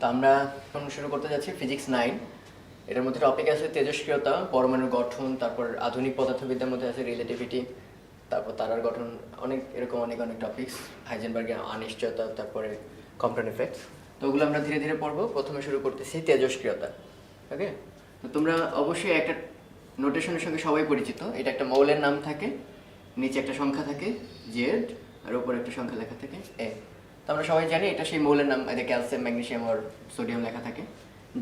তো আমরা এখন শুরু করতে যাচ্ছি ফিজিক্স 9। এটার মধ্যে টপিক আছে তেজস্ক্রিয়তা, পরমাণুর গঠন, তারপর আধুনিক পদার্থবিদ্যার মধ্যে আছে রিলেটিভিটি, তারপর তারার গঠন, অনেক টপিকস, হাইজেনবার্গের অনিশ্চয়তা, তারপরে কম্পটন ইফেক্টস। তো ওগুলো আমরা ধীরে ধীরে পড়বো। প্রথমে শুরু করতেছি তেজস্ক্রিয়তা। ওকে, তো তোমরা অবশ্যই একটা নোটেশনের সঙ্গে সবাই পরিচিত। এটা একটা মৌলের নাম থাকে, নিচে একটা সংখ্যা থাকে জেড, আর উপরে একটা সংখ্যা লেখা থাকে এ। তো আমরা সবাই জানি এটা সেই মৌলের নাম, এতে ক্যালসিয়াম, ম্যাগনেসিয়াম আর সোডিয়াম লেখা থাকে।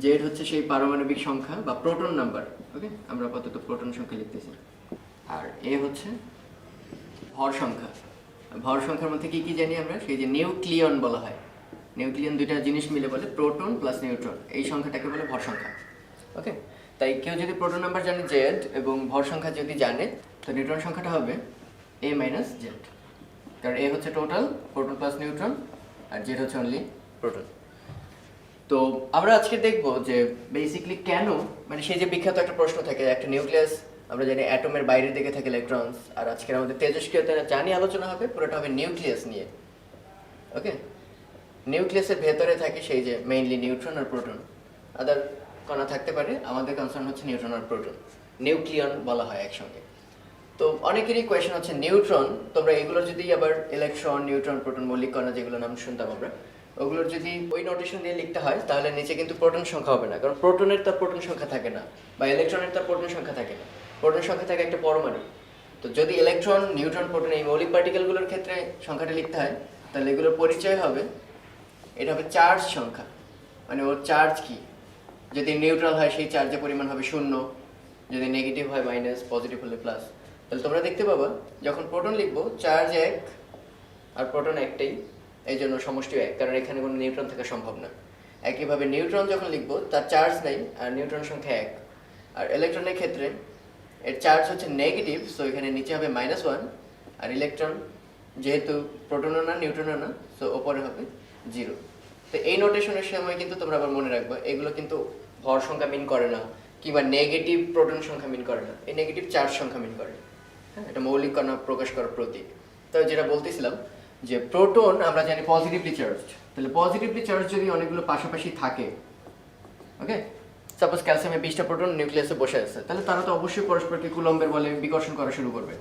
জেড হচ্ছে সেই পারমাণবিক সংখ্যা বা প্রোটন নাম্বার। ওকে, আমরা আপাতত প্রোটন সংখ্যা লিখতেছি। আর এ হচ্ছে ভর সংখ্যা। ভর সংখ্যার মধ্যে কি কি জানি আমরা? সেই যে নিউক্লিয়ন বলা হয়। নিউক্লিয়ন দুইটা জিনিস মিলে বলে প্রোটন প্লাস নিউট্রন, এই সংখ্যাটাকে বলে ভর সংখ্যা। ওকে, তাই কেউ যদি প্রোটন নাম্বার জানে জেড এবং ভর সংখ্যা যদি জানে, তো নিউট্রন সংখ্যাটা হবে এ মাইনাস জেড। কারণ এ হচ্ছে টোটাল প্রোটন প্লাস নিউট্রন, আর জেড হচ্ছে অনলি প্রোটন। তো আমরা আজকে দেখব যে বেসিক্যালি কেন, মানে সেই যে বিখ্যাত একটা প্রশ্ন থাকে, একটা নিউক্লিয়াস আমরা জানি অ্যাটমের বাইরের দিকে থাকে ইলেকট্রনস, আর আজকের আমাদের তেজস্ক্রিয়তা জানি আলোচনা হবে, পুরোটা হবে নিউক্লিয়াস নিয়ে। ওকে, নিউক্লিয়াসের ভেতরে থাকে সেই যে মেইনলি নিউট্রন আর প্রোটন, আদার কণা থাকতে পারে, আমাদের কনসার্ন হচ্ছে নিউট্রন আর প্রোটন, নিউক্লিয়ন বলা হয় একসঙ্গে। তো অনেকেরই কোয়েশ্চেন হচ্ছে নিউট্রন, তোমরা এগুলোর যদি আবার ইলেকট্রন, নিউট্রন, প্রোটন, মৌলিক কণা যেগুলো নাম শুনতাম আমরা, ওগুলোর যদি ওই নোটেশন দিয়ে লিখতে হয় তাহলে নিচে কিন্তু প্রোটন সংখ্যা হবে না, কারণ প্রোটনের তার প্রোটন সংখ্যা থাকে না, বা ইলেকট্রনের তার প্রোটন সংখ্যা থাকে না। প্রোটন সংখ্যা থাকে একটা পরমাণু। তো যদি ইলেকট্রন, নিউট্রন, প্রোটন এই মৌলিক পার্টিকেলগুলোর ক্ষেত্রে সংখ্যাটা লিখতে হয়, তাহলে এগুলোর পরিচয় হবে, এটা হবে চার্জ সংখ্যা, মানে ওর চার্জ কি। যদি নিউট্রাল হয় সেই চার্জের পরিমাণ হবে 0, যদি নেগেটিভ হয় মাইনাস, পজিটিভ হলে প্লাস। তাহলে তোমরা দেখতে পাবা যখন প্রোটন লিখবো চার্জ 1 আর প্রোটন একটাই, এই জন্য সমষ্টি 1, কারণ এখানে কোনো নিউট্রন থাকা সম্ভব না। একইভাবে নিউট্রন যখন লিখবো তার চার্জ নেই আর নিউট্রন সংখ্যা 1। আর ইলেকট্রনের ক্ষেত্রে এর চার্জ হচ্ছে নেগেটিভ, সো এখানে নিচে হবে -1, আর ইলেকট্রন যেহেতু প্রোটনও না নিউট্রনও না, সো ওপরে হবে 0। তো এই নোটেশনের সময় কিন্তু তোমরা আবার মনে রাখবে এগুলো কিন্তু ভর সংখ্যা মিন করে না, কিংবা নেগেটিভ প্রোটন সংখ্যা মিন করে না, এই নেগেটিভ চার্জ সংখ্যা মিন করে। হ্যাঁ, এটা মৌলিক কণা প্রকাশ করার প্রতীক। তো যেটা বলতেছিলাম যে প্রোটন আমরা জানি পজিটিভলি চার্জড, তাহলে পজিটিভলি চার্জ যদি অনেকগুলো পাশাপাশি থাকে, ওকে, সাপোজ ক্যালসিয়ামে 20টা প্রোটন নিউক্লিয়াসে বসে আছে, তাহলে তারা তো অবশ্যই পরস্পরকে কুলম্বের বলে বিকর্ষণ করা শুরু করবে।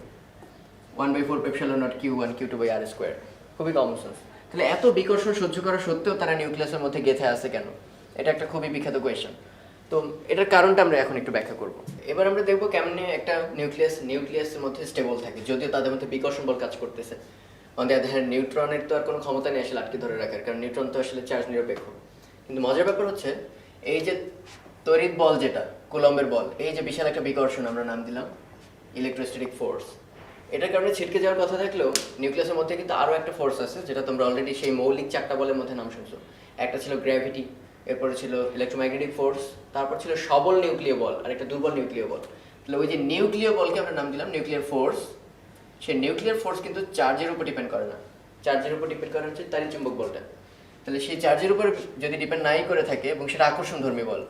1/4 এপসিলন নট Q1 Q2/r², খুবই কমন সেন্স। তাহলে এত বিকর্ষণ সহ্য করা সত্ত্বেও তারা নিউক্লিয়াসের মধ্যে গেঁথে আছে কেন? এটা একটা খুবই বিখ্যাত কোয়েশ্চেন। তো এটার কারণটা আমরা এখন একটু ব্যাখ্যা করব। এবার আমরা দেখবো কেমনে একটা নিউক্লিয়াসের মধ্যে স্টেবল থাকে, যদিও তাদের মধ্যে বিকর্ষণ বল কাজ করতেছে। অন দ্য আদার হ্যান্ড নিউট্রনের তো আর কোনো ক্ষমতা নেই আসলে আটকে ধরে রাখার, কারণ নিউট্রন তো আসলে চার্জ নিরপেক্ষ। কিন্তু মজার ব্যাপার হচ্ছে এই যে তড়িৎ বল, যেটা কুলম্বের বল, এই যে বিশাল একটা বিকর্ষণ আমরা নাম দিলাম ইলেকট্রোস্ট্যাটিক ফোর্স, এটার কারণে ছিটকে যাওয়ার কথা থাকলেও নিউক্লিয়াসের মধ্যে কিন্তু আরও একটা ফোর্স আছে, যেটা তোমরা অলরেডি সেই মৌলিক 4টা বলের মধ্যে নাম শুনছো। একটা ছিল গ্র্যাভিটি, এরপরে ছিল ইলেকট্রোম্যাগনেটিক ফোর্স, তারপর ছিল সবল নিউক্লিয় বল, আর একটা দুর্বল নিউক্লিয় বল। তাহলে ওই যে নিউক্লিয় বলকে আমরা নাম দিলাম নিউক্লিয়ার ফোর্স। সেই নিউক্লিয়ার ফোর্স কিন্তু চার্জের উপর ডিপেন্ড করে না, চার্জের উপর ডিপেন্ড করে হচ্ছে তারই চুম্বক বলটা। তাহলে সেই চার্জের উপর যদি ডিপেন্ড নাই করে থাকে এবং সেটা আকর্ষণধর্মী বল,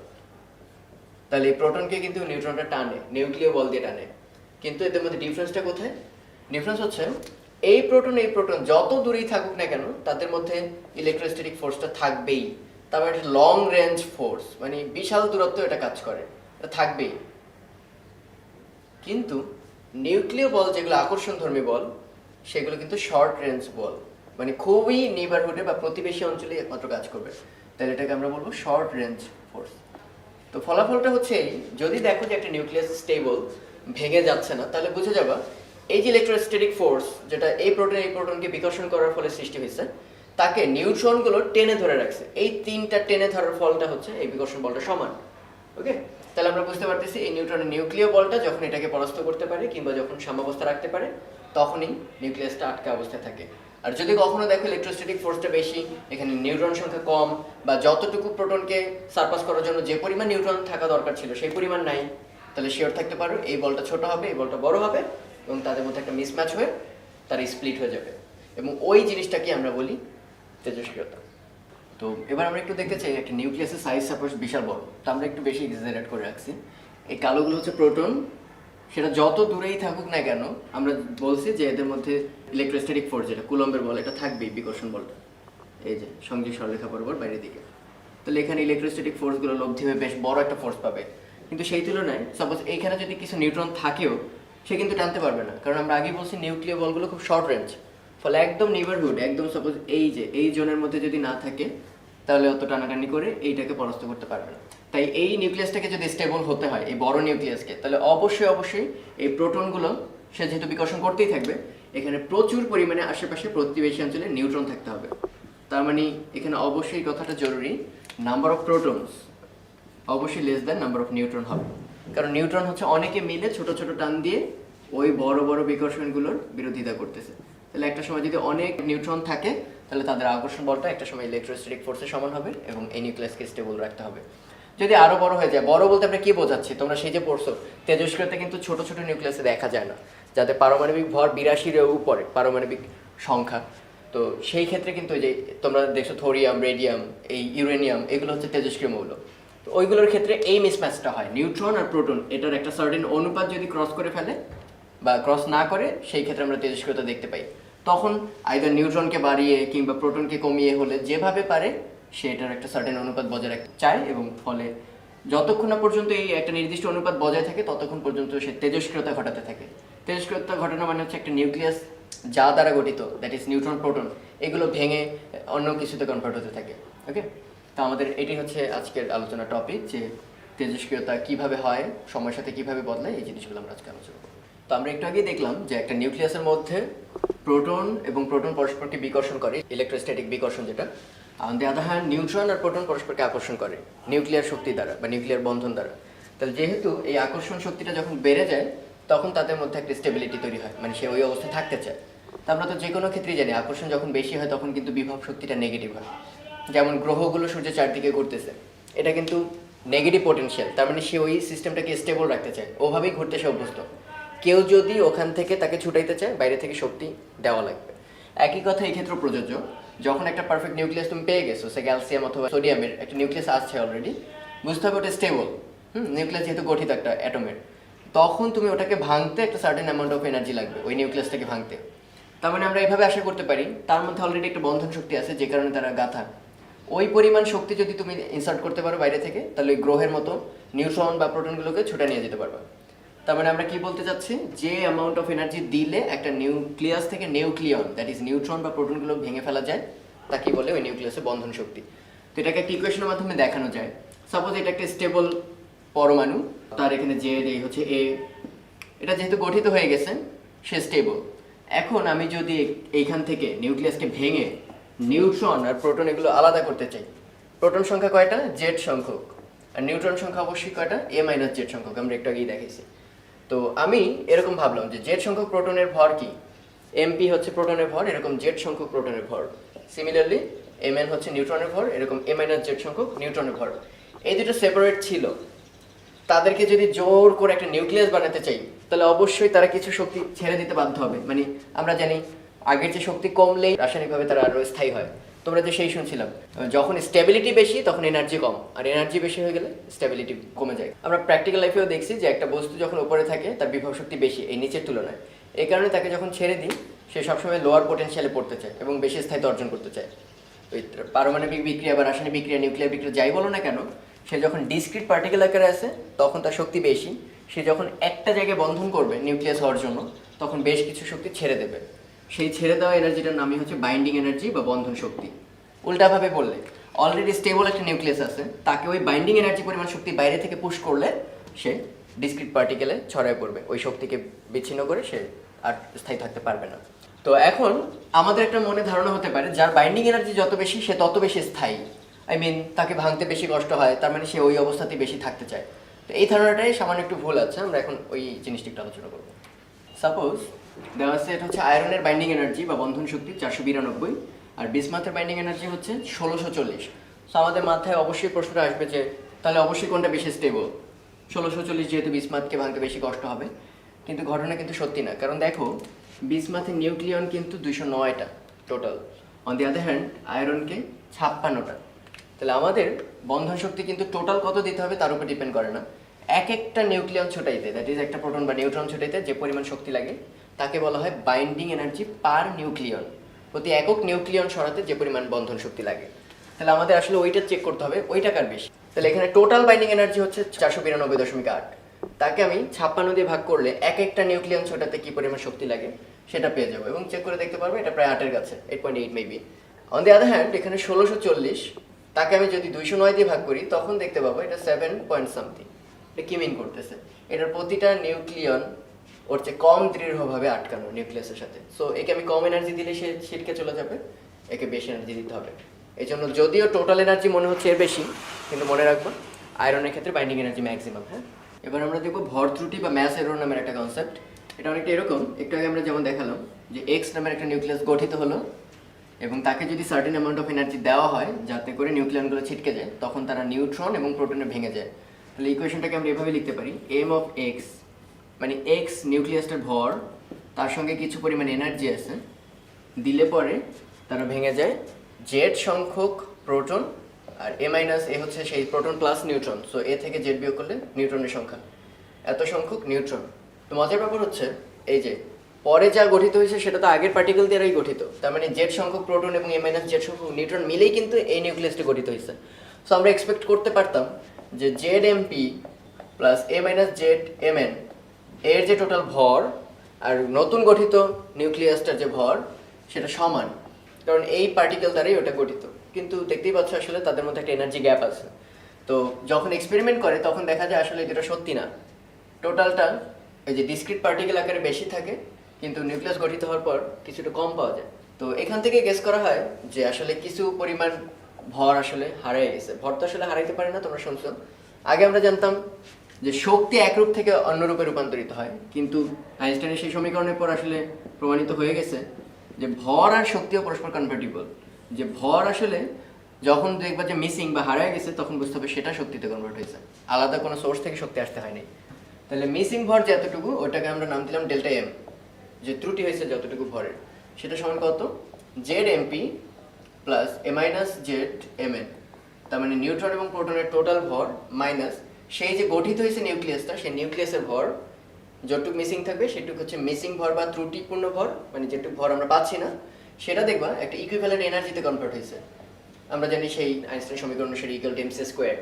তাহলে এই প্রোটনকে কিন্তু নিউট্রনটা টানে, নিউক্লিয় বল দিয়ে টানে। কিন্তু এদের মধ্যে ডিফারেন্সটা কোথায়? ডিফারেন্স হচ্ছে এই প্রোটন যত দূরেই থাকুক না কেন তাদের মধ্যে ইলেকট্রোস্ট্যাটিক ফোর্সটা থাকবেই। তারপর একটা লং রেঞ্জ ফোর্স, মানে বিশাল দূরত্ব এটা কাজ করে, এটা থাকবেই। কিন্তু নিউক্লিয় বল যেগুলো আকর্ষণধর্মী বল, সেগুলো কিন্তু শর্ট রেঞ্জ বল, মানে খুবই নেইবারহুডে বা প্রতিবেশী অঞ্চলে একমাত্র কাজ করবে। তাহলে এটাকে আমরা বলবো শর্ট রেঞ্জ ফোর্স। তো ফলাফলটা হচ্ছে এই, যদি দেখো যে একটা নিউক্লিয়াস স্টেবল, ভেঙে যাচ্ছে না, তাহলে বুঝে যাবা এই যে ইলেকট্রোস্ট্যাটিক ফোর্স যেটা এই প্রোটনকে বিকর্ষণ করার ফলে সৃষ্টি হয়েছে, তাকে নিউট্রনগুলো টেনে ধরে রাখছে। এই 3টা টেনে ধরার ফলটা হচ্ছে এই বিকর্ষণ বলটা সমান। ওকে, তাহলে আমরা বুঝতে পারতেছি এই নিউট্রনের নিউক্লিয় বলটা যখন এটাকে পরাস্ত করতে পারে কিংবা যখন সাম্যাবস্থা রাখতে পারে, তখনই নিউক্লিয়াসটা আটকা অবস্থায় থাকে। আর যদি কখনো দেখো ইলেকট্রোস্ট্যাটিক ফোর্সটা বেশি, এখানে নিউট্রন সংখ্যা কম, বা যতটুকু প্রোটনকে সারপাস করার জন্য যে পরিমাণ নিউট্রন থাকা দরকার ছিল সেই পরিমাণ নাই, তাহলে শিওর থাকতে পারো এই বলটা ছোট হবে, এই বলটা বড় হবে, এবং তাদের মধ্যে একটা মিসম্যাচ হয়ে তারা স্প্লিট হয়ে যাবে, এবং ওই জিনিসটাকে আমরা বলি তেজস্ক্রিয়তা। তো এবার আমরা একটু দেখতে চাই একটা নিউক্লিয়াসের সাইজ সাপোজ বিশাল বড়, তো আমরা একটু বেশি এক্সাজারেট করে রাখছি। এই কালোগুলো হচ্ছে প্রোটন, সেটা যত দূরেই থাকুক না কেন আমরা বলছি যে এদের মধ্যে ইলেকট্রোস্ট্যাটিক ফোর্স, যেটা কুলম্বের বল, এটা থাকবেই, বিকর্ষণ বলটা এই যে সংযোগ সরলরেখা বরাবর বাইরের দিকে। তাহলে এখানে ইলেকট্রোস্ট্যাটিক ফোর্সগুলো লব্ধি হয়ে বেশ বড় একটা ফোর্স পাবে। কিন্তু সেই তুলনায় সাপোজ এইখানে যদি কিছু নিউট্রন থাকেও সে কিন্তু টানতে পারবে না, কারণ আমরা আগেই বলছি নিউক্লিয়ার বলগুলো খুব শর্ট রেঞ্জ, ফলে একদম নেইবারহুড, একদম সাপোজ এই জোনের মধ্যে যদি না থাকে তাহলে অত টানাটানি করে এইটাকে পরাস্ত করতে পারবে না। তাই এই নিউক্লিয়াসটাকে যদি স্টেবল হতে হয়, এই বড় নিউক্লিয়াসকে, তাহলে অবশ্যই এই প্রোটনগুলো সে যেহেতু বিকর্ষণ করতেই থাকবে, এখানে প্রচুর পরিমাণে আশেপাশে প্রতিবেশী অঞ্চলে নিউট্রন থাকতে হবে। তার মানে এখানে অবশ্যই কথাটা জরুরি, নাম্বার অফ প্রোটনস অবশ্যই less than number of neutron হবে, কারণ নিউট্রন হচ্ছে অনেকে মিলে ছোট ছোট টান দিয়ে ওই বড় বড় বিকর্ষণগুলোর বিরোধিতা করতেছে। তাহলে একটা সময় যদি অনেক নিউট্রন থাকে তাহলে তাদের আকর্ষণ বলটা একটা সময় ইলেকট্রোস্ট্যাটিক ফোর্সের সমান হবে এবং এই নিউক্লিয়াসকে স্টেবল রাখতে হবে। যদি আরো বড় হয়ে যায়, বড় বলতে আমরা কি বোঝাচ্ছি, তোমরা সেই যে পড়ছো তেজস্ক্রিয়তে কিন্তু ছোট ছোট নিউক্লিয়াসে দেখা যায় না, যাতে পারমাণবিক ভর 82-এর উপরে পারমাণবিক সংখ্যা। তো সেই ক্ষেত্রে কিন্তু যে তোমরা দেখছো থোরিয়াম, রেডিয়াম, এই ইউরেনিয়াম, এগুলো হচ্ছে তেজস্ক্রিয় মৌল। তো ওইগুলোর ক্ষেত্রে এই মিসম্যাচটা হয়, নিউট্রন আর প্রোটন এটার একটা সার্টেন অনুপাত যদি ক্রস করে ফেলে বা ক্রস না করে, সেই ক্ষেত্রে আমরা তেজস্ক্রিয়তা দেখতে পাই। তখন আইদার নিউট্রনকে বাড়িয়ে কিংবা প্রোটনকে কমিয়ে হলে যেভাবে পারে সেটার একটা সার্টেন অনুপাত বজায় রাখতে চায়, এবং ফলে যতক্ষণ না পর্যন্ত এই একটা নির্দিষ্ট অনুপাত বজায় থাকে ততক্ষণ পর্যন্ত সে তেজস্ক্রিয়তা ঘটাতে থাকে। তেজস্ক্রিয়তা ঘটানো মানে হচ্ছে একটা নিউক্লিয়াস যা দ্বারা গঠিত, দ্যাট ইজ নিউট্রন, প্রোটন, এগুলো ভেঙে অন্য কিছুতে কনভার্ট হতে থাকে। ওকে, তো আমাদের এটি হচ্ছে আজকের আলোচনার টপিক, যে তেজস্ক্রিয়তা কিভাবে হয়, সময়ের সাথে কিভাবে বদলায়, এই জিনিসগুলো আমরা আজকে আলোচনা করব। তো আমরা একটু আগে দেখলাম যে একটা নিউক্লিয়াসের মধ্যে প্রোটন এবং প্রোটন পরস্পরকে বিকর্ষণ করে, ইলেকট্রোস্ট্যাটিক বিকর্ষণ যেটা। On the other hand neutron আর প্রোটন পরস্পরকে আকর্ষণ করে নিউক্লিয়ার শক্তি দ্বারা বা নিউক্লিয়ার বন্ধন দ্বারা। তাহলে যেহেতু এই আকর্ষণ শক্তিটা যখন বেড়ে যায় তখন তাদের মধ্যে একটা স্টেবিলিটি তৈরি হয়, মানে সে ওই অবস্থায় থাকতে চায়। তা আমরা তো যে কোনো ক্ষেত্রেই জানি আকর্ষণ যখন বেশি হয় তখন কিন্তু বিভব শক্তিটা নেগেটিভ হয়। যেমন গ্রহগুলো সূর্যের চারদিকে ঘুরতেছে, এটা কিন্তু নেগেটিভ পোটেনশিয়াল, তার মানে সে ওই সিস্টেমটাকে স্টেবল রাখতে চায়, ওভাবেই ঘুরতে সে অভ্যস্ত। কেউ যদি ওখান থেকে তাকে ছুটাইতে চায়, বাইরে থেকে শক্তি দেওয়া লাগবে। একই কথা এই ক্ষেত্রে প্রযোজ্য, যখন একটা পারফেক্ট নিউক্লিয়াস তুমি পেয়ে গেছো, সে ক্যালসিয়াম অথবা সোডিয়ামের একটা নিউক্লিয়াস আসছে অলরেডি, বুঝতে হবে ওটা স্টেবল, নিউক্লিয়াস যেহেতু গঠিত একটা অ্যাটমের, তখন তুমি ওটাকে ভাঙতে একটা সার্টেন অ্যামাউন্ট অফ এনার্জি লাগবে ওই নিউক্লিয়াসটাকে ভাঙতে। তার মানে আমরা এভাবে আশা করতে পারি তার মধ্যে অলরেডি একটা বন্ধন শক্তি আছে, যে কারণে তারা গাঁথা। ওই পরিমাণ শক্তি যদি তুমি ইনসার্ট করতে পারো বাইরে থেকে, তাহলে ওই গ্রহের মতো নিউট্রন বা প্রোটনগুলোকে ছুটে নিয়ে যেতে পারবে। তার মানে আমরা কি বলতে চাচ্ছি, যে অ্যামাউন্ট অফ এনার্জি দিলে একটা নিউক্লিয়াস থেকে নিউক্লিয়ন, দ্যাট ইজ নিউট্রন বা প্রোটনগুলো ভেঙে ফেলা যায়, তাকে বলে ওই নিউক্লিয়াসের বন্ধন শক্তি। তো এটাকে একটা ইকুয়েশনের মাধ্যমে দেখানো যায়। সাপোজ এটা একটা স্টেবল পরমাণু, তার এখানে যে হচ্ছে এ, এটা যেহেতু গঠিত হয়ে গেছে সে স্টেবল। এখন আমি যদি এইখান থেকে নিউক্লিয়াসকে ভেঙে নিউট্রন আর প্রোটন এগুলো আলাদা করতে চাই, প্রোটন সংখ্যা কয়টা, জেড সংখ্যক, আর নিউট্রন সংখ্যা অবশ্যই কয়টা, এ মাইনাস জেড সংখ্যক, আমরা একটু আগেই দেখেছি। তো আমি এরকম ভাবলাম যে জেড সংখ্যক প্রোটনের ভর কি, এমপি হচ্ছে প্রোটনের ভর, এরকম জেড সংখ্যক প্রোটনের ভর। সিমিলারলি এমএন হচ্ছে নিউট্রনের ভর, এরকম এ মাইনাস জেড সংখ্যক নিউট্রনের ভর। এই দুটো সেপারেট ছিল, তাদেরকে যদি জোর করে একটা নিউক্লিয়াস বানাতে চাই তাহলে অবশ্যই তারা কিছু শক্তি ছেড়ে দিতে বাধ্য হবে। মানে আমরা জানি আগের যে শক্তি কমলেই রাসায়নিকভাবে তারা আরও স্থায়ী হয়। তোমরা যে সেই শুনছিলাম, যখন স্টেবিলিটি বেশি তখন এনার্জি কম, আর এনার্জি বেশি হয়ে গেলে স্টেবিলিটি কমে যায়। আমরা প্র্যাকটিক্যাল লাইফেও দেখছি যে একটা বস্তু যখন উপরে থাকে তার বিভব শক্তি বেশি এই নিচের তুলনায়, এই কারণে তাকে যখন ছেড়ে দিই সে সবসময় লোয়ার পোটেনশিয়ালে পড়তে চায় এবং বেশি স্থায়িত্ব অর্জন করতে চায়। ওই পারমাণবিক বিক্রিয়া বা রাসায়নিক বিক্রিয়া, নিউক্লিয়ার বিক্রিয়া যাই বলো না কেন, সে যখন ডিসক্রিট পার্টিকেল আকারে আছে তখন তার শক্তি বেশি, সে যখন একটা জায়গায় বন্ধন করবে নিউক্লিয়াস হওয়ার জন্য তখন বেশ কিছু শক্তি ছেড়ে দেবে। সেই ছেড়ে দেওয়া এনার্জিটার নামই হচ্ছে বাইন্ডিং এনার্জি বা বন্ধন শক্তি। উল্টাভাবে বললে অলরেডি স্টেবল একটা নিউক্লিয়াস আছে, তাকে ওই বাইন্ডিং এনার্জি পরিমাণ শক্তি বাইরে থেকে পুশ করলে সে ডিসক্রিট পার্টিকেলে ছড়ায় পড়বে, ওই শক্তিকে বিচ্ছিন্ন করে সে আর স্থায়ী থাকতে পারবে না। তো এখন আমাদের একটা মনে ধারণা হতে পারে যার বাইন্ডিং এনার্জি যত বেশি সে তত বেশি স্থায়ী, আই মিন তাকে ভাঙতে বেশি কষ্ট হয়, তার মানে সে ওই অবস্থাতেই বেশি থাকতে চায়। তো এই ধারণাটাই সামান্য একটু ভুল আছে, আমরা এখন ওই জিনিসটি একটু আলোচনা করবো। সাপোজ দেওয়া আছে এটা হচ্ছে আয়রনের বাইন্ডিং এনার্জি বা বন্ধন শক্তি 492, আর বিসমাথের বাইন্ডিং এনার্জি হচ্ছে 1640। সো আমাদের মাথায় অবশ্যই প্রশ্নটা আসবে যে তাহলে অবশ্যই কোনটা বেশি স্টেবল, 1640 যেহেতু বিসমাথকে ভাঙতে বেশি কষ্ট হবে। কিন্তু ঘটনা কিন্তু সত্যি না, কারণ দেখো বিসমাথের নিউক্লিয়ন কিন্তু 209টা total, on the other hand আয়রনকে 56টা। তাহলে আমাদের বন্ধন শক্তি কিন্তু টোটাল কত দিতে হবে তার উপর ডিপেন্ড করে না, এক একটা নিউক্লিয়ন ছোটাইতে, দ্যাট ইজ একটা প্রোটন বা নিউট্রন ছোটাইতে যে পরিমাণ শক্তি লাগে তাকে বলা হয় বাইন্ডিং এনার্জি পার নিউক্লিয়ন, প্রতি একক নিউক্লিয়ন সরাতে যে পরিমাণ বন্ধন শক্তি লাগে। তাহলে আমাদের আসলে ওইটা চেক করতে হবে ওইটা কার বেশি। তাহলে এখানে টোটাল বাইন্ডিং এনার্জি হচ্ছে 492.8, তাকে আমি 56 দিয়ে ভাগ করলে এক একটা নিউক্লিয়াস ওটাতে কি পরিমাণ শক্তি লাগে সেটা পেয়ে যাবো এবং চেক করে দেখতে পারবো এটা প্রায় 8-এর কাছে, 8.8 maybe. On the other hand এখানে 1640 তাকে আমি যদি 209 দিয়ে ভাগ করি তখন দেখতে পাবো এটা 7 পয়েন্ট সামথিং। এটা কি মিন করতেছে, এটার প্রতিটা নিউক্লিয়ন ওর চেয়ে কম দৃঢ়ভাবে আটকানো নিউক্লিয়াসের সাথে। সো একে আমি কম এনার্জি দিলে সে ছিটকে চলে যাবে, একে বেশি এনার্জি দিতে হবে। এই জন্য যদিও টোটাল এনার্জি মনে হচ্ছে এর বেশি, কিন্তু মনে রাখবো আয়রনের ক্ষেত্রে বাইন্ডিং এনার্জি ম্যাক্সিমাম। হ্যাঁ, এবার আমরা দেখবো ভর ত্রুটি বা ম্যাস এরর নামের একটা কনসেপ্ট। এটা অনেকটা এরকম, একটু আগে আমরা যেমন দেখালাম যে এক্স নামের একটা নিউক্লিয়াস গঠিত হলো এবং তাকে যদি সার্টেন অ্যামাউন্ট অফ এনার্জি দেওয়া হয় যাতে করে নিউক্লিয়নগুলো ছিটকে যায়, তখন তারা নিউট্রন এবং প্রোটনে ভেঙে যায়। তাহলে ইকুয়েশনটাকে আমরা এভাবে লিখতে পারি, এম অফ এক্স মানে এক্স নিউক্লিয়াসটার ভর, তার সঙ্গে কিছু পরিমাণ এনার্জি আছে, দিলে পরে তারা ভেঙে যায় জেড সংখ্যক প্রোটন, আর এ মাইনাস এ হচ্ছে সেই প্রোটন প্লাস নিউট্রন। সো এ থেকে জেড বিয়োগ করলে নিউট্রনের সংখ্যা, এত সংখ্যক নিউট্রন। তো মজার ব্যাপার হচ্ছে এই যে পরে যা গঠিত হয়েছে সেটা তো আগের পার্টিকেল দ্বারাই গঠিত, তার মানে জেড সংখ্যক প্রোটন এবং এ মাইনাস জেড সংখ্যক নিউট্রন মিলেই কিন্তু এই নিউক্লিয়াসটি গঠিত হয়েছে। সো আমরা এক্সপেক্ট করতে পারতাম যে জেড এম পি প্লাস এ মাইনাস জেড এম এন এর যে টোটাল ভর আর নতুন গঠিত নিউক্লিয়াসটার যে ভর সেটা সমান, কারণ এই পার্টিকেল দ্বারাই ওটা গঠিত। কিন্তু দেখতেই পাচ্ছ আসলে তাদের মধ্যে একটা এনার্জি গ্যাপ আছে। তো যখন এক্সপেরিমেন্ট করে তখন দেখা যায় আসলে এটা সত্যি না, টোটালটা এই যে ডিসক্রিট পার্টিকেল আকারে বেশি থাকে কিন্তু নিউক্লিয়াস গঠিত হওয়ার পর কিছুটা কম পাওয়া যায়। তো এখান থেকে গেস করা হয় যে আসলে কিছু পরিমাণ ভর আসলে হারিয়ে গেছে। ভর তো আসলে হারাইতে পারে না, তোমরা শুনছো। আগে আমরা জানতাম যে শক্তি এক রূপ থেকে অন্য রূপে রূপান্তরিত হয়, কিন্তু আইনস্টাইনের সেই সমীকরণের পর আসলে প্রমাণিত হয়ে গেছে যে ভর আর শক্তিও পরস্পর কনভার্টিবল। যে ভর আসলে যখন দেখবা যে মিসিং বা হারিয়ে গেছে তখন বুঝতে হবে সেটা শক্তিতে কনভার্ট হয়েছে, আলাদা কোনো সোর্স থেকে শক্তি আসতে হয়নি। তাহলে মিসিং ভর যতটুকু ওটাকে আমরা নাম দিলাম ডেল্টা এম, যে ত্রুটি হয়েছে যতটুকু ভরের সেটা সমান কত, জেড এমপি প্লাস এ মাইনাস জেড এম এন, তার মানে নিউট্রন এবং প্রোটনের টোটাল ভর মাইনাস সেই যে গঠিত হয়েছে নিউক্লিয়াসটা, সেই নিউক্লিয়াসের ভর যতটুকু মিসিং থাকবে সেটুকু হচ্ছে মিসিং ভর বা ত্রুটিপূর্ণ ভর, মানে যেটুকু ভর আমরা পাচ্ছি না সেটা দেখবা একটা ইকুইভ্যালেন্ট এনার্জিতে কনভার্ট হয়েছে। আমরা জানি সেই আইনস্টাইন সমীকরণ অনুসারে ইকুয়াল টু এমসি স্কোয়ার।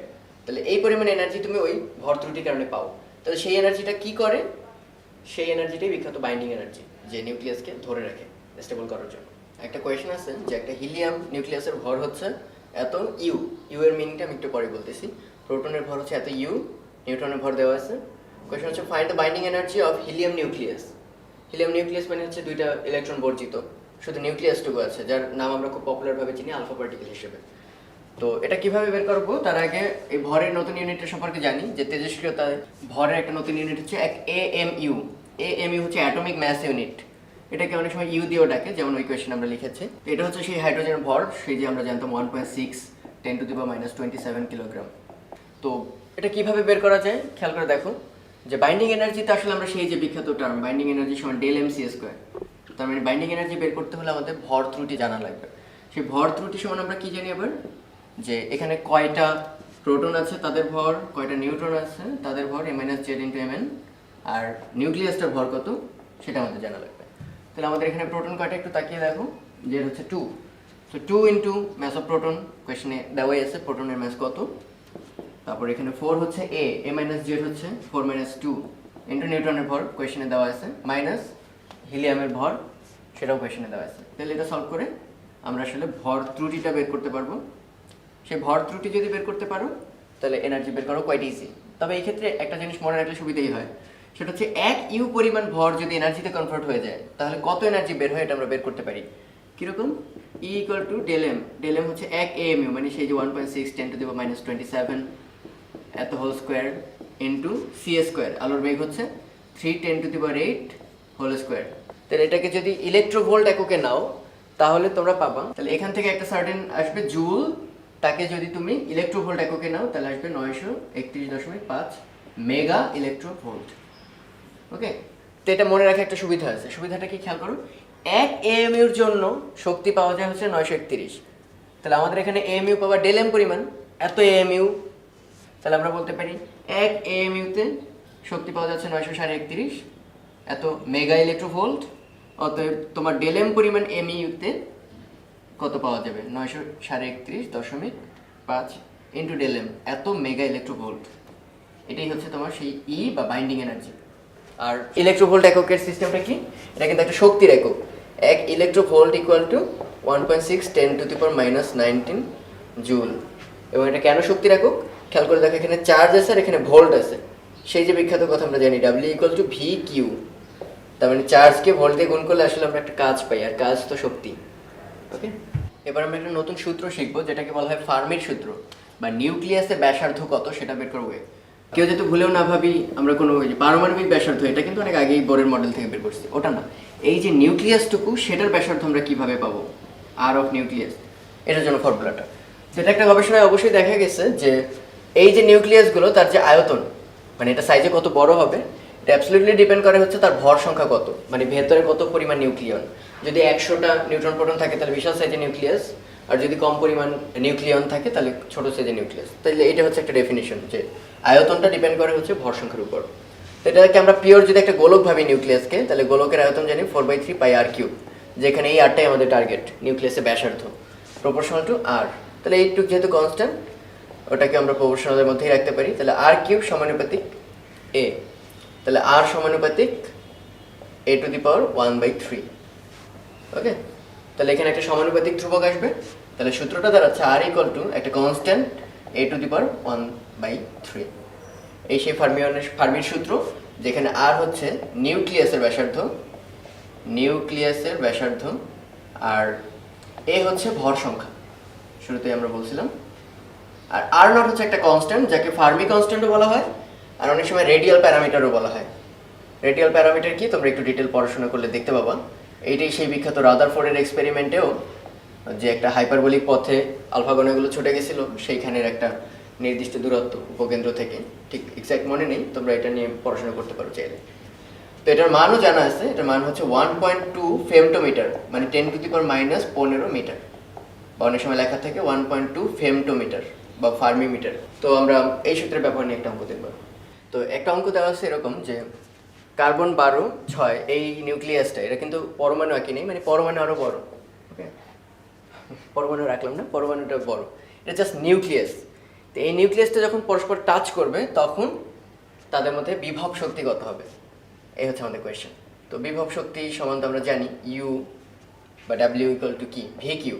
তাহলে এই পরিমাণ এনার্জি তুমি ওই ভর ত্রুটির কারণে পাও। তাহলে সেই এনার্জিটা কি করে, সেই এনার্জিটাই বিখ্যাত বাইন্ডিং এনার্জি, যে নিউক্লিয়াসকে ধরে রাখে স্টেবল করার জন্য। একটা কোয়েশ্চেন আছে যে একটা হিলিয়াম নিউক্লিয়াসের ভর হচ্ছে এত ইউ, ইউ এর মিনিংটা আমি একটু পরে বলতেছি। প্রোটনের ভর হচ্ছে এত ইউ, নিউট্রনের ভর দেওয়া আছে। কোয়েশ্চেন হচ্ছে find the binding energy of helium nucleus. Helium nucleus মানে হচ্ছে দুইটা ইলেকট্রন বর্জিত, শুধু নিউক্লিয়াসটুকু আছে, যার নাম আমরা খুব পপুলারভাবে চিনি আলফা পার্টিকেল হিসেবে। তো এটা কিভাবে বের করবো তার আগে এই ভরের নতুন ইউনিটের সম্পর্কে জানি, যে তেজস্ক্রিয়তায় ভরের একটা নতুন ইউনিট হচ্ছে এক এএমইউ। এএমইউ হচ্ছে অ্যাটমিক ম্যাস ইউনিট, এটাকে অনেক সময় ইউ দিয়েও ডাকে, যেমন ওই কোয়েশ্চেন আমরা লিখেছি। এটা হচ্ছে সেই হাইড্রোজেনের ভর, সেই যে আমরা জানতাম 1.6 10⁻⁻27 কিলোগ্রাম। তো এটা কিভাবে বের করা যায় খেয়াল করে দেখো, যে বাইন্ডিং এনার্জিতে আসলে আমরা সেই যে বিখ্যাত টার্ম বাইন্ডিং এনার্জি সমান ডেল এম সি স্কোয়ার, তার মানে বাইন্ডিং এনার্জি বের করতে হলে আমাদের ভর ত্রুটি জানা লাগবে। সেই ভর ত্রুটি সমান আমরা কি জানি আবার, যে এখানে কয়টা প্রোটন আছে তাদের ভর, কয়টা নিউট্রন আছে তাদের ভর, A minus Z into M N, আর নিউক্লিয়াসটার ভর কত সেটা আমাদের জানা লাগবে। তাহলে আমাদের এখানে প্রোটন কয়টা একটু তাকিয়ে দেখো, জেড হচ্ছে 2, তো 2 ইন্টু ম্যাস অফ প্রোটন কোয়েশ্চেনে দেওয়াই আছে প্রোটনের ম্যাস কত। তারপর এখানে 4 হচ্ছে এ মাইনাস জেড হচ্ছে 4 মাইনাস 2 ইন্টু নিউট্রনের ভর কোয়েশ্চেনে দেওয়া আছে, মাইনাস হিলিয়ামের ভর সেটাও কোয়েশ্চেনে দেওয়া আছে। তাহলে এটা সলভ করে আমরা আসলে ভর ত্রুটিটা বের করতে পারবো। সেই ভর ত্রুটি যদি বের করতে পারো তাহলে এনার্জি বের করো কোয়াইট ইজি। তবে এই ক্ষেত্রে একটা জিনিস মনে রাখলে সুবিধাই হয়, সেটা হচ্ছে এক ইউ পরিমাণ ভর যদি এনার্জিতে কনভার্ট হয়ে যায় তাহলে কত এনার্জি বের হয় এটা আমরা বের করতে পারি। কীরকম, E equal to del M, del M হচ্ছে এক এএমইউ মানে সেই যে 1.6 10⁻⁻27 এত whole square into C square, আলোর বেগ হচ্ছে 3 10⁻8 হোল স্কোয়ার। তাহলে এটাকে যদি ইলেকট্রোভোল্ট এককে নাও তাহলে তোমরা পাবা, তাহলে এখান থেকে একটা সার্টেন আসবে জুল, তাকে যদি তুমি ইলেকট্রোভোল্ট এককে নাও তাহলে আসবে 931.5 মেগা ইলেকট্রোভোল্ট। ওকে, তো এটা মনে রাখা একটা সুবিধা আছে। সুবিধাটা কি খেয়াল করো, এক এএমইউর জন্য শক্তি পাওয়া যায় হচ্ছে 931। তাহলে আমাদের এখানে এএমইউ পাওয়া ডেল এম পরিমাণ এত এএমইউ, তাহলে আমরা বলতে পারি এক এএমইউতে শক্তি পাওয়া যাচ্ছে 931 এত মেগা ইলেকট্রোভোল্ট। অতএব তোমার ডেল এম পরিমাণ এমইউতে কত পাওয়া যাবে 931.5 ইন্টু ডেল এম, এত মেগা ইলেকট্রোভোল্ট। এটাই হচ্ছে তোমার সেই ই বা বাইন্ডিং এনার্জি। আর ইলেকট্রোভোল্ট এককের সিস্টেমটা কি? এটা কিন্তু একটা শক্তির একক। এক ইলেকট্রোভোল্ট ইকুয়াল টু 1.6 10⁻⁻19 জুল। এবং এটা কেন শক্তির একক? খেয়াল করে দেখো, এখানে চার্জ আছে আর এখানে ভোল্ট আছে। সেই যে বিখ্যাত কথা আমরা জানি W equal to V Q, তার মানে চার্জকে ভোল্ট দিয়ে গুণ করলে আসলে আমরা একটা কাজ পাই, আর কাজ তো শক্তি। ওকে, এবার আমরা একটা নতুন সূত্র শিখবো যেটাকে বলা হয় ফার্মির সূত্র, বা নিউক্লিয়াসের ব্যাসার্ধ কত সেটা বের করবো। কেউ যেহেতু ভুলেও না ভাবি আমরা কোনো পারমাণবিক ব্যাসার্ধ, এটা কিন্তু অনেক আগেই বোরের মডেল থেকে বের করছি, ওটা না। এই যে নিউক্লিয়াসটুকু, সেটার ব্যাসার্ধ আমরা কিভাবে পাবো, আর অফ নিউক্লিয়াস, এটার জন্য ফর্মুলাটা। সেটা একটা গবেষণায় অবশ্যই দেখা গেছে যে এই যে নিউক্লিয়াসগুলো, তার যে আয়তন, মানে এটা সাইজে কত বড় হবে, এটা অ্যাবসলিউটলি ডিপেন্ড করে হচ্ছে তার ভর সংখ্যা কত, মানে ভেতরে কত পরিমাণ নিউক্লিয়ন। যদি 100টা নিউট্রন প্রোটন থাকে তাহলে বিশাল সাইজের নিউক্লিয়াস, আর যদি কম পরিমাণ নিউক্লিয়ন থাকে তাহলে ছোট সাইজের নিউক্লিয়াস। তাহলে এটা হচ্ছে একটা ডেফিনিশন যে আয়তনটা ডিপেন্ড করে হচ্ছে ভর সংখ্যার উপর। তো এটাকে আমরা পিওর যদি একটা গোলক ভাবি নিউক্লিয়াসকে, তাহলে গোলকের আয়তন জানি 4/3πr3, যেখানে এই আরটাই আমাদের টার্গেট, নিউক্লিয়াসের ব্যাসার্ধ প্রপোর্শনাল টু আর। তাহলে এইটুক যেহেতু কনস্ট্যান্ট, ওটাকে আমরা প্রপোর্শনালের মধ্যেই রাখতে পারি। তাহলে r³ সমানুপাতিক a, তাহলে r সমানুপাতিক a⁻1/3। ওকে, তাহলে এখানে একটা সমানুপাতিক ধ্রুবক আসবে। তাহলে সূত্রটা দাঁড়াচ্ছে r ইকুয়াল টু একটা কনস্ট্যান্ট a⁻1/3। এই সেই ফার্মির সূত্র, যেখানে r হচ্ছে নিউক্লিয়াসের ব্যাসার্ধ, আর a হচ্ছে ভর সংখ্যা, শুরুতেই আমরা বলছিলাম। আর r নট হচ্ছে একটা কনস্ট্যান্ট, যাকে ফার্মি কনস্ট্যান্টও বলা হয়, আর অনেক সময় রেডিয়াল প্যারামিটারও বলা হয়। রেডিয়াল প্যারামিটার কি, তোমরা একটু ডিটেল পড়াশোনা করলে দেখতে পাবা। এইটাই সেই বিখ্যাত রাদারফোর্ডের এক্সপেরিমেন্টেও যে একটা হাইপারবোলিক পথে আলফা কণাগুলো ছুটে গেছিল, সেইখানের একটা নির্দিষ্ট দূরত্ব উপকেন্দ্র থেকে, ঠিক এক্স্যাক্ট মনে নেই, তোমরা এটা নিয়ে পড়াশোনা করতে পারো চাইলে। তো এটার মানও জানা আছে, এটার মান হচ্ছে 1.2 ফেমটোমিটার, মানে 10⁻⁻15 মিটার, বা অনেক সময় লেখা থাকে 1.2 ফেমটোমিটার বা ফার্মিমিটার। তো আমরা এই সূত্রের ব্যবহার নিয়ে একটা অঙ্ক দেখব। তো একটা অঙ্ক দেওয়া আছে এরকম যে কার্বন 12 6, এই নিউক্লিয়াসটা, এটা কিন্তু পরমাণু একই নেই, মানে পরমাণু আরও বড়। ওকে, পরমাণু রাখলাম না, পরমাণুটা বড়, এটা জাস্ট নিউক্লিয়াস। তো এই নিউক্লিয়াসটা যখন পরস্পর টাচ করবে, তখন তাদের মধ্যে বিভব শক্তি কত হবে, এই হচ্ছে আমাদের কোয়েশ্চেন। তো বিভব শক্তি সমান তো আমরা জানি ইউ বা ডাব্লিউ ইকুয়াল টু কি, ভি কিউ।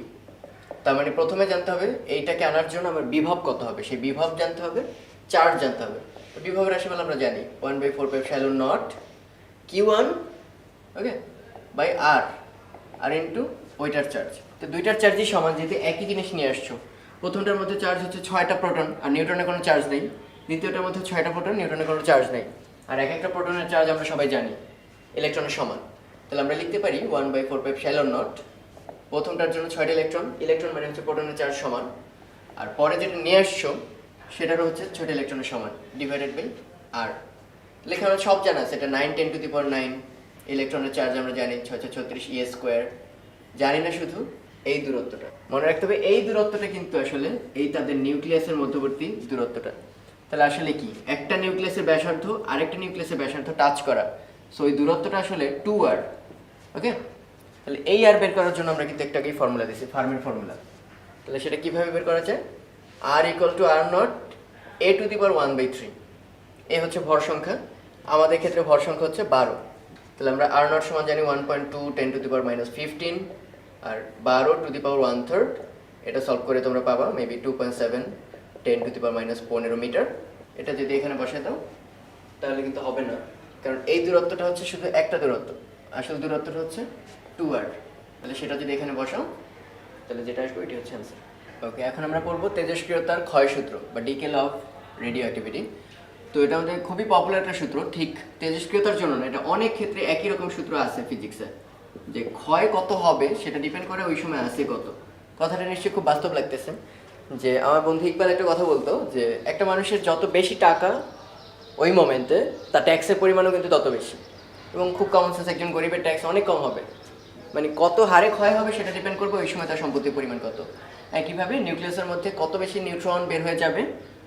তার মানে প্রথমে জানতে হবে এইটাকে আনার জন্য আমার বিভব কত হবে, সেই বিভব জানতে হবে, চার্জ জানতে হবে। তো বিভবের রাশিমালা আমরা জানি 1/4πε0 Q1, okay, by R into ওইটার চার্জ। তো দুইটার চার্জই সমান, যেহেতু একই জিনিস নিয়ে আসছো। প্রথমটার মধ্যে চার্জ হচ্ছে 6টা প্রোটন, আর নিউট্রনের কোনো চার্জ নেই। দ্বিতীয়টার মধ্যে 6টা প্রোটন, নিউট্রনের কোনো চার্জ নেই। আর এক একটা প্রোটনের চার্জ আমরা সবাই জানি ইলেকট্রনের সমান। তাহলে আমরা লিখতে পারি 1/4πε0, প্রথমটার জন্য 6টা ইলেকট্রন, ইলেকট্রন মানে হচ্ছে প্রোটনের চার্জ সমান, আর পরে যেটা নিয়ে আসছো সেটারও হচ্ছে 6টা ইলেকট্রনের সমান, ডিভাইডেড বাই আর। লেখা আমরা সব জানা আছে, এটা 9 10⁹ ইলেকট্রনের চার্জ আমরা জানি 636 e²। জানি না শুধু এই দূরত্বটা, মনে রাখতে হবে এই দূরত্বটা কিন্তু আসলে এই তাদের নিউক্লিয়াসের মধ্যবর্তী দূরত্বটা। তাহলে আসলে কি, একটা নিউক্লিয়াসের ব্যাসার্ধ আরেকটা নিউক্লিয়াসের ব্যাসার্ধ টাচ করা, সো এই দূরত্বটা আসলে 2r। ওকে, তাহলে এই আর বের করার জন্য আমরা কিন্তু একটাকেই ফর্মুলা দিয়েছি, ফার্মির ফর্মুলা। তাহলে সেটা কিভাবে বের করা যায়, r equal to r0 a⁻1/3। এ হচ্ছে ভর সংখ্যা, আমাদের ক্ষেত্রে ভর সংখ্যা হচ্ছে 12। তাহলে আমরা r0 সমান জানি 1.2 10⁻⁻15, আর 12⁻⁻1/3, এটা সলভ করে তোমরা পাবা মেবি 2.7 10⁻⁻15 মিটার। এটা যদি এখানে বসাই দাও তাহলে কিন্তু হবে না, কারণ এই দূরত্বটা হচ্ছে শুধু একটা দূরত্ব, আসল দূরত্বটা হচ্ছে 2r। তাহলে সেটা যদি এখানে বসাও তাহলে যেটা আসবে এটি হচ্ছে অ্যান্সার। ওকে, এখন আমরা পড়বো তেজস্ক্রিয়তার ক্ষয়সূত্র বা decay law of radioactivity. তো এটা আমাদের খুবই পপুলার একটা সূত্র, ঠিক তেজস্ক্রিয়তার জন্য না, এটা অনেক ক্ষেত্রে একই রকম সূত্র আছে ফিজিক্সে, যে ক্ষয় কত হবে সেটা ডিপেন্ড করে ওই সময় আসে কত। কথাটা নিশ্চয়ই খুব বাস্তব লাগতেছে। যে আমার বন্ধু ইকবাল একটা কথা বলতো যে একটা মানুষের যত বেশি টাকা ওই মোমেন্টে, তার ট্যাক্সের পরিমাণও কিন্তু তত বেশি, এবং খুব কমন সেন্স একজন গরিবের ট্যাক্স অনেক কম হবে, মানে কত হারে ক্ষয় হবে সেটা ডিপেন্ড করবে ওই সময় তার সম্পত্তির পরিমাণ কত। একইভাবে নিউক্লিয়াসের মধ্যে কত বেশি নিউট্রন বের হয়ে যাবে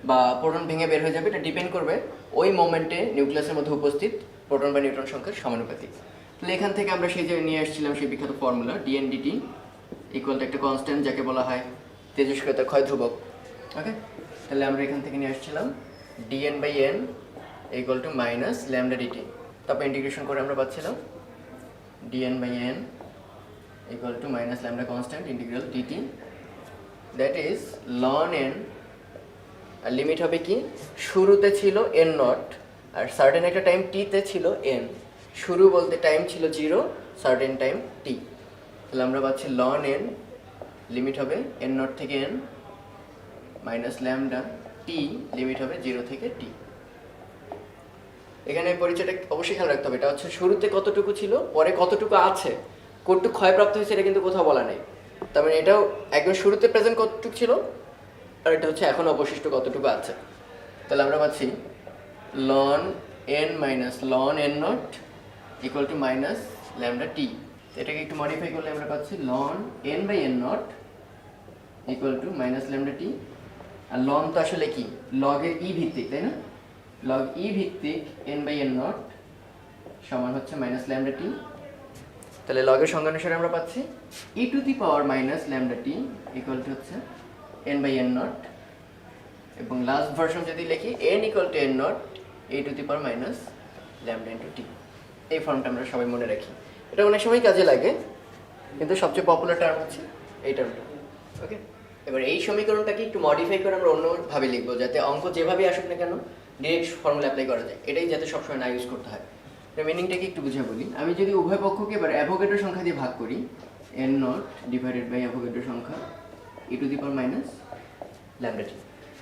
বা প্রোটন ভেঙে বের হয়ে যাবে, এটা ডিপেন্ড করবে ওই মোমেন্টে নিউক্লিয়াসের মধ্যে উপস্থিত প্রোটন বা নিউট্রন সংখ্যার সমানুপাতিক। তাহলে এখান থেকে আমরা সেই যে নিয়ে আসছিলাম সেই বিখ্যাত ফর্মুলা dN/dt ইকুয়াল টু একটা কনস্ট্যান্ট যাকে বলা হয় তেজস্ক্রিয়তার ক্ষয় ধ্রুবক। ওকে, তাহলে আমরা এখান থেকে নিয়ে আসছিলাম dn/n equal to minus lambda DT, তারপর ইন্টিগ্রেশন করে আমরা পাচ্ছিলাম dn/n equal to minus lambda constant integral DT, that is ln n, আর লিমিট হবে কি, শুরুতে ছিল n নট আর সার্টেন একটা টাইম টিতে ছিল n, শুরু বলতে টাইম ছিল 0, সার্টেন টাইম t, তাহলে আমরা পাচ্ছি লন n লিমিট হবে n নট থেকে n মাইনাস ল্যামডা টি লিমিট হবে 0 থেকে t। এখানে পরিচয়টা অবশ্যই খেয়াল রাখতে হবে, এটা হচ্ছে শুরুতে কতটুকু ছিল, পরে কতটুকু আছে, কতটুকু ক্ষয়প্রাপ্ত হয়েছে এটা কিন্তু কোথাও বলা নেই। তার মানে এটাও একদম শুরুতে প্রেজেন্ট কতটুকু ছিল, আর এটা হচ্ছে এখন অবশিষ্ট কতটুকু আছে। তাহলে আমরা পাচ্ছি ln n minus ln n nought equal to minus lambda T. এটাকে একটু মডিফাই করলে আমরা পাচ্ছি ln n/n nought equal to minus lambda টি। আর লন তো আসলে কি, লগের ই ভিত্তিক, তাই না? লগ ই ভিত্তিক n/n নট সমান হচ্ছে মাইনাস ল্যামডা টি। তাহলে লগের সংজ্ঞা অনুসারে আমরা পাচ্ছি e to the power minus lambda T equal to হচ্ছে n/n নট, এবং লাস্ট ভার্সন যদি লিখি n equal to n nought E to the power minus lambda into T. এই ফর্মটা আমরা সবাই মনে রাখি, এটা অনেক সময় কাজে লাগে, কিন্তু সবচেয়ে পপুলার টার্ম হচ্ছে এই টার্মটা। ওকে, এবার এই সমীকরণটাকে একটু মডিফাই করে আমরা অন্যভাবে লিখবো, যাতে অঙ্ক যেভাবেই আসুক না কেন ডিরেক্ট ফর্মুলা অ্যাপ্লাই করা যায়, এটাই যাতে সবসময় না ইউজ করতে হয়। এর মিনিংটাকে একটু বুঝে বলি। আমি যদি উভয় পক্ষকে এবার অ্যাভোগাড্রো সংখ্যা দিয়ে ভাগ করি, n nought divided by Avogadro সংখ্যা e to the power minus lambda T,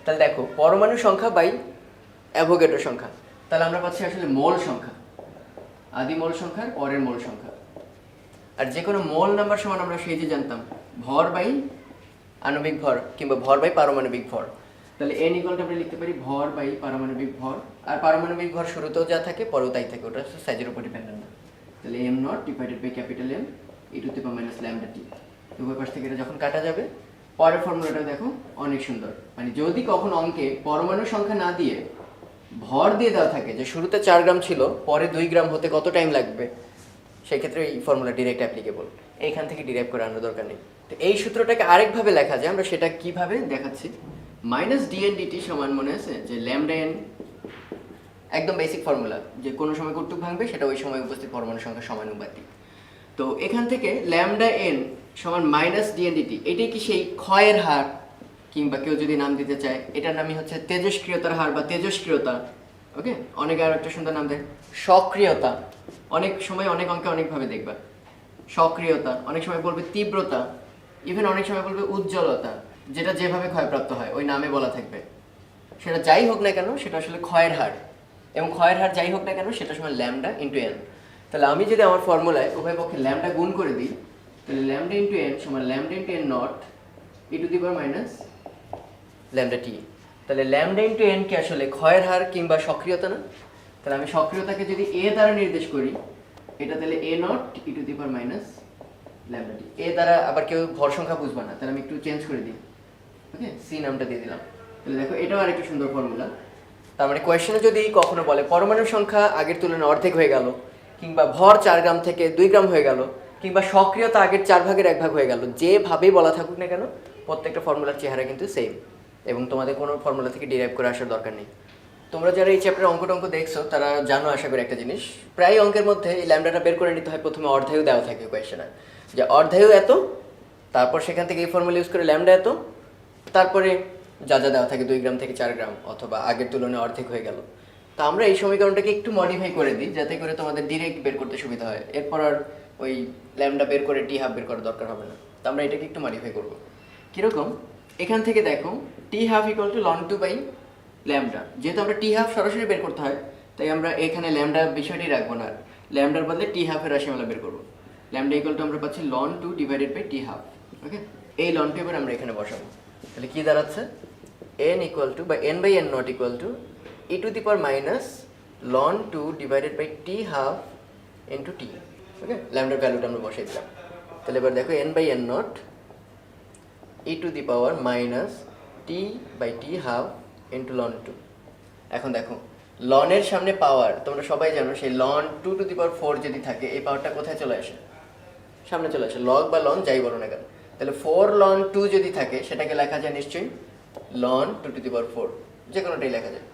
তাহলে দেখো পরমাণু সংখ্যা বাই অ্যাভোগাড্রো সংখ্যা, তাহলে আমরা পাচ্ছি আসলে মোল সংখ্যা, আদি মোল সংখ্যার পরের মোল সংখ্যা। আর যে কোনো মোল নাম্বার সমান আমরা সেই যে জানতাম ভর বাই আণবিক ভর কিংবা ভর বাই পারমাণবিক ভর। তাহলে n ইকুয়ালটা আমরা লিখতে পারি ভর বাই পারমাণবিক ভর, আর পারমাণবিক ভর শুরুতেও যা থাকে পরেও তাই থাকে, ওটা হচ্ছে সাইজের উপর ডিপেন্ডেন্ট না। তাহলে m not divided by capital M e to the power minus lambda T. উভয় পাশ থেকে এটা যখন কাটা যাবে, পরের ফর্মুলাটা দেখো অনেক সুন্দর, মানে যদি কখন অঙ্কে পরমাণু সংখ্যা না দিয়ে ভর দিয়ে দেওয়া থাকে যে শুরুতে 4 গ্রাম ছিল পরে 2 গ্রাম হতে কত টাইম লাগবে, সেই ক্ষেত্রে এই ফর্মুলা ডিরেক্ট অ্যাপ্লিকেবল, এইখান থেকে ডিরাইভ করে আনার দরকার নেই। তো এই সূত্রটাকে আরেকভাবে লেখা যায়, আমরা সেটা কিভাবে দেখাচ্ছি। মাইনাস ডিএন ডিটি সমান, মনে আছে যে ল্যামডা এন, একদম বেসিক ফর্মুলা, যে কোনো সময় কতটুক ভাঙবে সেটা ওই সময় উপস্থিত পরমাণু সংখ্যা সমানুপাতিক। তো এখান থেকে ল্যামডা এন সমান মাইনাস ডিএন ডিটি, এটাই কি সেই ক্ষয়ের হার, কিংবা কেউ যদি নাম দিতে চায় এটার নামই হচ্ছে তেজস্ক্রিয়তার হার বা তেজস্ক্রিয়তা। ওকে, অনেকে আর একটা সুন্দর নাম দেয় সক্রিয়তা, অনেক সময় অনেক অঙ্কে অনেকভাবে দেখবা সক্রিয়তা, অনেক সময় বলবে তীব্রতা, ইভেন অনেক সময় বলবে উজ্জ্বলতা, যেটা যেভাবে ক্ষয়প্রাপ্ত হয় ওই নামে বলা থাকবে। সেটা যাই হোক না কেন সেটা আসলে ক্ষয়ের হার, এবং ক্ষয়ের হার যাই হোক না কেন সেটা সময় ল্যামডা ইন্টু এন। তাহলে আমি যদি আমার ফর্মুলায় উভয় পক্ষে ল্যামডা গুণ করে দিই, তাহলে ল্যামডা ইন্টু এন সমান lambda into N nought E to the power minus lambda T. তাহলে ল্যামডা ইন্টু এন কি আসলে ক্ষয়ের হার কিংবা সক্রিয়তা না? তাহলে আমি সক্রিয়তাকে যদি এ দ্বারা নির্দেশ করি, এটা তাহলে A nought E to the power minus lambda T. A দ্বারা আবার কেউ ভর সংখ্যা বুঝবা না, তাহলে আমি একটু চেঞ্জ করে দিই। ওকে, সি নামটা দিয়ে দিলাম। তাহলে দেখো এটাও আরেকটা সুন্দর ফর্মুলা। তার মানে কোয়েশ্চেনে যদি কখনো বলে পরমাণুর সংখ্যা আগের তুলনায় অর্ধেক হয়ে গেল, কিংবা ভর 4 গ্রাম থেকে 2 গ্রাম হয়ে গেল, কিংবা সক্রিয়তা আগের 4 ভাগের 1 ভাগ হয়ে গেল, যেভাবেই বলা থাকুক না কেন প্রত্যেকটা ফর্মুলার চেহারা কিন্তু সেম, এবং তোমাদের কোনো ফর্মুলা থেকে ডিরাইভ করে আসার দরকার নেই। তোমরা যারা এই চ্যাপ্টারে অঙ্ক দেখছো তারা জানো আশা করি একটা জিনিস, প্রায় অঙ্কের মধ্যে এই ল্যামডাটা বের করে নিতে হয়, প্রথমে অর্ধায়ু দেওয়া থাকে কোয়েশ্চেনে, যে অর্ধায়ু এত, তারপর সেখান থেকে এই ফর্মুলা ইউজ করে ল্যামডা এত, তারপরে যা যা দেওয়া থাকে 2 গ্রাম থেকে 4 গ্রাম অথবা আগের তুলনায় অর্ধেক হয়ে গেল। তো আমরা এই সমীকরণটাকে একটু মডিফাই করে দিই যাতে করে তোমাদের ডিরেক্ট বের করতে সুবিধা হয়, এরপর আর ওই ল্যামডা বের করে টি হাফ বের করার দরকার হবে না। তো আমরা এটাকে একটু মডিফাই করবো। কীরকম, এখান থেকে দেখো T half equal to ln 2 by lambda, যেহেতু আমরা টি হাফ সরাসরি বের করতে হয় তাই আমরা এখানে ল্যামডা বিষয়টি রাখবো না, ল্যামডার বদলে টি হাফের রাশিমালা বের করবো। ল্যামডা ইকুয়াল টু আমরা পাচ্ছি ln 2 divided by T half. Okay, এই লন 2 এবার আমরা এখানে বসাবো, তাহলে কি দাঁড়াচ্ছে n ইকুয়াল টু বা n by n nought equal to e to the power minus ln 2 divided by T half into T. Okay, ল্যামডার ভ্যালুটা আমরা বসাই দিলাম। তাহলে এবার দেখো n by n nought E to the power minus T by T half into ln 2। এখন দেখো লনের সামনে পাওয়ার তোমরা সবাই জানো, সেই লন 2 টু দি পাওয়ার 4 যদি থাকে এই পাওয়ারটা কোথায় চলে আসে, সামনে চলে আসে, লগ বা লন যাই বলো না কেন। তাহলে 4 ln 2 যদি থাকে সেটাকে লেখা যায় নিশ্চয়ই ln 2 টু দি পাওয়ার 4, যে কোনোটাই লেখা যায়।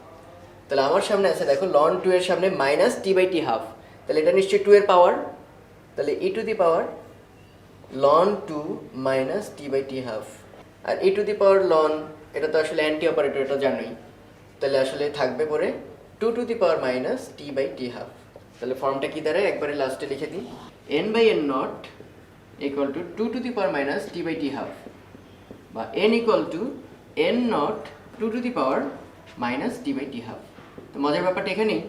তাহলে আমার সামনে আছে দেখো ln 2 এর সামনে minus T by T half, তাহলে এটা নিশ্চয়ই 2 এর পাওয়ার, তাহলে e to the power ln 2 minus T by T half. আর e to the power ln, এটা তো আসলে অ্যান্টি অপারেটর, এটা জানোই, তাহলে আসলে থাকবে পরে 2 to the power minus T by T half. তাহলে ফর্মটা কি দাঁড়ায় একবারে লাস্টে লিখে দিই, n by n nought equal to 2 to the power minus T by T half, বা n equal to n nought 2 to the power minus T by T half. তো মজার ব্যাপারটা এখানেই,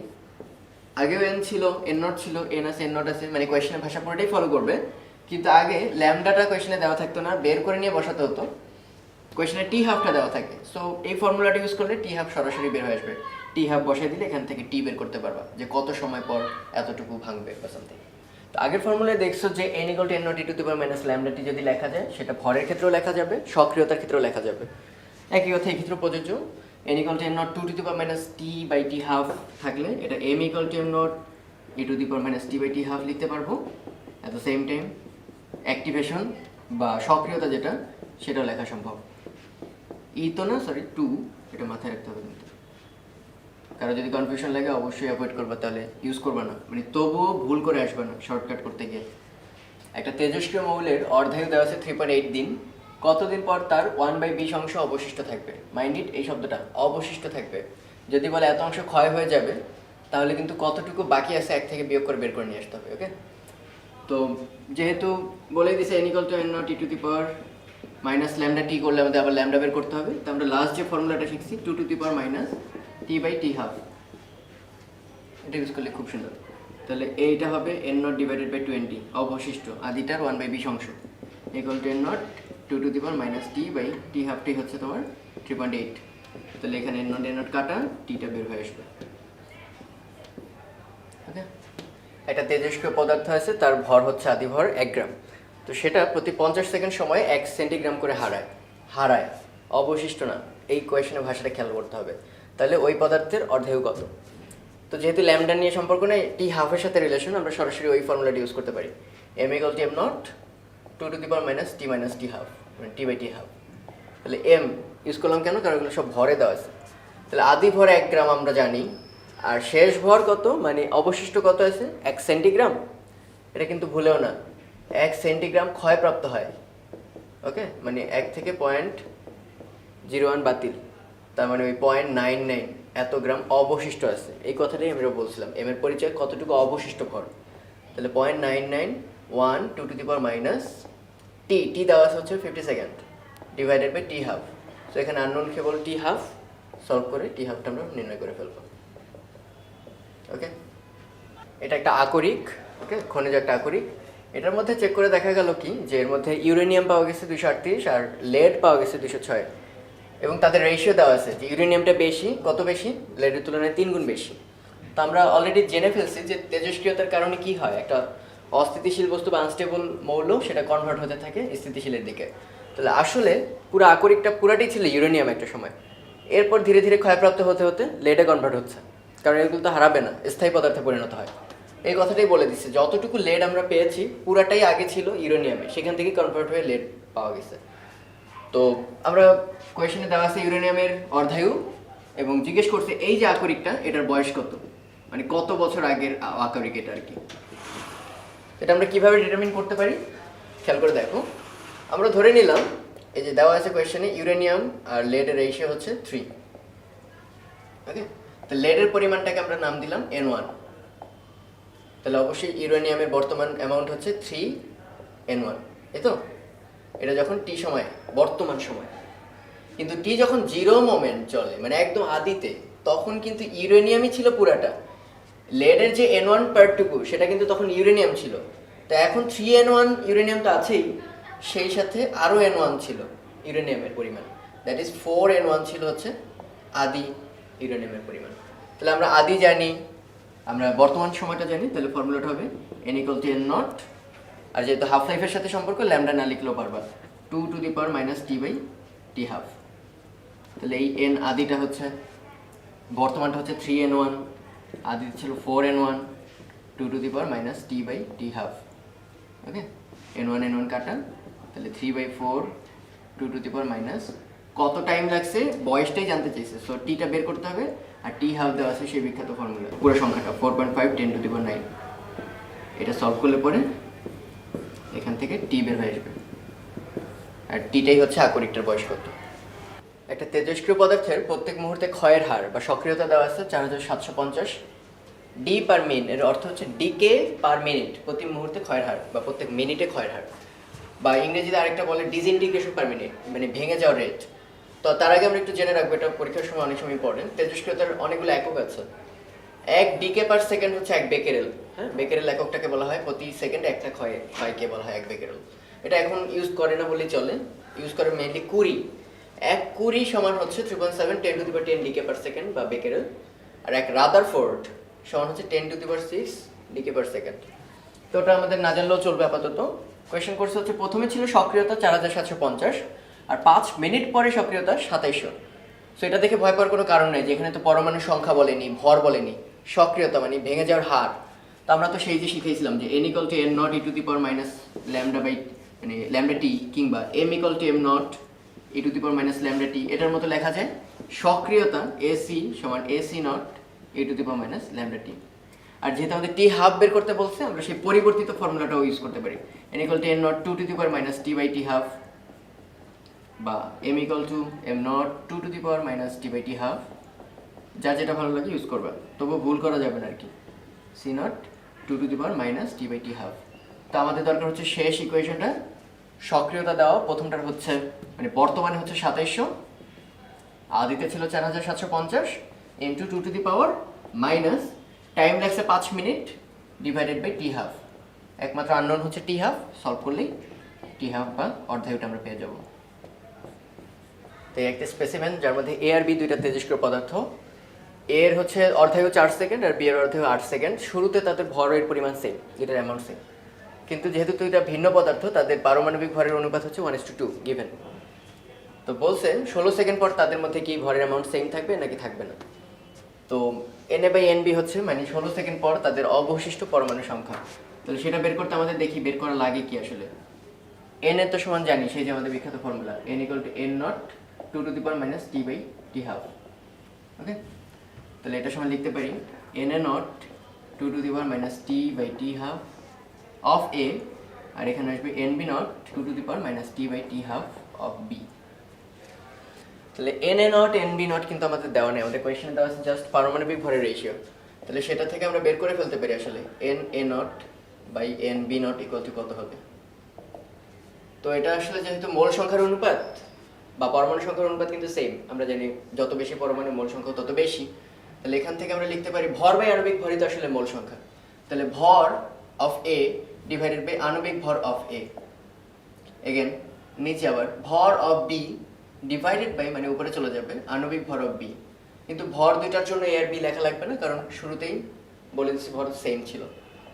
আগেও n ছিল, n নট ছিল, n আছে n nought আছে, মানে কোয়েশনের ভাষা পুরোটাই ফলো করবে, কিন্তু আগে ল্যামডাটা কোয়েশনে দেওয়া থাকতো না, বের করে নিয়ে বসাতে হতো, কোয়েশনে টি হাফটা দেওয়া থাকে। সো এই ফর্মুলাটা ইউজ করলে টি হাফ সরাসরি বের হয়ে আসবে, টি হাফ বসাই দিলে এখান থেকে টি বের করতে পারবা যে কত সময় পর এতটুকু ভাঙবে বা সামথিং। তো আগের ফর্মুলায় দেখছো যে n equal to n nought E to the power minus lambda T যদি লেখা যায় সেটা ভরের ক্ষেত্রেও লেখা যাবে, সক্রিয়তার ক্ষেত্রেও লেখা যাবে, একই কথা এই ক্ষেত্রে প্রযোজ্য। n equal to n nought 2 to the power minus T by T half থাকলে এটা m equal to m nought E to the power minus T by T half লিখতে পারবো। At the same time activation বা সক্রিয়তা যেটা সেটাও লেখা সম্ভব। ই তো না, সরি 2, এটা মাথায় রাখতে হবে কিন্তু, কারো যদি কনফিউশন লাগে অবশ্যই অ্যাভয়েড করবা, তাহলে ইউজ করবা না, মানে তবুও ভুল করে আসবে না শর্টকাট করতে গিয়ে। একটা তেজস্ক্রিয় মৌলের অর্ধায়ু দেওয়া আছে 3.8 দিন, কতদিন পর তার 1/20 অংশ অবশিষ্ট থাকবে। মাইন্ড ইট, এই শব্দটা অবশিষ্ট থাকবে, যদি বলে এত অংশ ক্ষয় হয়ে যাবে তাহলে কিন্তু কতটুকু বাকি আছে এক থেকে বিয়োগ করে বের করে নিয়ে আসতে হবে। ওকে, তো যেহেতু বলে দিছে n equal to n nought E to the power minus lambda T করলে আমাদের আবার ল্যামডা বের করতে হবে, তো আমরা লাস্ট যে ফর্মুলাটা শিখছি 2 to the power minus T by T half, এটা ইউজ করলে খুব সুন্দর। তাহলে এইটা হবে n নট ডিভাইডেড বাই 20 অবশিষ্ট আদিটার 1/20 অংশ equal to n nought 2 to the power minus T by t হাফটি হচ্ছে তোমার 3.8। তাহলে এখানে n নট কাটা, টিটা বের হয়ে আসবে। ওকে, একটা তেজস্ক্রিয় পদার্থ আছে, তার ভর হচ্ছে আদি ভর 1 গ্রাম, তো সেটা প্রতি 50 সেকেন্ড সময় 1 সেন্টিগ্রাম করে হারায়, অবশিষ্ট না। এই কোয়েশনের ভাষাটা খেয়াল করতে হবে। তাহলে ওই পদার্থের অর্ধায়ু কত? তো যেহেতু ল্যামডা নিয়ে সম্পর্ক নেই, টি হাফের সাথে রিলেশন, আমরা সরাসরি ওই ফর্মুলাটা ইউজ করতে পারি, m equal to m nought 2 to the power minus T half, মানে টি বাই টি হাফ। তাহলে m ইউজ করলাম কেন? কারণ এগুলো সব ভরে দেওয়া আছে। তাহলে আদি ভর 1 গ্রাম আমরা জানি, আর শেষ ভর কত, মানে অবশিষ্ট কত আছে 1 সেন্টিগ্রাম। এটা কিন্তু ভুলেও না, 1 সেন্টিগ্রাম ক্ষয়প্রাপ্ত হয়। ওকে, মানে 1 থেকে 0.01 বাতিল, তার মানে ওই 0.99 এত গ্রাম অবশিষ্ট আছে। এই কথাটাই আমরা বলছিলাম, এম এর পরিচয় কতটুকু অবশিষ্ট ভর। তাহলে 0.991 2 টু দি পাওয়ার মাইনাস টি দেওয়া আছে হচ্ছে 50 second divided by T half. তো এখানে আননোন কেবল টি হাফ, সলভ করে টি হাফটা আমরা নির্ণয় করে ফেলবো। ওকে, এটা একটা আকরিক, ওকে, খনিজ একটা আকরিক। এটার মধ্যে চেক করে দেখা গেল কি, যে এর মধ্যে ইউরেনিয়াম পাওয়া গেছে 238 আর লেড পাওয়া গেছে 206, এবং তাদের রেশিও দেওয়া আছে যে ইউরেনিয়ামটা বেশি, কত বেশি, লেডের তুলনায় 3 গুণ বেশি। তো আমরা অলরেডি জেনে ফেলছি যে তেজস্ক্রিয়তার কারণে কি হয়, একটা অস্থিতিশীল বস্তু বা আনস্টেবল মৌল সেটা কনভার্ট হতে থাকে স্থিতিশীলের দিকে। তাহলে আসলে পুরো আকরিকটা পুরাটাই ছিল ইউরেনিয়াম একটা সময়, এরপর ধীরে ধীরে ক্ষয়প্রাপ্ত হতে হতে লেডে কনভার্ট হচ্ছে, কারণ এগুলো তো হারাবে না, স্থায়ী পদার্থে পরিণত হয়। এই কথাটাই বলে দিচ্ছে, যতটুকু লেড আমরা পেয়েছি পুরাটাই আগে ছিল ইউরেনিয়ামে, সেখান থেকে কনভার্ট হয়ে লেড পাওয়া গেছে। তো আমরা কোয়েশনে দেওয়া আছে ইউরেনিয়ামের অর্ধায়ু, এবং জিজ্ঞেস করছে এই যে আকরিকটা, এটার বয়স কত, মানে কত বছর আগের আকরিক এটা আর কি। এটা আমরা কিভাবে ডিটারমিন করতে পারি খেয়াল করে দেখো। আমরা ধরে নিলাম এই যে দেওয়া আছে কোয়েশনে ইউরেনিয়াম আর লেডের রেশিও হচ্ছে 3। ওকে, তো লেডের পরিমাণটাকে আমরা নাম দিলাম N1। তাহলে অবশ্যই ইউরেনিয়ামের বর্তমান অ্যামাউন্ট হচ্ছে 3N1, এই তো। এটা যখন টি সময়, বর্তমান সময়। কিন্তু টি যখন 0 মোমেন্ট চলে, মানে একদম আদিতে, তখন কিন্তু ইউরেনিয়ামই ছিল পুরাটা। লেডের যে N1 পার্টটুকু সেটা কিন্তু তখন ইউরেনিয়াম ছিল। তো এখন 3N1 ইউরেনিয়াম তো আছেই, সেই সাথে আরও N1 ছিল ইউরেনিয়ামের পরিমাণ, দ্যাট ইজ 4N1 ছিল হচ্ছে আদি ইউরেনিয়ামের পরিমাণ। তাহলে আমরা আদি জানি, আমরা বর্তমান সময়টা জানি, তাহলে ফর্মুলাটা হবে n equal to n nought, আর যেহেতু হাফ লাইফের সাথে সম্পর্ক ল্যামডা না লিখলেও পারবা, 2 to the power minus T by T half. তাহলে এই n আদিটা হচ্ছে, বর্তমানটা হচ্ছে 3N1, আদি ছিল 4N1, 2 to the power minus T by T half. Okay, N1 কাটা, তাহলে 3/4 2 টু দি পাওয়ার মাইনাস কত টাইম লাগছে বয়সটাই জানতে চাইছে, সো টিটা বের করতে হবে আর টি হাফ দেওয়া আছে সেই বিখ্যাত ফর্মুলা পুরো সংখ্যাটা 4.5 10 টু দি পাওয়ার 9। এটা সলভ করলে পরে এখান থেকে টি বের হয়ে আসবে আর টিটাই হচ্ছে আকরিকটার বয়স কত। একটা তেজস্ক্রিয় পদার্থের প্রত্যেক মুহূর্তে ক্ষয়ের হার বা সক্রিয়তা দেওয়া আছে 4750 ডি পার মিন, এর অর্থ হচ্ছে ডিকে পার মিনিট, প্রতি মুহূর্তে ক্ষয়ের হার বা প্রত্যেক মিনিটে ক্ষয়ের হার, বা ইংরেজিতে আরেকটা বলে ডিসইন্টিগ্রেশন পার মিনিট, মানে ভেঙে যাওয়ার রেট। তো তার আগে আমরা একটু জেনে রাখবো, এটা পরীক্ষার সময় অনেক সময় ইম্পর্টেন্ট, তেজস্ক্রিয়তার অনেকগুলো একক আছে। 1 ডিকে পার সেকেন্ড হচ্ছে 1 বেকেরেল। হ্যাঁ, বেকেরেল এককটাকে বলা হয় প্রতি সেকেন্ডে একটা ক্ষয়কে বলা হয় 1 বেকেরেল। এটা এখন ইউজ করে না বলেই চলে, ইউজ করে মেইনলি কুরি। 1 কুরি সমান হচ্ছে 3.7 10 to the power 10 decay per second বা বেকেরেল, আর 1 রাদারফোর্ড সমান হচ্ছে 10 to the power 6 decay per second. তো ওটা আমাদের না জানলেও চলবে আপাতত। কোয়েশ্চেন করছে হচ্ছে প্রথমে ছিল সক্রিয়তা 4750 আর 5 মিনিট পরে সক্রিয়তা 2700। সো এটা দেখে ভয় পাওয়ার কোনো কারণ নেই, যেখানে তো পরমাণু সংখ্যা বলেনি, ভর বলেনি, সক্রিয়তা মানে ভেঙে যাওয়ার হার। তো আমরা তো সেই যে শিখেছিলাম যে n = n nought e to the power minus lambda by মানে ল্যামডা টি, কিংবা m = m nought e to the power minus lambda t, এটার মতো লেখা যায় সক্রিয়তা ac সমান ac nought e to the power minus lambda টি। আর যেহেতু আমাদের টি হাফ বের করতে বলছে, আমরা সেই পরিবর্তিত ফর্মুলাটাও ইউজ করতে পারি, n = n nought 2 to the power minus t by t half, বা m = m nought 2 to the power minus t by t half, যা যেটা ভালো লাগে ইউজ করবা, তবু ভুল করা যাবে না আর কি। c nought 2 to the power minus t by t half. তো আমাদের দরকার হচ্ছে শেষ ইকুয়েশনটা, সক্রিয়তা দেওয়া প্রথমটার হচ্ছে মানে বর্তমানে হচ্ছে 2700, আদিতে ছিল 4750 into 2 to the power minus time লাগছে 5 minute divided by T half. একমাত্র আননোন হচ্ছে টি হাফ, সলভ করলেই টি হাফ বা অর্ধায়ুটা আমরা পেয়ে যাব। তো একটা স্পেসিমেন যার মধ্যে এ আর বি দুইটা তেজস্ক্রিয় পদার্থ, এর হচ্ছে অর্ধায়ু 4 সেকেন্ড আর বি এর অর্ধায়ু 8 সেকেন্ড। শুরুতে তাদের ভরের পরিমাণ সেম, দুইটার অ্যামাউন্ট সেম, কিন্তু যেহেতু দুইটা ভিন্ন পদার্থ তাদের পারমাণবিক ভরের অনুপাত হচ্ছে 1:2 গিভেন। তো বলছে 16 সেকেন্ড পর তাদের মধ্যে কি ভরের অ্যামাউন্ট সেম থাকবে নাকি থাকবে না। তো Na/Nb হচ্ছে মানে 16 সেকেন্ড পর তাদের অবশিষ্ট পরমাণু সংখ্যা। তাহলে সেটা বের করতে আমাদের দেখি বের করা লাগে কি আসলে। n এর তো সমান জানি, সেই যে আমাদের বিখ্যাত formula n = n nought 2 to the power minus t by t half. Okay, তাহলে এটা সমান লিখতে পারি n nought 2 to the power minus t by t half of a, আর এখানে আসবে nb nought 2 to the power minus t by t half of b। তাহলে n nought nb nought কিন্তু আমাদের দেওয়া নেই, আমাদের কোয়েশ্চেনে দেওয়া আছে জাস্ট পারমাণবিক ভরের রেশিও। তাহলে সেটা থেকে আমরা বের করে ফেলতে পারি আসলে n nought by nb nought equal to কত হবে। তো এটা আসলে যেহেতু মোল সংখ্যার অনুপাত বা পরমাণু সংখ্যার অনুপাত কিন্তু সেম, আমরা জানি যত বেশি পরমাণু মোল সংখ্যা তত বেশি। তাহলে এখান থেকে আমরা লিখতে পারি ভর বাই আণবিক ভরই তো আসলে মোল সংখ্যা। তাহলে ভর অফ এ ডিভাইডেড বাই আণবিক ভর অফ এ। এগেন নিচে আবার ভর অফ বি ডিভাইডেড বাই মানে উপরে চলে যাবে আণবিক ভর অফ বি। কিন্তু ভর দুইটার জন্য এ আর বি লেখা লাগবে না, কারণ শুরুতেই বলে দিচ্ছি ভর সেম ছিল।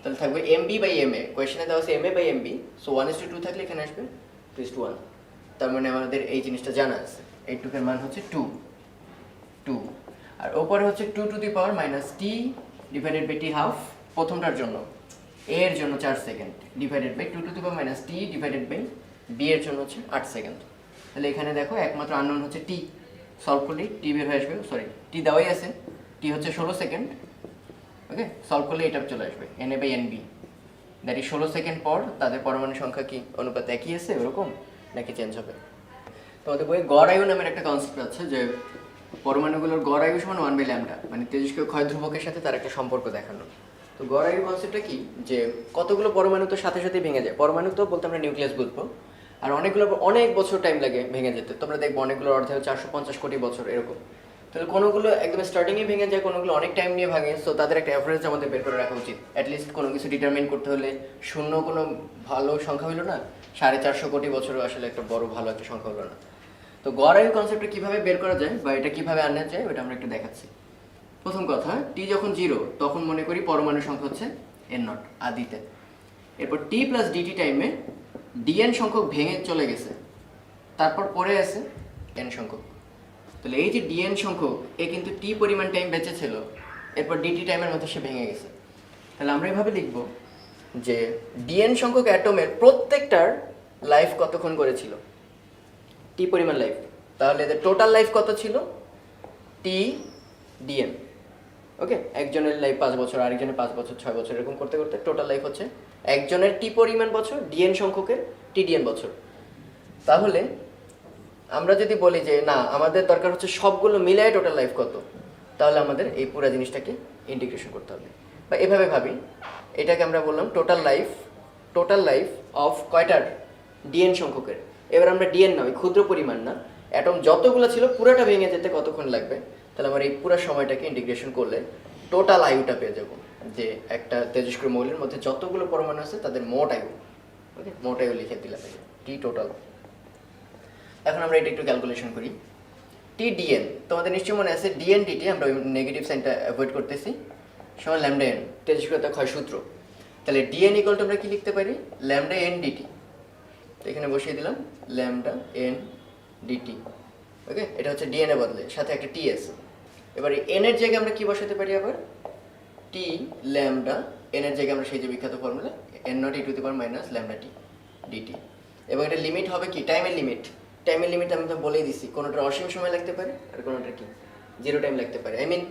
তাহলে থাকবে mb বাই ma, কোয়েশ্চেনে দেওয়া আছে ma বাই mb, সো 1:2 থাকলে এখানে আসবে 2:1। তার মানে আমাদের এই জিনিসটা জানা আছে, এই টুকের মান হচ্ছে 2, আর ওপরে হচ্ছে 2 to the power minus t divided by t half প্রথমটার জন্য, a এর জন্য 4 second divided by 2 to the power minus t divided by b এর জন্য হচ্ছে 8 সেকেন্ড। তাহলে এখানে দেখো একমাত্র আননোন হচ্ছে t, সলভ করলেই t বের হয়ে আসবে, সরি t দেওয়াই আছে, t হচ্ছে 16 সেকেন্ড। ওকে, সলভ করলে এটা চলে আসবে Na/Nb, দ্যাট ইজ 16 সেকেন্ড পর তাদের পরমাণু সংখ্যা কি অনুপাত একই আছে ওরকম নাকি চেঞ্জ হবে। তো আমাদের বইয়ে গড় আয়ু নামের একটা কনসেপ্ট আছে যে পরমাণুগুলোর গড় আয়ু সমান 1/λ, মানে তেজস্ক্রিয় ক্ষয় ধ্রুবকের সাথে তার একটা সম্পর্ক দেখানো। তো গড় আয়ু কনসেপ্টটা কি, যে কতগুলো পরমাণু তো সাথে সাথেই ভেঙে যায়, পরমাণু তো বলতে আমরা নিউক্লিয়াস বুঝবো, আর অনেকগুলো অনেক বছর টাইম লাগে ভেঙে যেতে। তোমরা দেখবো অনেকগুলো অর্ধায়ু 450 কোটি বছর এরকম। তাহলে কোনোগুলো একদম স্টার্টিংয়ে ভেঙে যায়, কোনোগুলো অনেক টাইম নিয়ে ভাঙে। সো তাদের একটা অ্যাভারেজ আমাদের বের করে রাখা উচিত। অ্যাটলিস্ট কোনো কিছু ডিটারমিন করতে হলে শূন্য কোনো ভালো সংখ্যা হলো না, 450 কোটি বছরও আসলে একটা বড় ভালো একটা সংখ্যা হলো না। তো গড় আয়ু কনসেপ্টটা কীভাবে বের করা যায় বা এটা কীভাবে আনা যায় ওটা আমরা একটু দেখাচ্ছি। প্রথম কথা, টি যখন 0 তখন মনে করি পরমাণু সংখ্যা হচ্ছে n নট আদিতে। এরপর টি প্লাস ডিটি টাইমে dn সংখ্যক ভেঙে চলে গেছে, তারপর পরে আছে n সংখ্যক। তাহলে এই যে dn সংখ্যক এ কিন্তু টি পরিমাণ টাইম বেঁচে ছিল, এরপর ডিটি টাইমের মধ্যে সে ভেঙে গেছে। তাহলে আমরা এভাবে লিখব যে dn সংখ্যক অ্যাটমের প্রত্যেকটার লাইফ কতক্ষণ করেছিল, টি পরিমাণ লাইফ, তাহলে এদের টোটাল লাইফ কত ছিল, টি ডিএন। ওকে, একজনের লাইফ 5 বছর, আরেকজনের 5 বছর, 6 বছর, এরকম করতে করতে টোটাল লাইফ হচ্ছে একজনের টি পরিমাণ বছর, ডিএন সংখ্যকের টি ডিএন বছর। তাহলে আমরা যদি বলি যে না আমাদের দরকার হচ্ছে সবগুলো মিলায় টোটাল লাইফ কত, তাহলে আমাদের এই পুরো জিনিসটাকে ইন্টিগ্রেশন করতে হবে। বা এভাবে ভাবি, এটাকে আমরা বললাম টোটাল লাইফ অফ কয়টার, ডিএন সংখ্যকের। এবার আমরা ডিএন না, ওই ক্ষুদ্র পরিমাণ না, অ্যাটম যতগুলো ছিল পুরোটা ভেঙে যেতে কতক্ষণ লাগবে, তাহলে আমরা এই পুরো সময়টাকে ইন্টিগ্রেশন করলে টোটাল আয়ুটা পেয়ে যাব, যে একটা তেজস্ক্রিয় মৌলের মধ্যে যতগুলো পরমাণু আছে তাদের মোট আয়ু। ওকে, মোট আয়ু লিখে দিলাম টি টোটাল। এখন আমরা এটা একটু ক্যালকুলেশন করি। টি ডিএন, তোমাদের নিশ্চয়ই মনে আছে ডিএন ডিটি, আমরা ওই নেগেটিভ সাইনটা অ্যাভয়েড করতেছি, সমান ল্যামডা এন, তেজস্ক্রিয়তা ক্ষয় সূত্র। তাহলে ডিএন ইকুয়াল টু আমরা কি লিখতে পারি, ল্যামডা এন ডিটি। তো এখানে বসিয়ে দিলাম ল্যামডা এন ডিটি। ওকে, এটা হচ্ছে ডিএন এর বদলে সাথে একটা টি আছে। এবারে এন এর জায়গায় আমরা কি বসাতে পারি, আবার টি ল্যামডা এন এর জায়গায় আমরা সেই যে বিখ্যাত formula N nought E to the power minus lambda T DT. এবং এটা লিমিট হবে কি, টাইমের লিমিট। টাইমের লিমিট আমি তো বলেই দিছি, কোনোটার অসীম সময় লাগতে পারে আর কোনোটার কি 0 টাইম লাগতে পারে, আই মিন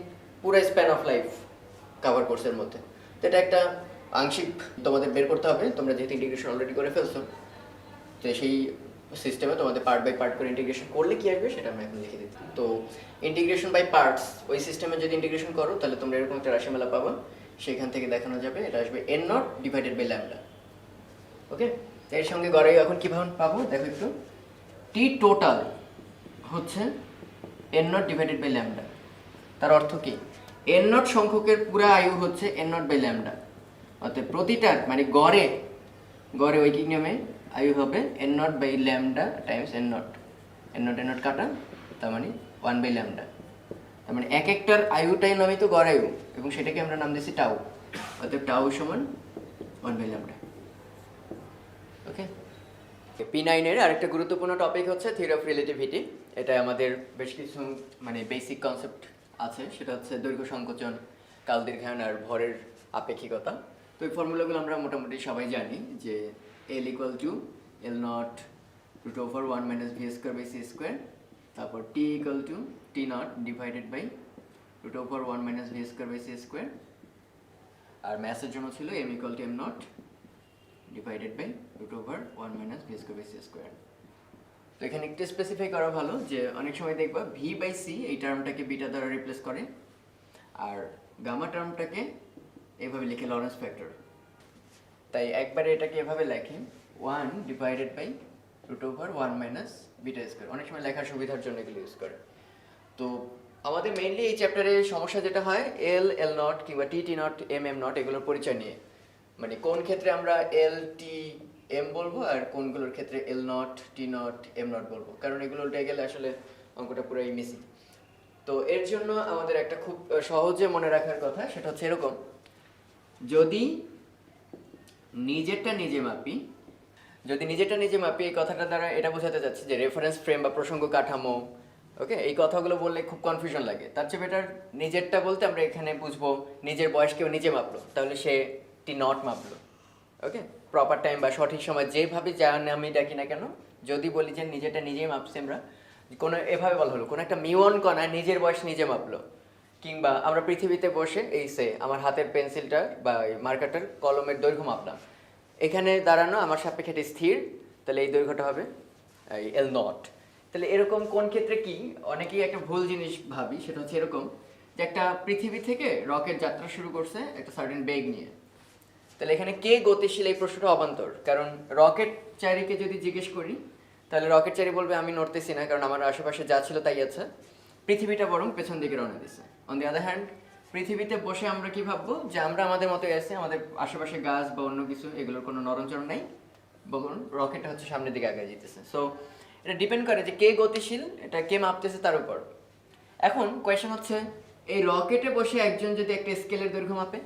পুরো স্প্যান অফ লাইফ কাভার কোর্সের মধ্যে। তো এটা একটা আংশিক তোমাদের বের করতে হবে, তোমরা যেহেতু ইন্টিগ্রেশন অলরেডি করে ফেলছো, তো সেই সিস্টেমে তোমাদের পার্ট বাই পার্ট করে ইন্টিগ্রেশন করলে কি আসবে সেটা আমি এখন লিখে দিচ্ছি। তো ইন্টিগ্রেশন বাই পার্টস, ওই সিস্টেমে যদি ইন্টিগ্রেশন করো তাহলে তোমরা এরকম একটা রাশিমালা পাবা, সেখান থেকে দেখানো যাবে এটা আসবে n nought divided by lambda. Okay, এর সঙ্গে গড়াই এখন কীভাবে পাবো দেখো একটু, টি টোটাল হচ্ছে n nought divided by lambda. তার অর্থ কি, এন নট সংখ্যকের পুরো আয়ু হচ্ছে এন নট বাই ল্যামডা, অর্থাৎ প্রতিটার মানে গড়ে ঐকিক নিয়মে আয়ু হবে N nought by lambda times N nought কাটা, তার মানে 1 বাই ল্যামডা। তার মানে এক একটার আয়ুটাই নামই তো গড় আয়ু, এবং সেটাকে আমরা নাম দিয়েছি টাউ, অর্থাৎ টাউ সমান 1 বাই ল্যামডা। ওকে, P9 এর আরেকটা গুরুত্বপূর্ণ টপিক হচ্ছে থিওরি অফ রিলেটিভিটি। এটা আমাদের বেশ কিছু মানে বেসিক কনসেপ্ট আছে, সেটা হচ্ছে দৈর্ঘ্য সংকোচন, কাল দীর্ঘায়ন আর ভরের আপেক্ষিকতা। তো এই ফর্মুলাগুলো আমরা মোটামুটি সবাই জানি, যে L equal to L nought root over 1 minus V square by C square, তারপর T equal to T nought divided by root over 1 minus V square by C square, আর ম্যাথসের জন্য ছিল M equal to M not divided by root over 1 minus V square by C square. তো এখানে একটু specify করা ভালো, যে অনেক সময় দেখবা ভি বাই সি এই টার্মটাকে বিটা দ্বারা রিপ্লেস করে, আর গামা টার্মটাকে এইভাবে লিখে লরেন্স ফ্যাক্টর। তাই একবারে এটাকে এভাবে লেখে 1 divided by root over 1 minus beta square, অনেক সময় লেখার সুবিধার জন্য এগুলো ইউজ করে। তো আমাদের মেইনলি এই চ্যাপ্টারে সমস্যা যেটা হয় এল নট কিংবা টি নট এম নট এগুলোর পরিচয় নিয়ে, মানে কোন ক্ষেত্রে আমরা এল টি এম বলবো আর কোনগুলোর ক্ষেত্রে L nought T not M nought বলবো, কারণ এগুলো উল্টে গেলে আসলে অঙ্কটা পুরোই মিসিং। তো এর জন্য আমাদের একটা খুব সহজে মনে রাখার কথা, সেটা হচ্ছে এরকম, যদি নিজেরটা নিজে মাপি, এই কথাটা দ্বারা এটা বোঝাতে যাচ্ছে যে রেফারেন্স ফ্রেম বা প্রসঙ্গ কাঠামো, ওকে, এই কথাগুলো বললে খুব কনফিউশন লাগে। তার চেয়ে বেটার নিজেরটা বলতে আমরা এখানে বুঝবো নিজের বয়স কেউ নিজে মাপলো, তাহলে সে টি নট মাপলো। ওকে, প্রপার টাইম বা সঠিক সময় যেভাবে যা আমি ডাকি না কেন, যদি বলি যে নিজেরটা নিজেই মাপছি আমরা, কোনো এভাবে বলা হলো কোনো একটা মিউন কণা নিজের বয়স নিজে মাপলো, কিংবা আমরা পৃথিবীতে বসে এই আমার হাতের পেন্সিলটা বা মার্কারটার কলমের দৈর্ঘ্য মাপলাম, এখানে দাঁড়ানো আমার সাপেক্ষে এটা স্থির, তাহলে এই দৈর্ঘ্যটা হবে এই এল নট। তাহলে এরকম কোন ক্ষেত্রে কি অনেকেই একটা ভুল জিনিস ভাবি, সেটা হচ্ছে এরকম যে একটা পৃথিবী থেকে রকেট যাত্রা শুরু করছে একটা সার্টেন বেগ নিয়ে, তাহলে এখানে কে গতিশীল এই প্রশ্নটা অবান্তর, কারণ রকেট চারিকে যদি জিজ্ঞেস করি তাহলে রকেট চারি বলবে আমি নড়তেছি না, কারণ আমার আশেপাশে যা ছিল তাই আছে, পৃথিবীটা বরং পেছন দিকে রওনা দিছে। অন দি আদার হ্যান্ড পৃথিবীতে বসে আমরা কি ভাববো, যে আমরা আমাদের মতোই আছি, আমাদের আশেপাশে গাছ বা অন্য কিছু এগুলোর কোনো নরঞ্চরণ নাই, বরং রকেটটা হচ্ছে সামনের দিকে আগে যেতেছে। সো এটা ডিপেন্ড করে যে কে গতিশীল, এটা কে মাপতেছে তার উপর। এখন কোয়েশ্চেন হচ্ছে, এই রকেটে বসে একজন যদি একটা স্কেলের দৈর্ঘ্য মাপে,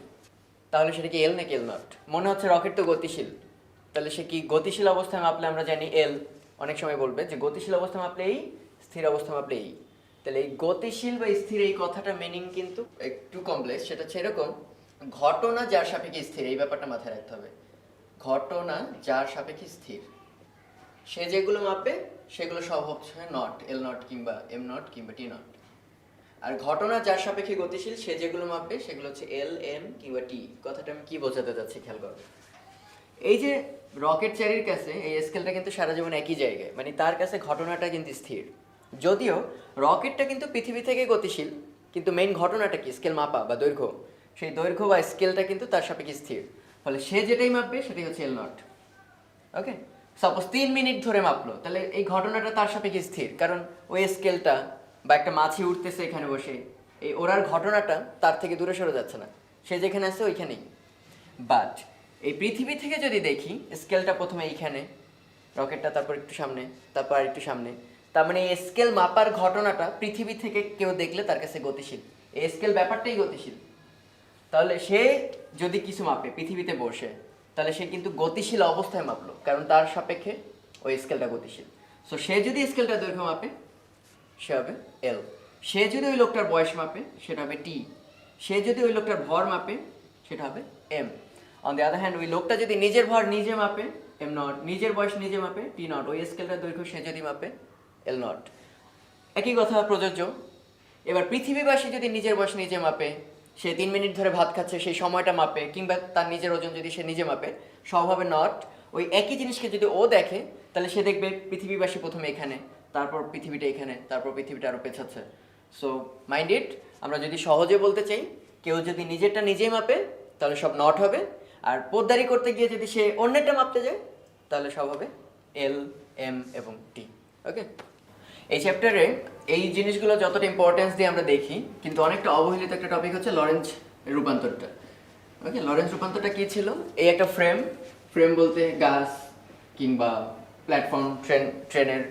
তাহলে সেটা কি এল নাকি এল নট? মনে হচ্ছে রকেট তো গতিশীল, তাহলে সে কি গতিশীল অবস্থায় মাপলে আমরা জানি এল, অনেক সময় বলবে যে গতিশীল অবস্থা মাপলে এই, স্থির অবস্থা মাপলে এই। তাহলে এই গতিশীল বা স্থির এই কথাটা মিনিং কিন্তু একটু কমপ্লেক্স। সেটা হচ্ছে এরকম, ঘটনা যার সাপেক্ষে স্থির, এই ব্যাপারটা মাথায় রাখতে হবে। ঘটনা যার সাপেক্ষে স্থির, সে যেগুলো মাপবে সেগুলো সব হচ্ছে নট, এল নট কিংবা এম নট কিংবা টি নট। আর ঘটনা যার সাপেক্ষে গতিশীল সে যেগুলো মাপবে সেগুলো হচ্ছে এল, এম কিংবা টি। কথাটা আমি কি বোঝাতে চাচ্ছি খেয়াল করো। এই যে রকেট চারির কাছে এই স্কেলটা কিন্তু সারা জীবন একই জায়গায়, মানে তার কাছে ঘটনাটা কিন্তু স্থির। যদিও রকেটটা কিন্তু পৃথিবী থেকে গতিশীল, কিন্তু মেইন ঘটনাটা কি, স্কেল মাপা বা দৈর্ঘ্য, সেই দৈর্ঘ্য বা স্কেলটা কিন্তু তার সাপেক্ষে স্থির। ফলে সে যেটাই মাপবে সেটাই হচ্ছে এল নট। ওকে, সাপোজ 3 মিনিট ধরে মাপলো, তাহলে এই ঘটনাটা তার সাপেক্ষে স্থির, কারণ ওই স্কেলটা বা একটা মাছি উঠতেছে এখানে বসে, এই ওড়ার ঘটনাটা তার থেকে দূরে সরে যাচ্ছে না, সে যেখানে আছে ওইখানেই। বাট এই পৃথিবী থেকে যদি দেখি, স্কেলটা প্রথমে এইখানে, রকেটটা তারপর একটু সামনে, তারপর আর একটু সামনে, তার মানে এই স্কেল মাপার ঘটনাটা পৃথিবী থেকে কেউ দেখলে তার কাছে গতিশীল, এই স্কেল ব্যাপারটাই গতিশীল। তাহলে সে যদি কিছু মাপে পৃথিবীতে বসে, তাহলে সে কিন্তু গতিশীল অবস্থায় মাপলো, কারণ তার সাপেক্ষে ওই স্কেলটা গতিশীল। সো সে যদি স্কেলটা দৈর্ঘ্য মাপে সে হবে এল, সে যদি ওই লোকটার বয়স মাপে সেটা হবে টি, সে যদি ওই লোকটার ভর মাপে সেটা হবে M. On the other hand ওই লোকটা যদি নিজের ভর নিজে মাপে এম নট, নিজের বয়স নিজে মাপে টি নট, ওই স্কেলটার দৈর্ঘ্য সে যদি মাপে এল নট। একই কথা প্রযোজ্য। এবার পৃথিবীবাসী যদি নিজের বয়স নিজে মাপে, সে 3 মিনিট ধরে ভাত খাচ্ছে সেই সময়টা মাপে, কিংবা তার নিজের ওজন যদি সে নিজে মাপে, সব হবে নট। ওই একই জিনিসকে যদি ও দেখে, তাহলে সে দেখবে পৃথিবীবাসী প্রথমে এখানে, তারপর পৃথিবীটা এখানে, তারপর পৃথিবীটা আরও পেছাচ্ছে। সো মাইন্ড ইট, আমরা যদি সহজে বলতে চাই, কেউ যদি নিজেরটা নিজেই মাপে তাহলে সব নট হবে, আর পোদ্দারি করতে গিয়ে যদি সে অন্যেরটা মাপতে যায় তাহলে সব হবে এল, এম এবং টি। ওকে, এই চ্যাপ্টারে এই জিনিসগুলো যতটা ইম্পর্টেন্স দিয়ে আমরা দেখি, কিন্তু অনেকটা অবহেলিত একটা টপিক হচ্ছে লরেঞ্জ রূপান্তরটা। ওকে, লরেঞ্জ রূপান্তরটা কী ছিল? এই একটা ফ্রেম, ফ্রেম বলতে গাছ কিংবা প্ল্যাটফর্ম, ট্রেনের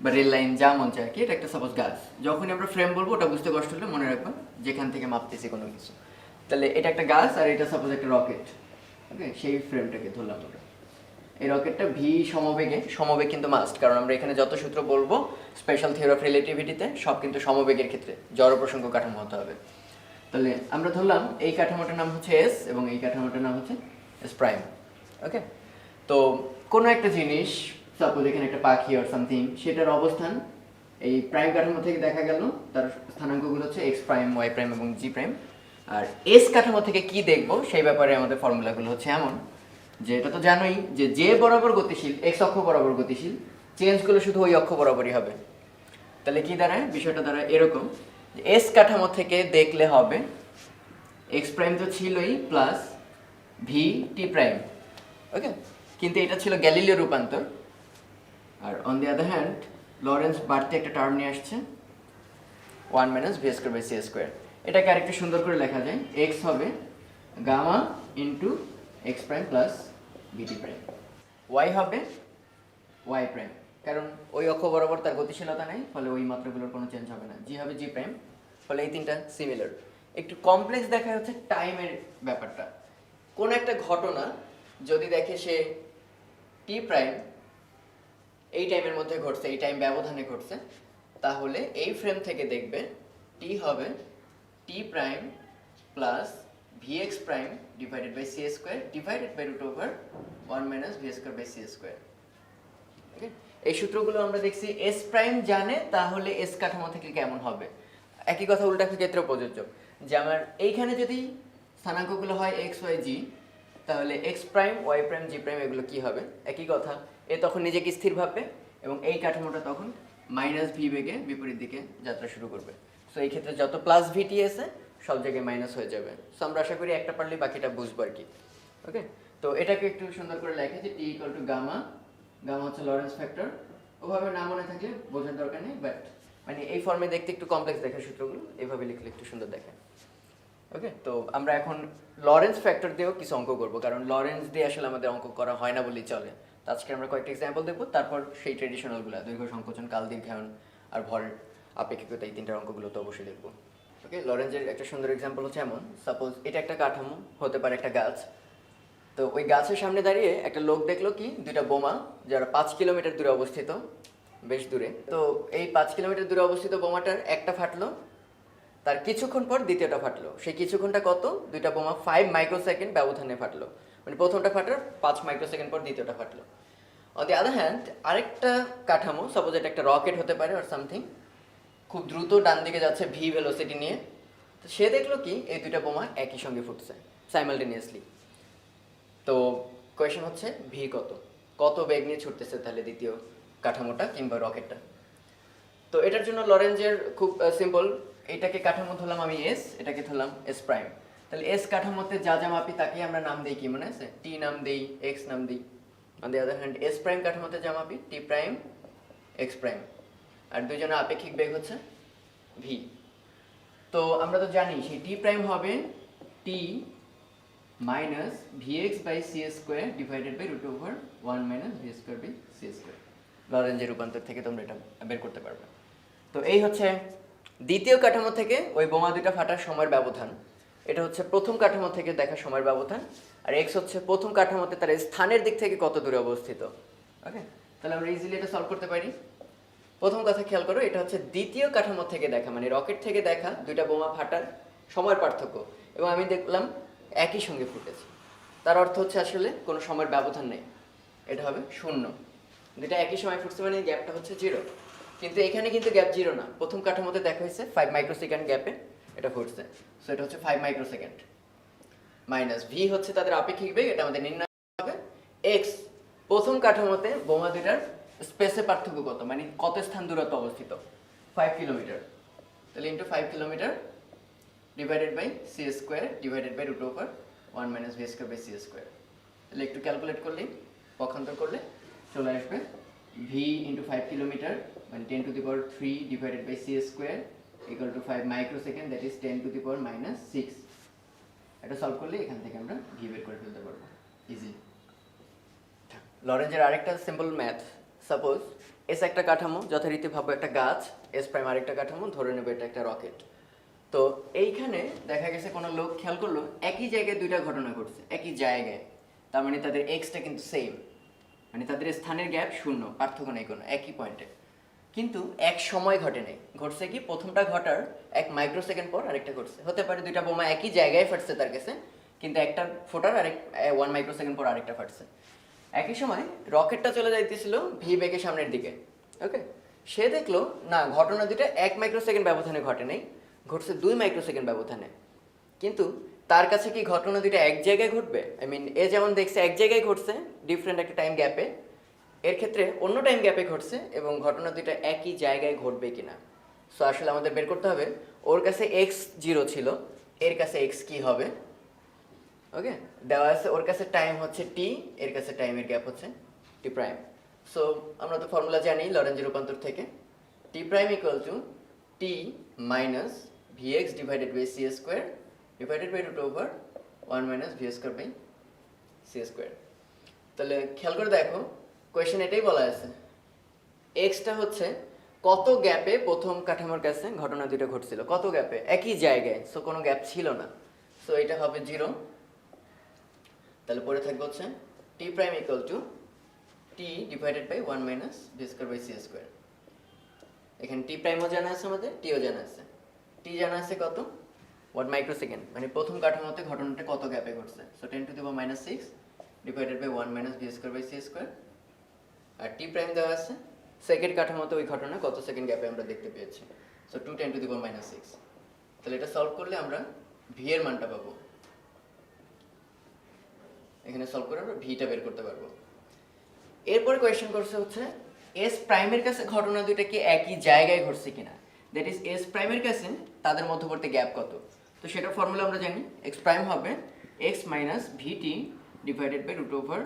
বা রেল লাইন, যা মন চায় কি, এটা একটা সাপোজ গাছ। যখনই আমরা ফ্রেম বলবো ওটা বুঝতে কষ্ট হলে মনে রাখবো যেখান থেকে মাপতেছি কোনো কিছু। তাহলে এটা একটা গাছ আর এটা সাপোজ একটা রকেট। ওকে, সেই ফ্রেমটাকে ধরলাম আমরা। এই রকেটটা ভি সমবেগে, সমবেগ কিন্তু মাস্ট, কারণ আমরা এখানে যত সূত্র বলবো স্পেশাল থিওরি অফ রিলেটিভিটিতে সব কিন্তু সমবেগের ক্ষেত্রে জড় প্রসঙ্গ কাঠামো হতে হবে। তাহলে আমরা ধরলাম এই কাঠামোটার নাম হচ্ছে এস এবং এই কাঠামোটার নাম হচ্ছে এস প্রাইম। ওকে, তো কোনো একটা জিনিস, সাপোজ এখানে একটা পাখি অর সামথিং, সেটার অবস্থান এই প্রাইম কাঠামো থেকে দেখা গেল, তার স্থানাঙ্কগুলো হচ্ছে এক্স প্রাইম, ওয়াই প্রাইম এবং জি প্রাইম। আর এস কাঠামো থেকে কি দেখবো সেই ব্যাপারে আমাদের ফর্মুলাগুলো হচ্ছে এমন, যে এটা তো জানোই যে বরাবর গতিশীল, এক্স অক্ষ বরাবর গতিশীল, চেঞ্জগুলো শুধু ওই অক্ষ বরাবরই হবে। তাহলে কি দাঁড়ায়, বিষয়টা দাঁড়ায় এরকম, যে এস কাঠামো থেকে দেখলে হবে এক্স প্রাইম তো ছিলই plus v t prime. Okay, কিন্তু এটা ছিল গ্যালিলিও রূপান্তর। আর on the other hand Lorentz বাড়তি একটা টার্ম নিয়ে আসছে 1 minus V square by C square. এটাকে আরেকটু সুন্দর করে লেখা যায়, এক্স হবে gamma into x prime plus v t prime, y হবে ওয়াই প্রাইম, কারণ ওই অক্ষ বরাবর তার গতিশীলতা নেই, ফলে ওই মাত্রাগুলোর কোনো চেঞ্জ হবে না। জি হবে জি প্রাইম, ফলে এই তিনটা সিমিলার। একটু কমপ্লেক্স দেখা হচ্ছে টাইমের ব্যাপারটা। কোন একটা ঘটনা যদি দেখে সে টি প্রাইম এই টাইমের মধ্যে ঘটছে, এই টাইম ব্যবধানে ঘটছে, তাহলে এই ফ্রেম থেকে দেখবে টি হবে t prime plus vx prime divided by c square divided by root over 1 minus v square by c square. ওকে, এই সূত্রগুলো আমরা দেখছি s প্রাইম জানে, তাহলে s কাঠামো থেকে কেমন হবে। একই কথা উল্টা ক্ষেত্রেও প্রযোজ্য, যে আমার এইখানে যদি স্থানাঙ্কগুলো হয় x y g, তাহলে x prime y prime g prime এগুলো কি হবে, একই কথা। এ তখন নিজেকে স্থির ভাববে এবং এই কাঠামোটা তখন মাইনাস ভি বেগে বিপরীত দিকে যাত্রা শুরু করবে। সো এই ক্ষেত্রে যত প্লাস ভিটি আছে সব জায়গায় মাইনাস হয়ে যাবে। সো আমরা আশা করি একটা পারলে বাকিটা বুঝবো আর কি। ওকে, তো এটাকে একটু সুন্দর করে লেখে যে টি ইকুয়াল টু গামা, গামা হচ্ছে লরেন্স ফ্যাক্টর। ওভাবে না মনে থাকলে বোঝার দরকার নেই, বাট মানে এই ফর্মে দেখতে একটু কমপ্লেক্স দেখে সূত্রগুলো, এইভাবে লিখলে একটু সুন্দর দেখে। ওকে, তো আমরা এখন লরেন্স ফ্যাক্টর দিয়েও কিছু অঙ্ক করবো, কারণ লরেন্স দিয়ে আসলে আমাদের অঙ্ক করা হয় না বলেই চলে। তো আজকে আমরা কয়েকটা এক্সাম্পল দেখবো, তারপর সেই ট্রেডিশনালগুলো দৈর্ঘ্য সংকোচন, কাল দীর্ঘায়ন আর ভরের আপেক্ষিকতা, এই তিনটার অঙ্কগুলো তো অবশ্যই দেখবো। ওকে, লরেন্সের একটা সুন্দর এক্সাম্পল হচ্ছে এমন, সাপোজ এটা একটা কাঠামো, হতে পারে একটা গাছ। তো ওই গাছের সামনে দাঁড়িয়ে একটা লোক দেখলো কি দুইটা বোমা, যারা 5 কিলোমিটার দূরে অবস্থিত, বেশ দূরে। তো এই 5 কিলোমিটার দূরে অবস্থিত বোমাটার একটা ফাটলো, তার কিছুক্ষণ পর দ্বিতীয়টা ফাটলো। সেই কিছুক্ষণটা কত, দুইটা বোমা 5 মাইক্রোসেকেন্ড ব্যবধানে ফাটলো, মানে প্রথমটা ফাটার 5 মাইক্রোসেকেন্ড পর দ্বিতীয়টা ফাটলো। অন দি আদার হ্যান্ড আরেকটা কাঠামো, সাপোজ এটা একটা রকেট হতে পারে আর সামথিং, খুব দ্রুত ডান দিকে যাচ্ছে ভি ভেলোসিটি নিয়ে। তো সে দেখলো কি এই দুইটা বোমা একই সঙ্গে ফুটছে সাইমালটেনিয়াসলি। তো কোয়েশ্চেন হচ্ছে ভি কত, কত বেগ নিয়ে ছুটতেছে তাহলে দ্বিতীয় কাঠামোটা কিংবা রকেটটা। তো এটার জন্য লরেঞ্জের খুব সিম্পল, এটাকে কাঠামো ধরলাম আমি এস, এটাকে ধরলাম এস প্রাইম। তাহলে এস কাঠামোতে যা যা মাপি তাকে আমরা নাম দিই কি মনে আছে, টি নাম দিই, এক্স নাম দিই। On the other hand S prime কাঠামোতে যা মাপি টি প্রাইম, এক্স প্রাইম, আর দুইজনের আপেক্ষিক বেগ হচ্ছে ভি। তো আমরা তো জানি সেই টি প্রাইম হবে t minus V x by C square divided by root over 1 minus V square by C square. লরেঞ্জের রূপান্তর থেকে তোমরা এটা বের করতে পারবে। তো এই হচ্ছে দ্বিতীয় কাঠামো থেকে ওই বোমা দুটা ফাটার সময়ের ব্যবধান। এটা হচ্ছে প্রথম কাঠামো থেকে দেখা সময়ের ব্যবধান, আর এক্স হচ্ছে প্রথম কাঠামোতে তার স্থানের দিক থেকে কত দূরে অবস্থিত। ওকে, তাহলে আমরা ইজিলি এটা সলভ করতে পারি। প্রথম কথা খেয়াল করো, এটা হচ্ছে দ্বিতীয় কাঠামো থেকে দেখা, মানে রকেট থেকে দেখা দুইটা বোমা ফাটার সময়ের পার্থক্য, এবং আমি দেখলাম একই সঙ্গে ফুটেছে। তার অর্থ হচ্ছে আসলে কোনো সময়ের ব্যবধান নেই, এটা হবে 0। দুইটা একই সময় ফুটছে মানে গ্যাপটা হচ্ছে 0। কিন্তু এখানে কিন্তু গ্যাপ 0 না, প্রথম কাঠামোতে দেখা হয়েছে 5 মাইক্রোসেকেন্ড গ্যাপে এটা ফুটছে। সো এটা হচ্ছে 5 মাইক্রোসেকেন্ড মাইনাস ভি হচ্ছে তাদের আপেক্ষিক বেগ, এটা আমাদের নির্ণয় হবে। এক্স প্রথম কাঠামোতে বোমা দুইটার স্পেসে পার্থক্য কত, মানে কত স্থান দূরত্ব অবস্থিত, 5 কিলোমিটার। তাহলে into 5 kilometre divided by C square divided by root over 1 minus V square by C square. তাহলে একটু ক্যালকুলেট করলেই, পক্ষান্তর করলে চলে আসবে ভি ইন্টু 5 কিলোমিটার মানে 10 to the power 3 divided by C square equal to 5 microsecond, that is 10 to the power minus 6। এটা solve করলে এখান থেকে আমরা ভি বের করে ফেলতে পারবো ইজি। লরেঞ্জের আরেকটা সিম্পল ম্যাথ, সাপোজ এস একটা কাঠামো, যথারীতি ভাবো একটা গাছ, এস প্রাইম আরেকটা কাঠামো, ধরে নেবে এটা একটা রকেট। তো এইখানে দেখা গেছে কোনো লোক খেয়াল করলো একই জায়গায় দুইটা ঘটনা ঘটছে, একই জায়গায়, তার মানে তাদের এক্সটা কিন্তু সেম, মানে তাদের স্থানের গ্যাপ 0, পার্থক্য নেই কোনো, একই পয়েন্টে। কিন্তু এক সময় ঘটে নেই, ঘটছে কি প্রথমটা ঘটার 1 মাইক্রোসেকেন্ড পর আরেকটা ঘটছে। হতে পারে দুইটা বোমা একই জায়গায় ফাটছে তার কাছে, কিন্তু একটা ফোটার 1 মাইক্রোসেকেন্ড পর আরেকটা ফাটছে। একই সময় রকেটটা চলে যাইতেছিল ভি বেগে সামনের দিকে। ওকে, সে দেখলো না ঘটনা দুইটা 1 মাইক্রোসেকেন্ড ব্যবধানে ঘটে নেই, ঘটছে 2 মাইক্রোসেকেন্ড ব্যবধানে। কিন্তু তার কাছে কি ঘটনা দুইটা এক জায়গায় ঘটবে? আই মিন এ যেমন দেখছে এক জায়গায় ঘটছে ডিফারেন্ট একটা টাইম গ্যাপে, এর ক্ষেত্রে অন্য টাইম গ্যাপে ঘটছে এবং ঘটনা দুইটা একই জায়গায় ঘটবে কিনা। সো আসলে আমাদের বের করতে হবে ওর কাছে এক্স 0 ছিল, এর কাছে এক্স কি হবে। ওকে, দেওয়া আছে ওর কাছে টাইম হচ্ছে টি, এর কাছে টাইমের গ্যাপ হচ্ছে টি প্রাইম। সো আমরা তো ফর্মুলা জানি লরেঞ্জের রূপান্তর থেকে, t prime equal to t minus V x divided by C square divided by root over 1 minus V square by C square. তাহলে খেয়াল করে দেখো কোয়েশ্চেন এটাই বলা আছে, এক্সটা হচ্ছে কত গ্যাপে প্রথম কাঠামোর কাছে ঘটনা দুটো ঘটছিল, কত গ্যাপে, একই জায়গায়, সো কোনো গ্যাপ ছিল না, সো এটা হবে 0। তাহলে পরে থাকবে হচ্ছে t prime equal to t divided by 1 minus V square by C square. এখানে টি প্রাইমও জানা আছে আমাদের, টিও জানা আছে। টি জানা আছে কত, 1 মাইক্রোসেকেন্ড, মানে প্রথম কাঠামোতে ঘটনাটা কত গ্যাপে ঘটছে, so 10 to the power minus 6 divided by 1 minus V square by C square. আর টি প্রাইম দেওয়া আছে সেকেন্ড কাঠামোতে ওই ঘটনা কত সেকেন্ড গ্যাপে আমরা দেখতে পেয়েছি, so 2 10 to the power minus 6। তাহলে এটা সলভ করলে আমরা ভি এর মানটা পাবো, এখানে সলভ করে আমরা ভিটা বের করতে পারবো। এরপরে কোয়েশ্চেন করছে হচ্ছে এস প্রাইমের কাছে ঘটনা দুইটা কি একই জায়গায় ঘটছে কিনা, দ্যাট ইজ এস প্রাইমের কাছে তাদের মধ্যবর্তী গ্যাপ কত। তো সেটার ফর্মুলা আমরা জানি, এক্স প্রাইম হবে x minus VT divided by root over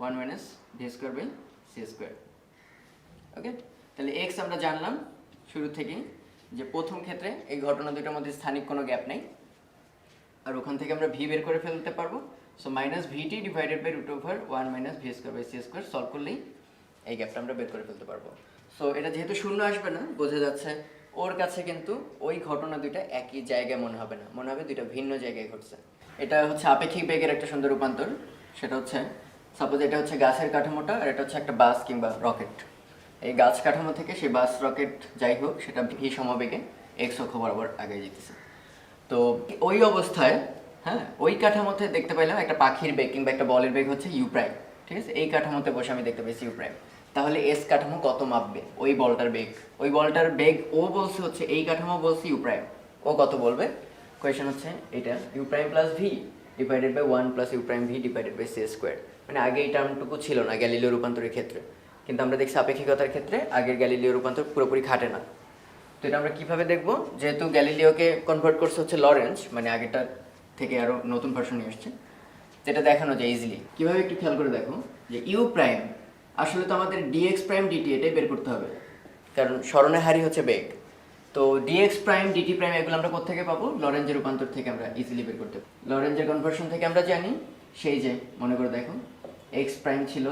1 minus V square by C square. Okay, তাহলে এক্স আমরা জানলাম শুরু থেকেই যে প্রথম ক্ষেত্রে এই ঘটনা দুইটার মধ্যে স্থানিক কোনো গ্যাপ নেই, আর ওখান থেকে আমরা ভি বের করে ফেলতে পারবো। So minus VT divided by root over 1 minus V square by C square solve করলেই এই গ্যাপটা আমরা বের করে ফেলতে পারবো। সো এটা যেহেতু 0 আসবে না, বোঝা যাচ্ছে ওর কাছে কিন্তু ওই ঘটনা দুইটা একই জায়গায় মনে হবে না, মনে হবে দুইটা ভিন্ন জায়গায় ঘটছে। এটা হচ্ছে আপেক্ষিক বেগের একটা সুন্দর রূপান্তর। সেটা হচ্ছে সাপোজ এটা হচ্ছে গাছের কাঠামোটা আর এটা হচ্ছে একটা বাস কিংবা রকেট। এই গাছ কাঠামো থেকে সেই বাস রকেট যাই হোক সেটা ভি সমবেগে এক্স অক্ষ বরাবর আগে যেতেছে। তো ওই অবস্থায় হ্যাঁ ওই কাঠামোতে দেখতে পাইলাম একটা পাখির বেগ কিংবা একটা বলের বেগ হচ্ছে ইউ প্রাইম, ঠিক আছে, এই কাঠামোতে বসে আমি দেখতে পাইছি ইউ প্রাইম। তাহলে এস কাঠামো কত মাপবে ওই বলটার বেগ, ওই বলটার বেগ ও বলছে হচ্ছে এই কাঠামো বলছে ইউ প্রাইম, ও কত বলবে? কোয়েশ্চেন হচ্ছে এটা U prime plus V divided by 1 plus you prime V divided by C square. মানে আগে এই টার্মটুকু ছিল না গ্যালিলিও রূপান্তরের ক্ষেত্রে, কিন্তু আমরা দেখছি আপেক্ষিকতার ক্ষেত্রে আগের গ্যালিলিও রূপান্তর পুরোপুরি খাটে না। তো এটা আমরা কীভাবে দেখবো? যেহেতু গ্যালিলিওকে কনভার্ট করছে হচ্ছে লরেন্স, মানে আগেরটার থেকে আরও নতুন ভার্সন নিয়ে আসছে, যেটা দেখানো যায় ইজিলি। কীভাবে একটু খেয়াল করে দেখো যে ইউ প্রাইম আসলে তো আমাদের ডিএক্স প্রাইম ডিটি এটাই বের করতে হবে, কারণ স্মরণের হারই হচ্ছে বেগ। তো ডিএক্স প্রাইম ডিটি প্রাইম এগুলো আমরা কোথেকে পাবো? লরেঞ্জের রূপান্তর থেকে আমরা ইজিলি বের করতে পারি। লরেঞ্জের কনভার্সন থেকে আমরা জানি সেই যে মনে করে দেখো এক্স প্রাইম ছিল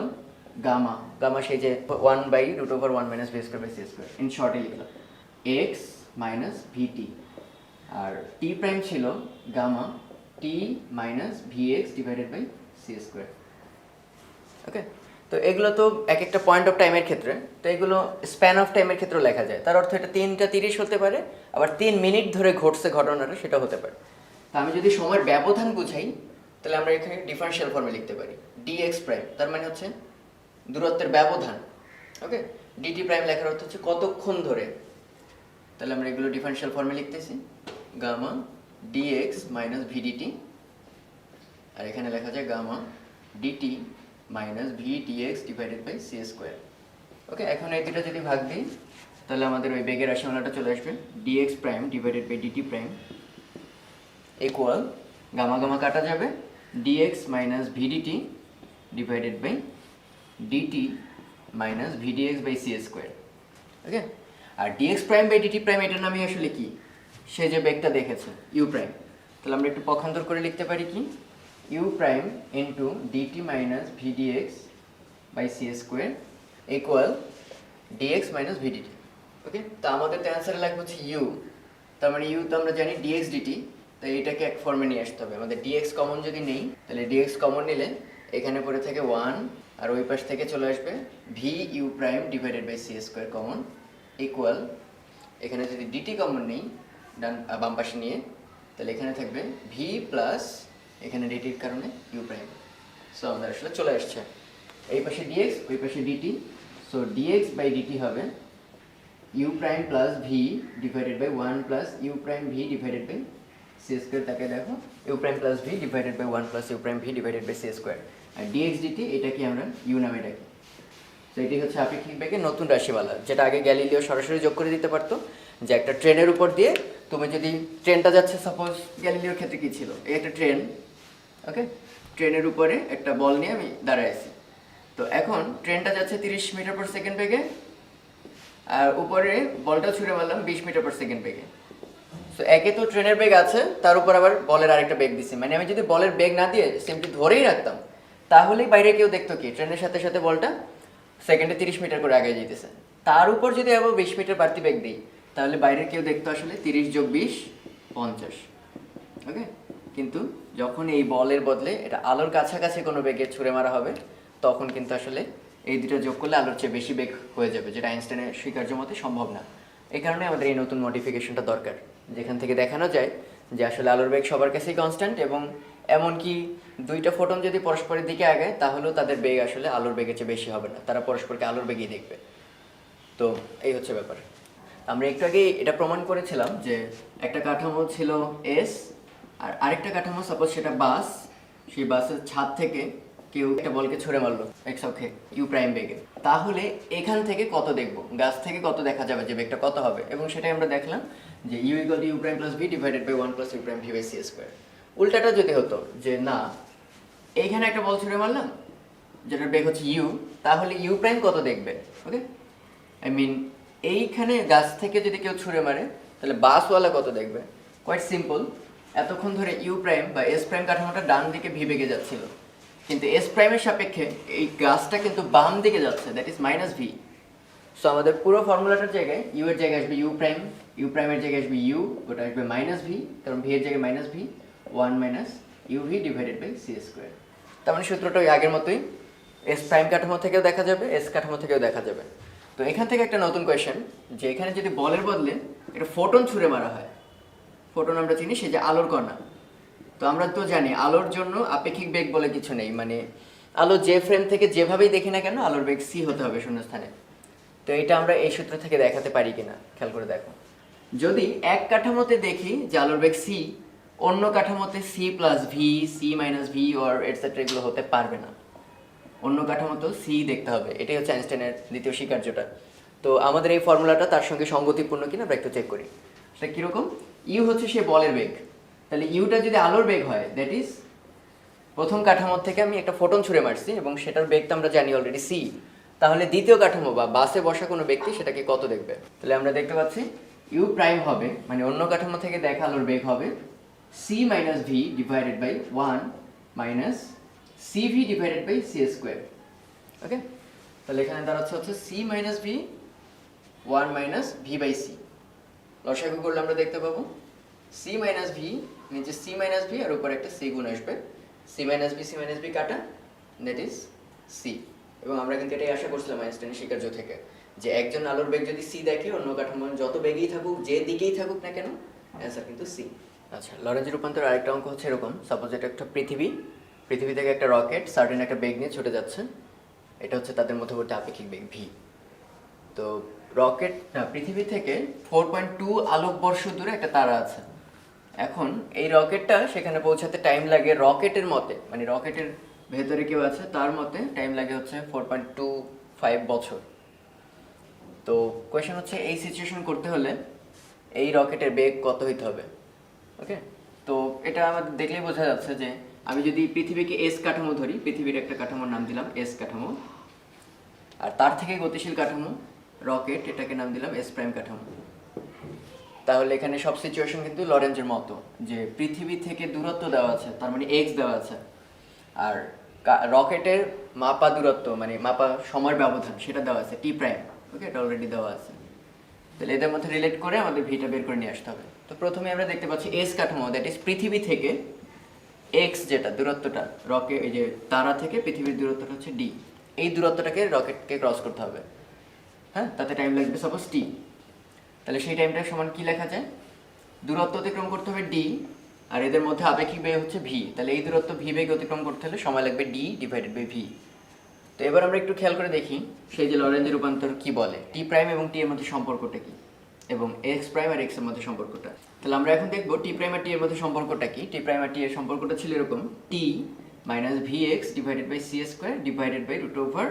গামা, গামা সেই যে 1/√1 - v² / c², ইন শর্টে লিখলাম এক্স মাইনাস ভিটি। আর টি প্রাইম ছিল gamma T minus VX divided by c²। Okay, তো এগুলো তো এক একটা পয়েন্ট অফ টাইমের ক্ষেত্রে, তো এগুলো স্প্যান অফ টাইমের ক্ষেত্রেও লেখা যায়। তার অর্থ এটা 3:30 হতে পারে, আবার 3 মিনিট ধরে ঘটছে ঘটনাটা, সেটা হতে পারে। তা আমি যদি সময়ের ব্যবধান বুঝাই তাহলে আমরা এখানে ডিফারেনশিয়াল ফর্মে লিখতে পারি ডিএক্স প্রাইম, তার মানে হচ্ছে দূরত্বের ব্যবধান। ওকে, ডিটি প্রাইম লেখার অর্থ হচ্ছে কতক্ষণ ধরে। তাহলে আমরা এগুলো ডিফারেনশিয়াল ফর্মে লিখতেছি গামা ডিএক্স মাইনাস ভিডিটি, আর এখানে লেখা যায় gamma DT minus V DX divided by c²। Okay, এখন এই দুটো যদি ভাগ দিই তাহলে আমাদের ওই বেগের রাশিমালাটা চলে আসবে DX prime divided by DT prime equal gamma gamma কাটা যাবে DX minus VDT divided by DT minus v dx by c²। Okay, আর DX prime by DT prime এটার নামই আসলে কি? সে যে বেগটা দেখেছে ইউ প্রাইম। তাহলে আমরা একটু পক্ষান্তর করে লিখতে পারি কি u prime into dt minus v dx by c² equal dx minus v dt. Okay, তো আমাদের তো অ্যান্সারে লাগবে হচ্ছে ইউ, তার মানে ইউ তো আমরা জানি ডিএক্স ডিটি, তো এইটাকে এক ফর্মে নিয়ে আসতে হবে আমাদের। ডিএক্স কমন যদি নেই তাহলে ডিএক্স কমন নিলে এখানে পড়ে থাকে 1, আর ওই পাশ থেকে চলে আসবে V U prime divided by c² common equal, এখানে যদি ডিটি কমন নেই ডান বাম পাশে নিয়ে তাহলে এখানে থাকবে ভি প্লাস এখানে ডিটির কারণে ইউ প্রাইম। সো আমাদের আসলে চলে আসছে এই পাশে ডিএক্স ওই পাশে dt. So dx by dt হবে u prime plus V divided by 1 plus you prime V divided by c²। তাকে দেখো u prime plus V divided by 1 plus you prime V divided by c²। আর dx dt এটাকে আমরা you নামে ডাকি। তো এটি হচ্ছে আপেক্ষিক বেগের নতুন রাশিমালা, যেটা আগে গ্যালিলিও সরাসরি যোগ করে দিতে পারতো। যে একটা ট্রেনের উপর দিয়ে তুমি যদি ট্রেনটা যাচ্ছে, সাপোজ গ্যালিলিওর ক্ষেত্রে কী ছিল, এই একটা ট্রেন, ওকে, ট্রেনের উপরে একটা বল নিয়ে আমি দাঁড়ায় আছি। তো এখন ট্রেনটা যাচ্ছে 30 মিটার পার সেকেন্ড বেগে, আর উপরে বলটা ছুঁড়ে মারলাম 20 মিটার পার সেকেন্ড বেগে। তো একে তো ট্রেনের বেগ আছে, তার উপর আবার বলের আরেকটা বেগ দিছি। মানে আমি যদি বলের বেগ না দিয়ে সিম্পলি ধরেই রাখতাম তাহলেই বাইরে কেউ দেখতো কি ট্রেনের সাথে সাথে বলটা সেকেন্ডে 30 মিটার করে আগে যেতেছে। তার উপর যদি আবার 20 মিটার বাড়তি বেগ দিই তাহলে বাইরের কেউ দেখতো আসলে 30 + 20 50। ওকে, কিন্তু যখন এই বলের বদলে এটা আলোর কাছাকাছি কোনো বেগে ছুঁড়ে মারা হবে তখন কিন্তু আসলে এই দুটো যোগ করলে আলোর চেয়ে বেশি বেগ হয়ে যাবে, যেটা আইনস্টাইনের স্বীকার্য মতে সম্ভব না। এই কারণে আমাদের এই নতুন মডিফিকেশনটা দরকার, যেখান থেকে দেখানো যায় যে আসলে আলোর বেগ সবার কাছেই কনস্ট্যান্ট, এবং এমনকি দুইটা ফোটন যদি পরস্পরের দিকে আগায় তাহলেও তাদের বেগ আসলে আলোর বেগের চেয়ে বেশি হবে না, তারা পরস্পরকে আলোর বেগেই দেখবে। তো এই হচ্ছে ব্যাপার। আমরা একটু আগে এটা প্রমাণ করেছিলাম যে একটা কাঠামো ছিল এস, আর আরেকটা কাঠামো সাপোজ সেটা বাস, সেই বাসের ছাদ থেকে কেউ একটা বলকে ছুঁড়ে মারলো এক্স অক্ষে ইউ প্রাইম বেগে, তাহলে এখান থেকে কত দেখবো, গাছ থেকে কত দেখা যাবে যে বেগটা কত হবে, এবং সেটাই আমরা দেখলাম যে U equal to U prime plus V divided by 1 plus you prime V by c²। উল্টাটা যদি হতো যে না এইখানে একটা বল ছুঁড়ে মারলাম যেটার বেগ হচ্ছে ইউ, তাহলে ইউ প্রাইম কত দেখবে। ওকে, আই মিন এইখানে গাছ থেকে যদি কেউ ছুঁড়ে মারে তাহলে বাসওয়ালা কত দেখবে। কোয়াইট সিম্পল, এতক্ষণ ধরে ইউ প্রাইম বা এস প্রাইম কাঠামোটা ডান দিকে ভি বেগে যাচ্ছিল, কিন্তু এস প্রাইমের সাপেক্ষে এই গাছটা কিন্তু বাম দিকে যাচ্ছে, that is minus V. So আমাদের পুরো ফর্মুলাটার জায়গায় ইউ এর জায়গায় আসবে ইউ প্রাইম, ইউ প্রাইমের জায়গায় আসবে ইউ, ওটা আসবে মাইনাস ভি, কারণ ভি এর জায়গায় minus V, 1 minus U V divided by c²। তার মানে সূত্রটা ওই আগের মতোই, এস প্রাইম কাঠামো থেকেও দেখা যাবে, এস কাঠামো থেকেও দেখা যাবে। তো এখান থেকে একটা নতুন কোয়েশ্চেন, যে এখানে যদি বলের বদলে একটা ফোটন ছুঁড়ে মারা হয়, ফোটন আমরা চিনি সে যে আলোর কণা, তো আমরা তো জানি আলোর জন্য আপেক্ষিক বেগ বলে কিছু নেই, মানে আলো যে ফ্রেম থেকে যেভাবেই দেখি না কেন আলোর বেগ সি হতে হবে শূন্যস্থানে। তো এটা আমরা এই সূত্র থেকে দেখাতে পারি কিনা খেয়াল করে দেখো। যদি এক কাঠামোতে দেখি যে আলোর বেগ সি, অন্য কাঠামোতে C plus V, C minus V or etcetera এগুলো হতে পারবে না। অন্য কাঠামোতেও সি দেখতে হবে। এটাই হচ্ছে আইনস্টাইনের দ্বিতীয় স্বীকার্যটা। তো আমাদের এই ফর্মুলাটা তার সঙ্গে সঙ্গতিপূর্ণ কিনা আমরা একটু চেক করি। সেটা কীরকম? ইউ হচ্ছে সে বলের বেগ, তাহলে ইউটা যদি আলোর বেগ হয়, দ্যাট ইজ প্রথম কাঠামো থেকে আমি একটা ফোটন ছুঁড়ে মারছি এবং সেটার বেগ তো আমরা জানি অলরেডি সি, তাহলে দ্বিতীয় কাঠামো বা বাসে বসা কোনো ব্যক্তি সেটাকে কত দেখবে? তাহলে আমরা দেখতে পাচ্ছি ইউ প্রাইম হবে, মানে অন্য কাঠামো থেকে দেখা আলোর বেগ হবে c minus v divided by 1 minus c v divided by C square. Okay, তাহলে এখানে দাঁড়াচ্ছে হচ্ছে c minus V 1 minus v by c. লসাগু করলে আমরা দেখতে পাবো সি মাইনাস ভি, নিচে সি মাইনাস ভি আর উপরে একটা সি গুণ আসবে, সি মাইনাস ভি কাটা, দ্যাট ইজ সি। এবং আমরা কিন্তু এটাই আশা করছিলাম আইনস্টাইনের স্বীকার্য থেকে, যে একজন আলোর বেগ যদি সি দেখে, অন্য কাঠামো যত বেগেই থাকুক, যে দিকেই থাকুক না কেন, অ্যান্সার কিন্তু সি। আচ্ছা, লরেন্জ রূপান্তর আরেকটা অঙ্ক হচ্ছে এরকম। সাপোজ এটা একটা পৃথিবী থেকে একটা রকেট সার্টেন একটা বেগ নিয়ে ছুটে যাচ্ছে। এটা হচ্ছে তাদের মধ্যবর্তী আপেক্ষিক বেগ ভি। তো রকেট পৃথিবী থেকে 4.2 আলোকবর্ষ দূরে একটা তারা আছে। এখন এই রকেটটা সেখানে পৌঁছাতে টাইম লাগে রকেটের মতে, মানে রকেটের ভেতরে কেউ আছে তার মতে টাইম লাগে হচ্ছে 4.25 বছর। তো কোয়েশ্চেন হচ্ছে এই সিচুয়েশন করতে হলে এই রকেটের বেগ কত হইতে হবে? ওকে, তো এটা আমাদের দেখলেই বোঝা যাচ্ছে যে আমি যদি পৃথিবীকে এস কাঠামো ধরি, পৃথিবীর একটা কাঠামোর নাম দিলাম এস কাঠামো, আর তার থেকে গতিশীল কাঠামো রকেট, এটাকে নাম দিলাম এস প্রাইম কাঠামো। তাহলে এখানে সব সিচুয়েশন কিন্তু লরেঞ্জের মতো, যে পৃথিবী থেকে দূরত্ব দেওয়া আছে, তার মানে এক্স দেওয়া আছে, আর রকেটের মাপা দূরত্ব মানে মাপা সময়ের ব্যবধান সেটা দেওয়া আছে টি প্রাইম। ওকে, এটা অলরেডি দেওয়া আছে। তাহলে এদের মধ্যে রিলেট করে আমাদের ভিটা বের করে নিয়ে আসতে হবে। তো প্রথমে আমরা দেখতে পাচ্ছি এস কাঠামো, দ্যাট ইজ পৃথিবী থেকে এক্স যেটা দূরত্বটা, রকেট এই যে তারা থেকে পৃথিবীর দূরত্বটা হচ্ছে ডি, এই দূরত্বটাকে রকেটকে ক্রস করতে হবে। হ্যাঁ, তাতে টাইম লাগবে সাপোজ টি। তাহলে সেই টাইমটা সমান কি লেখা যায়? দূরত্ব অতিক্রম করতে হবে ডি, আর এদের মধ্যে আপেক্ষিক বেগ হচ্ছে ভি। তাহলে এই দূরত্ব ভি বেগ অতিক্রম করতে হলে সময় লাগবে ডি ডিভাইডেড বাই ভি। তো এবার আমরা একটু খেয়াল করে দেখি সেই যে লরেঞ্জের রূপান্তর কি বলে, টি প্রাইম এবং টি এর মধ্যে সম্পর্কটা কি, এবং এক্স প্রাইম আর এক্স এর মধ্যে সম্পর্কটা। তাহলে আমরা এখন দেখবো টি প্রাইম আর টি এর মধ্যে সম্পর্কটা কি। টি প্রাইম আর টি এর সম্পর্কটা ছিল এরকম, t minus V x divided by C square divided by root over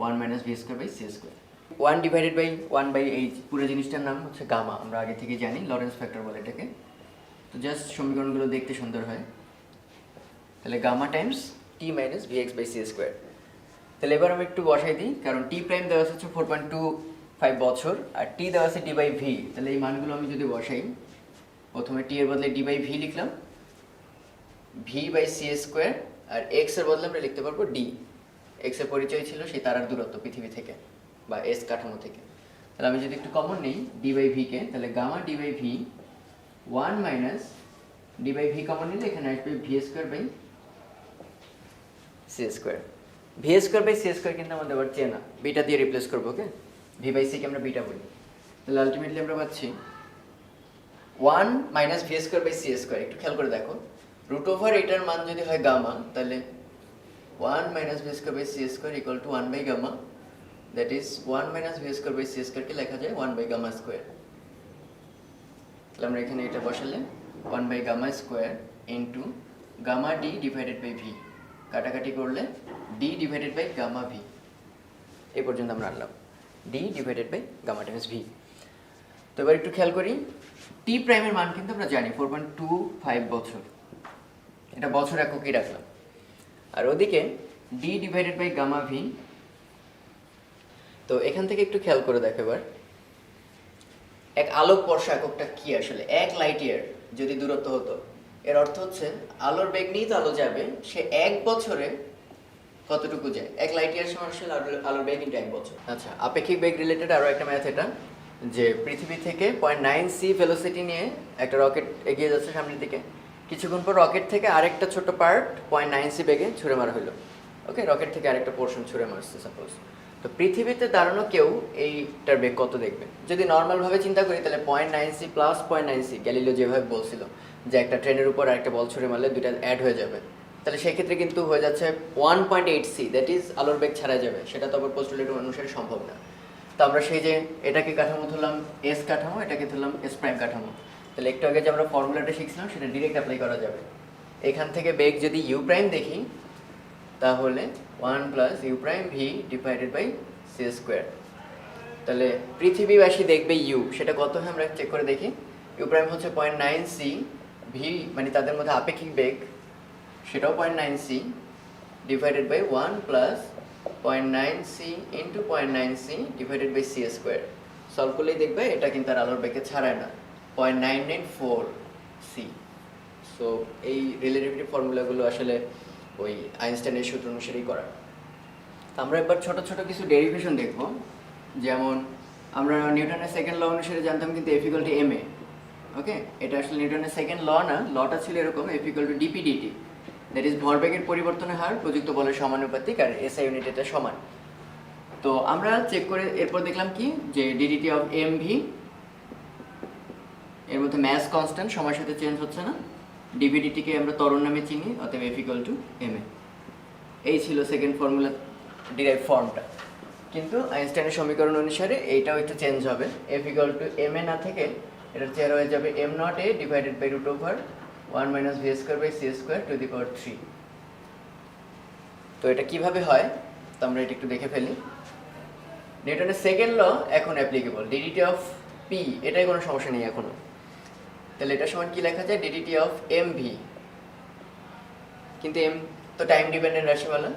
1 minus V square by C square. 1 divided by 1 by এই পুরো জিনিসটার নাম হচ্ছে গামা, আমরা আগে থেকে জানি, লরেন্স ফ্যাক্টর বলে এটাকে। তো জাস্ট সমীকরণগুলো দেখতে সুন্দর হয়। তাহলে gamma times T minus V x by C square. তাহলে এবার আমি একটু বসাই দিই, কারণ টি প্রাইম দেওয়া হচ্ছে 4.25 বছর আর টি দেওয়া আছে ডি বাই ভি। তাহলে এই মানগুলো আমি যদি বসাই, প্রথমে টি এর বদলে ডি বাই ভি লিখলাম, ভি বাই সি স্কোয়ার, আর এক্স এর বদলে আমরা লিখতে পারবো ডি। এক্স এর পরিচয় ছিল সেই তারার দূরত্ব পৃথিবী থেকে বা এস কাঠামো থেকে। তাহলে আমি যদি একটু কমন নেই ডি বাই ভিকে, তাহলে gamma D by V 1 minus D by V common নিলে এখানে আসবে V square by C square. V square by C square কিন্তু আমাদের আবার চেনা, বিটা দিয়ে রিপ্লেস করবো। ওকে, ভি বাই সিকে আমরা বিটা বলি। তাহলে আলটিমেটলি আমরা পাচ্ছি 1 minus V square by C square. একটু খেয়াল করে দেখো, রুট ওভার এটার মান যদি হয় গামা, তাহলে 1 minus V square by C square equal to 1 by gamma, that is 1 minus V square by c স্কোয়ারকে লেখা যায় 1 বাই গামা স্কোয়ার। তাহলে আমরা এখানে এটা বসালে 1 by gamma square into gamma D divided by V, কাটাকাটি করলে D divided by gamma V. এই পর্যন্ত আমরা আনলাম D divided by gamma times V. তো এবার একটু খেয়াল করি, টি প্রাইমের মান কিন্তু আমরা জানি 4.25 বছর, এটা বছর এককই রাখলাম। আর ওদিকে D divided by gamma V. তো এখান থেকে একটু খেয়াল করে দেখো এবার, এক আলোক বর্ষ এককটা কি আসলে? 1 লাইট ইয়ার যদি দূরত্ব হতো, এর অর্থ হচ্ছে আলোর বেগ নিয়ে তো আলো যাবে, সে 1 বছরে কতটুকু যায়? 1 লাইট ইয়ার সমান আসলে আলোর বেগ ইন্টু 1 বছর। আচ্ছা, আপেক্ষিক বেগ রিলেটেড আরও একটা ম্যাথ এটা, যে পৃথিবী থেকে 0.9 সি ভেলোসিটি নিয়ে একটা রকেট এগিয়ে যাচ্ছে সামনের দিকে। কিছুক্ষণ পর রকেট থেকে আরেকটা ছোট পার্ট 0.9 সি বেগে ছুঁড়ে মারা হলো। ওকে, রকেট থেকে আরেকটা পোর্শন ছুঁড়ে মারছে সাপোজ। তো পৃথিবীতে দাঁড়ানো কেউ এইটার বেগ কত দেখবে? যদি নর্মালভাবে চিন্তা করি তাহলে 0.9 সি প্লাস 0.9 সি, গ্যালিলিও যেভাবে বলছিল যে একটা ট্রেনের উপর আরেকটা বল ছুঁড়ে মারলে দুইটা অ্যাড হয়ে যাবে, তাহলে সেই ক্ষেত্রে কিন্তু হয়ে যাচ্ছে 1.8c, দ্যাট ইজ আলোর বেগ ছাড়া যাবে, সেটা তো আবার পোস্টুলেট অনুসারে সম্ভব না। তো আমরা সেই যে এটাকে কাঠামো ধরলাম এস কাঠামো, এটাকে ধরলাম এস প্রাইম কাঠামো, তাহলে একটু আগে যে আমরা ফর্মুলাটা শিখছিলাম সেটা ডিরেক্ট অ্যাপ্লাই করা যাবে। এখান থেকে বেগ যদি ইউ প্রাইম দেখি তাহলে 1 plus you prime V divided by C square. তাহলে পৃথিবীবাসী দেখবে ইউ, সেটা কত হয় আমরা চেক করে দেখি। ইউ প্রাইম হচ্ছে 0.9c, ভি মানে তাদের মধ্যে আপেক্ষিক বেগ সেটাও 0.9c divided by 1 plus 0.9c into 0.9c divided by C square. Solve করলেই দেখবে এটা কিন্তু আর আলোর বেগে ছাড়ায় না, 0.994c। সো এই রিলেটিভিটি ফর্মুলাগুলো আসলে ওই আইনস্টাইনের সূত্র অনুসারেই করা। তো আমরা এবার ছোট ছোট কিছু ডেরিভেশন দেখব। যেমন আমরা নিউটনের সেকেন্ড ল অনুসারে জানতাম কিন্তু F equal to M A. Okay, এটা আসলে নিউটনের সেকেন্ড ল না, লটা ছিল এরকম, F equal to DP DT, that is ভরবেগের পরিবর্তনের হার প্রযুক্ত বলের সমানুপাতিক, আর এসআই ইউনিট এটা সমান। তো আমরা চেক করে এরপর দেখলাম কি যে ডিডিটি অফ এম ভি এর মধ্যে ম্যাস কনস্ট্যান্ট সময়ের সাথে চেঞ্জ হচ্ছে না, ডিভিডিটিকে আমরা ত্বরণ নামে চিনি, অতএব F equal to M A. এই ছিল সেকেন্ড ফর্মুলা ডিরাইভ ফর্মটা। কিন্তু আইনস্টাইনের সমীকরণ অনুসারে এইটাও একটু চেঞ্জ হবে, F equal to M a না থেকে এটার চেয়ার হয়ে যাবে m nought a divided by root over 1 minus V square by C square to the power 3। তো এটা কিভাবে হয় তো আমরা এটা একটু দেখে ফেলি। নিউটনের সেকেন্ড ল এখন অ্যাপ্লিকেবল, ডিডিটি অফ পি, এটাই কোনো সমস্যা নেই এখনো। তাহলে এটা সমান কি লেখা যায়, ডিডিটি অফ এম ভি, কিন্তু এম তো টাইম ডিপেন্ডেন্ট রাশিমালা,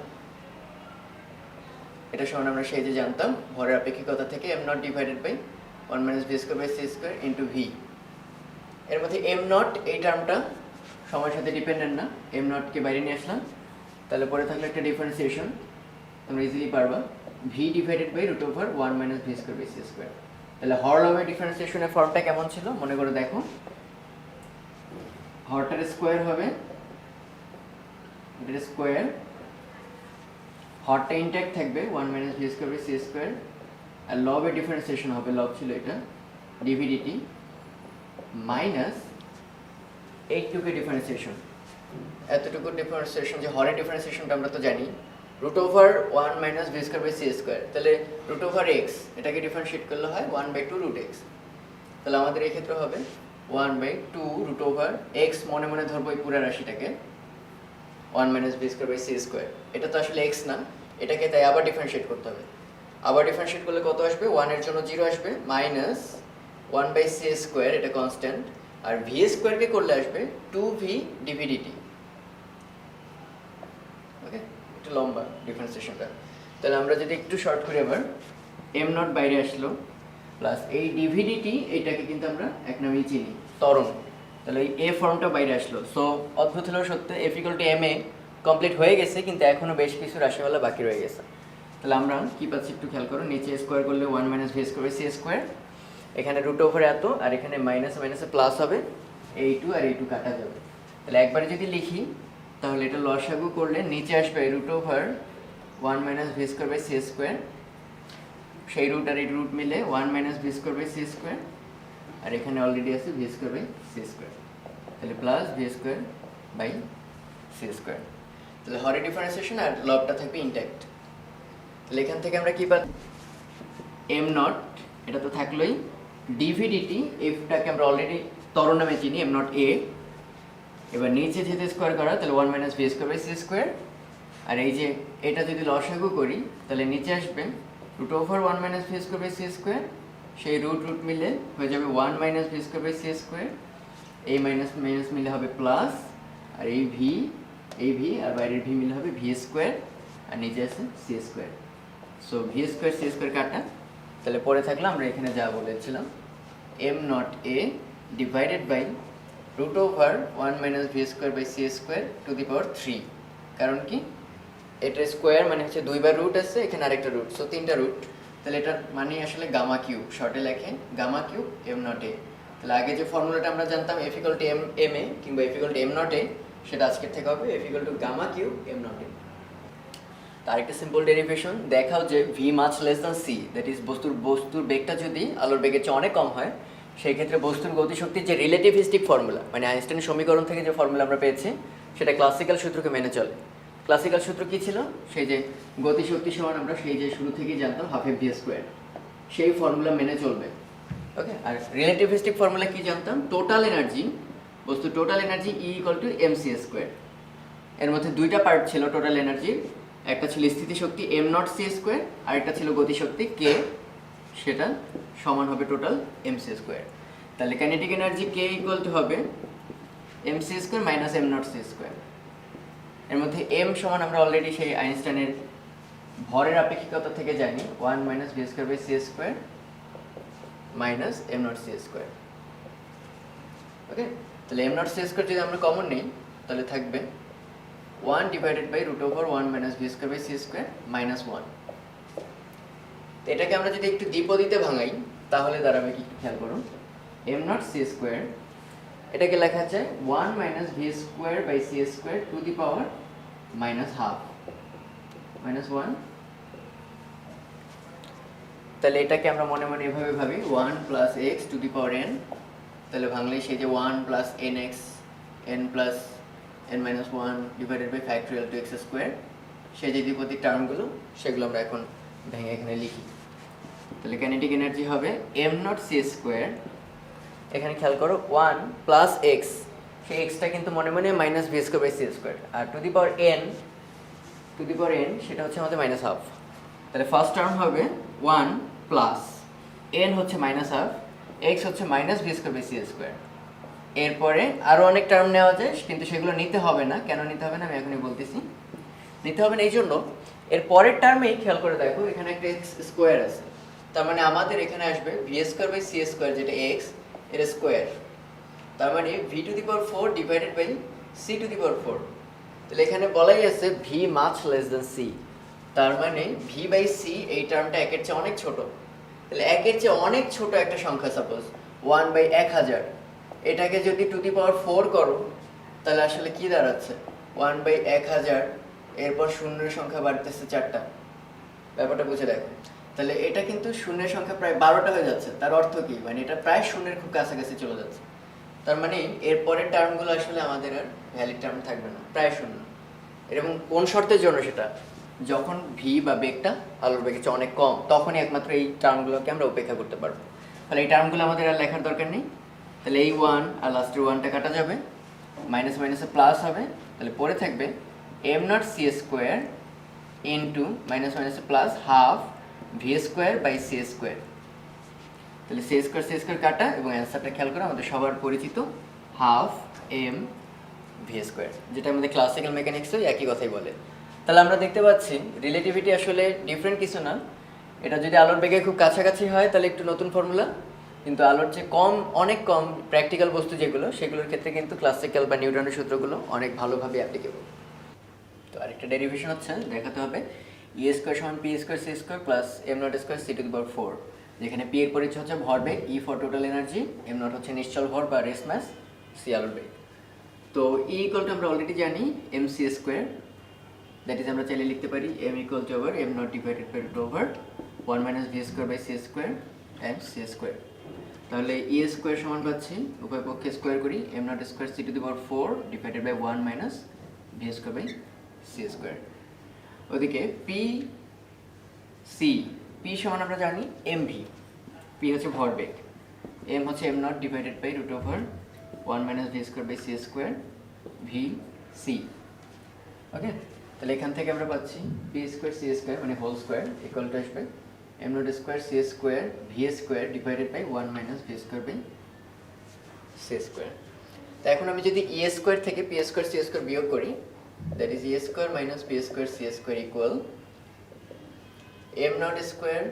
এটা সমান আমরা সেই যে জানতাম ভরের আপেক্ষিকতা থেকে M not divided by 1 minus V square by C square into V. এর মধ্যে এম নট এই টার্মটা সময়ের সাথে ডিপেন্ডেন্ট না, এম নটকে বাইরে নিয়ে আসলাম, তাহলে পরে থাকলে একটা ডিফারেন্সিয়েশন তোমরা ইজিলি পারবা, V divided by root over 1 minus V square by C square. তাহলে হরলমের ডিফারেন্সিয়েশনের ফর্মটা কেমন ছিল মনে করে দেখো, হরটার স্কোয়ার হবে, এটার স্কোয়ার, হরটা ইনট্যাক্ট থাকবে 1 minus V square by C square, আর লবের ডিফারেন্সিয়েশন হবে, লব ছিল এটা ডিভিডিটি মাইনাস এইটুকু ডিফারেন্সিয়েশন, এতটুকু ডিফারেন্সিয়েশন, যে হরের ডিফারেন্সিয়েশনটা আমরা তো জানি root over 1 minus V square by C square, তাহলে রুট ওভার এক্স এটাকে ডিফারেন্সিয়েট করলে হয় 1/2 রুট এক্স। তাহলে আমাদের এই ক্ষেত্রে হবে 1/2 রুট ওভার এক্স, মনে মনে ধরবো এই পুরো রাশিটাকে 1 minus V square by C square, এটা তো আসলে এক্স না, এটাকে তাই আবার ডিফারেন্সিয়েট করতে হবে। আবার ডিফারেন্সিয়েট করলে কত আসবে, 1 এর জন্য 0 আসবে, মাইনাস 1/সি স্কোয়ার, এটা কনস্ট্যান্ট, আর ভি স্কোয়ারকে করলে আসবে 2v ডিভিডিটি। ওকে, একটু লম্বা ডিফারেন্সিয়েশনটা। তাহলে আমরা যদি একটু শর্ট করি, আবার এম নট বাইরে আসলো প্লাস এই ডিভিডিটি, এইটাকে কিন্তু আমরা এক নামেই চিনি ত্বরণ, তাহলে এই এ ফর্মটা বাইরে আসলো। সো অদ্ভুত হলেও সত্য, F equal to M A complete হয়ে গেছে, কিন্তু এখনো বেশ কিছু রাশিমালা বাকি রয়ে গেছে। তাহলে আমরা কি পাচ্ছি একটু খেয়াল করো, নিচে স্কোয়ার করলে 1 minus V square by C square, এখানে রুট ওভার এত, আর এখানে মাইনাসে মাইনাসে প্লাস হবে, এই টু আর এই টু কাটা যাবে। তাহলে একবারে যদি লিখি তাহলে এটা লসাগু করলে নিচে আসবে root over 1 minus V square by C square, সেই রুট আর এই রুট মিলে 1 minus V square by C square, আর এখানে অলরেডি আছে v square by C square, তাহলে plus v square by C square. তাহলে হরের ডিফারেন্সিয়েশন আর লবটা থাকবে ইনট্যাক্ট। তাহলে এখান থেকে আমরা কি পাই, এম নট এটা তো থাকলোই, ডিভিডিটি এফটাকে আমরা অলরেডি ত্বরণ নামে চিনি এম নট এ, এবার নিচে যেতে স্কোয়ার করা, তাহলে 1 minus V square by C square, আর এই যে এটা যদি লসাগু করি তাহলে নিচে আসবে root over 1 minus V square by C square, সেই রুট রুট মিলে হয়ে যাবে 1 minus V square by C square, এই মাইনাস মাইনাস মিলে হবে প্লাস, আর এই ভি আর বাইরের ভি মিলে হবে ভি স্কোয়ার, আর নিচে আছে c square. So v square c square কাটা, তাহলে পরে থাকলে আমরা এখানে যা বলেছিলাম m nought a divided by root over 1 minus V square by C square to the power 3। কারণ কি, এটা স্কোয়ার মানে হচ্ছে দুইবার রুট আছে, এখানে আরেকটা রুট, সো তিনটা রুট, তাহলে এটার মানে আসলে গামা কিউব, শর্টে লেখে gamma cube M nought A. তাহলে আগে যে ফর্মুলাটা আমরা জানতাম F equal to M A কিংবা F equal to M nought A, সেটা আজকের থেকে হবে F equal to gamma cube M nought A. তার একটা সিম্পল ডেরিভেশন দেখাও যে V much less than C, that is বস্তুর বেগটা যদি আলোর বেগের চেয়ে অনেক কম হয়, সেই ক্ষেত্রে বস্তুর গতিশক্তির যে রিলেটিভিস্টিক ফর্মুলা, মানে আইনস্টাইনের সমীকরণ থেকে যে ফর্মুলা আমরা পেয়েছি সেটা ক্লাসিক্যাল সূত্রকে মেনে চলে। ক্লাসিক্যাল সূত্র কী ছিল? সেই যে গতিশক্তি সমান আমরা সেই যে শুরু থেকেই জানতাম হাফ এফ ভি স্কোয়ার, সেই ফর্মুলা মেনে চলবে। ওকে, আর রিলেটিভিস্টিক ফর্মুলা কি জানতাম? টোটাল এনার্জি, বস্তু total energy E equal to m C square. এর মধ্যে দুইটা পার্ট ছিল টোটাল এনার্জির, একটা ছিল স্থিতিশক্তি এম নট সি স্কোয়ার, আর একটা ছিল গতিশক্তি কে, সেটা সমান হবে টোটাল এম সি স্কোয়ার। তাহলে kinetic energy K equal to হবে m C square minus m nought c square. এর মধ্যে এম সমান আমরা অলরেডি সেই আইনস্টাইনের ভরের আপেক্ষিকতা থেকে জানি 1 minus V square by C square minus m nought c square. Okay, তাহলে এম নট সি স্কোয়ার যদি আমরা কমন নিই তাহলে থাকবে 1 divided by root over 1 minus V square by C square minus 1। এটাকে আমরা যদি একটু দ্বিপদীতে ভাঙাই তাহলে দাঁড়াবে কি, খেয়াল করুন, এম নট সি স্কোয়ার, এটাকে লেখা যায় 1 minus V square by C square to the power minus half minus 1। তাহলে এটাকে আমরা মনে মনে এভাবে ভাবি 1 plus X to the power N, তাহলে ভাঙলে সেই যে 1 plus N X N plus N minus 1 divided by factorial two X square, সেই যে দ্বিপদী টার্মগুলো সেগুলো আমরা এখন ভেঙে এখানে লিখি। তাহলে কাইনেটিক এনার্জি হবে এম নট সি স্কোয়ার, এখানে খেয়াল করো 1 প্লাস এক্স, সেই এক্সটা কিন্তু মনে মনে minus V square by C square, আর টু দি পাওয়ার এন সেটা হচ্ছে আমাদের মাইনাস হাফ। তাহলে ফার্স্ট টার্ম হবে 1 প্লাস এন হচ্ছে মাইনাস হাফ, এক্স হচ্ছে minus V square by C square. এরপরে আরও অনেক টার্ম নেওয়া যায়, কিন্তু সেগুলো নিতে হবে না। কেন নিতে হবে না আমি এখনই বলতেছি। নিতে হবে না এই জন্য, এর পরের টার্মেই খেয়াল করে দেখো এখানে একটা এক্স স্কোয়ার আছে, তার মানে আমাদের এখানে আসবে V square by C square, যেটা এক্স এর স্কোয়ার, তার মানে v to the power 4 divided by c to the power 4। তাহলে এখানে বলাই আছে v much less than c, তার মানে ভি বাই সি এই টার্মটা একের চেয়ে অনেক ছোট। তাহলে একের চেয়ে অনেক ছোট একটা সংখ্যা, সাপোজ 1 বাই 1000, এটাকে যদি টু দি পাওয়ার 4 করো তাহলে আসলে কি দাঁড়াচ্ছে 1 বাই 1000, এরপর শূন্যের সংখ্যা বাড়তেছে 4টা। ব্যাপারটা বুঝে দেখো, তাহলে এটা কিন্তু শূন্যের সংখ্যা প্রায় 12টা হয়ে যাচ্ছে। তার অর্থ কি, মানে এটা প্রায় শূন্যের খুব কাছাকাছি চলে যাচ্ছে। তার মানে এর পরের টার্মগুলো আসলে আমাদের আর ভ্যালিড টার্ম থাকবে না, প্রায় শূন্য। এরকম কোন শর্তের জন্য? সেটা যখন ভি বা বেগটা আলোর বেগের চেয়ে অনেক কম, তখনই একমাত্র এই টার্মগুলোকে আমরা উপেক্ষা করতে পারবো। তাহলে এই টার্মগুলো আমাদের আর লেখার দরকার নেই। তাহলে এই 1 আর লাস্টের 1টা কাটা যাবে, মাইনাস মাইনাসে প্লাস হবে, তাহলে পরে থাকবে m nought c square into minus মাইনাসে plus half v square by C square. তাহলে সি স্কোয়ার কাটা, এবং অ্যান্সারটা খেয়াল করে আমাদের সবার পরিচিত হাফ এম ভি স্কোয়ার, যেটা আমাদের ক্লাসিক্যাল মেকানিক্সে একই কথাই বলে। তাহলে আমরা দেখতে পাচ্ছি রিলেটিভিটি আসলে ডিফারেন্ট কিছু না। এটা যদি আলোর বেগে খুব কাছাকাছি হয় তাহলে একটু নতুন ফর্মুলা, কিন্তু আলোর চেয়ে কম, অনেক কম প্র্যাকটিক্যাল বস্তু যেগুলো, সেগুলোর ক্ষেত্রে কিন্তু ক্লাসিক্যাল বা নিউটনের সূত্রগুলো অনেক ভালোভাবে অ্যাপ্লিকেবল। তো আরেকটা ডেরিভেশন হচ্ছে দেখাতে হবে ই স্কোয়ার সমান P square c square plus m not square C to the power 4, যেখানে পি এর পরিচয় হচ্ছে ভরবেগ, E for total energy, m nought হচ্ছে নিশ্চল ভর বা রেস ম্যাস, সি আলোর বেগ। তো ই ইকুয়াল টু আমরা অলরেডি জানি M C square, that is আমরা চাইলে লিখতে পারি M equal to over M not divided by root over 1 minus V square by C square and C square. তাহলে ই স্কোয়ার সমান পাচ্ছি, উভয় পক্ষে স্কোয়ার করি, M not square C to the power 4 divided by 1 minus V square by C square. ওদিকে P C, P সমান আমরা জানি এম ভি, পি হচ্ছে ভরবেগ, এম হচ্ছে m not divided by root over 1 minus V square by C square v c. Okay, তাহলে এখান থেকে আমরা পাচ্ছি পি স্কোয়ার সি স্কোয়ার মানে হোল স্কোয়ার ইকুয়াল টু আসবে m not square c square V square divided by 1 minus V square by C square. তো এখন আমি যদি ই স্কোয়ার থেকে পি স্কোয়ার সি স্কোয়ার বিয়োগ করি, that is E square minus P square c square equal m not square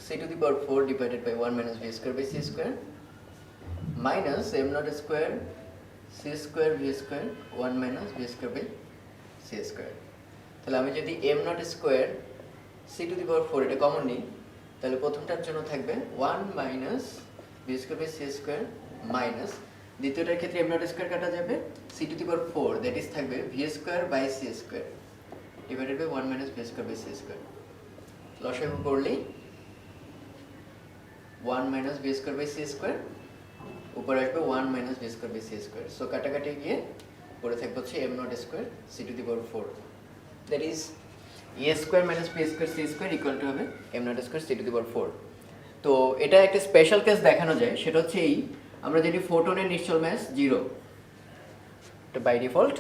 C to the power 4 divided by 1 minus V square by C square minus m not square c square V square 1 minus V square by C square. তাহলে আমি যদি m not square C to the power 4 এটা common নিই, তাহলে প্রথমটার জন্য থাকবে 1 minus V square by C square minus দ্বিতীয়টার ক্ষেত্রে এম নট স্কোয়ার কাটা যাবে, C to the power 4 that is থাকবে v square by C square divided by 1 minus V square by C square. লসাগু করলেই 1 minus V square by C square, উপরে আসবে 1 minus V square by C square. So কাটাকাটি গিয়ে পরে থাকবে হচ্ছে m naught square c to the power 4, that is a square minus b square c square equal to হবে m naught square c to the power 4। তো এটা একটা special case দেখানো যায়, সেটা হচ্ছে এই, আমরা যদি ফোটনের নিশ্চল ম্যাস 0, এটা বাই ডিফল্ট,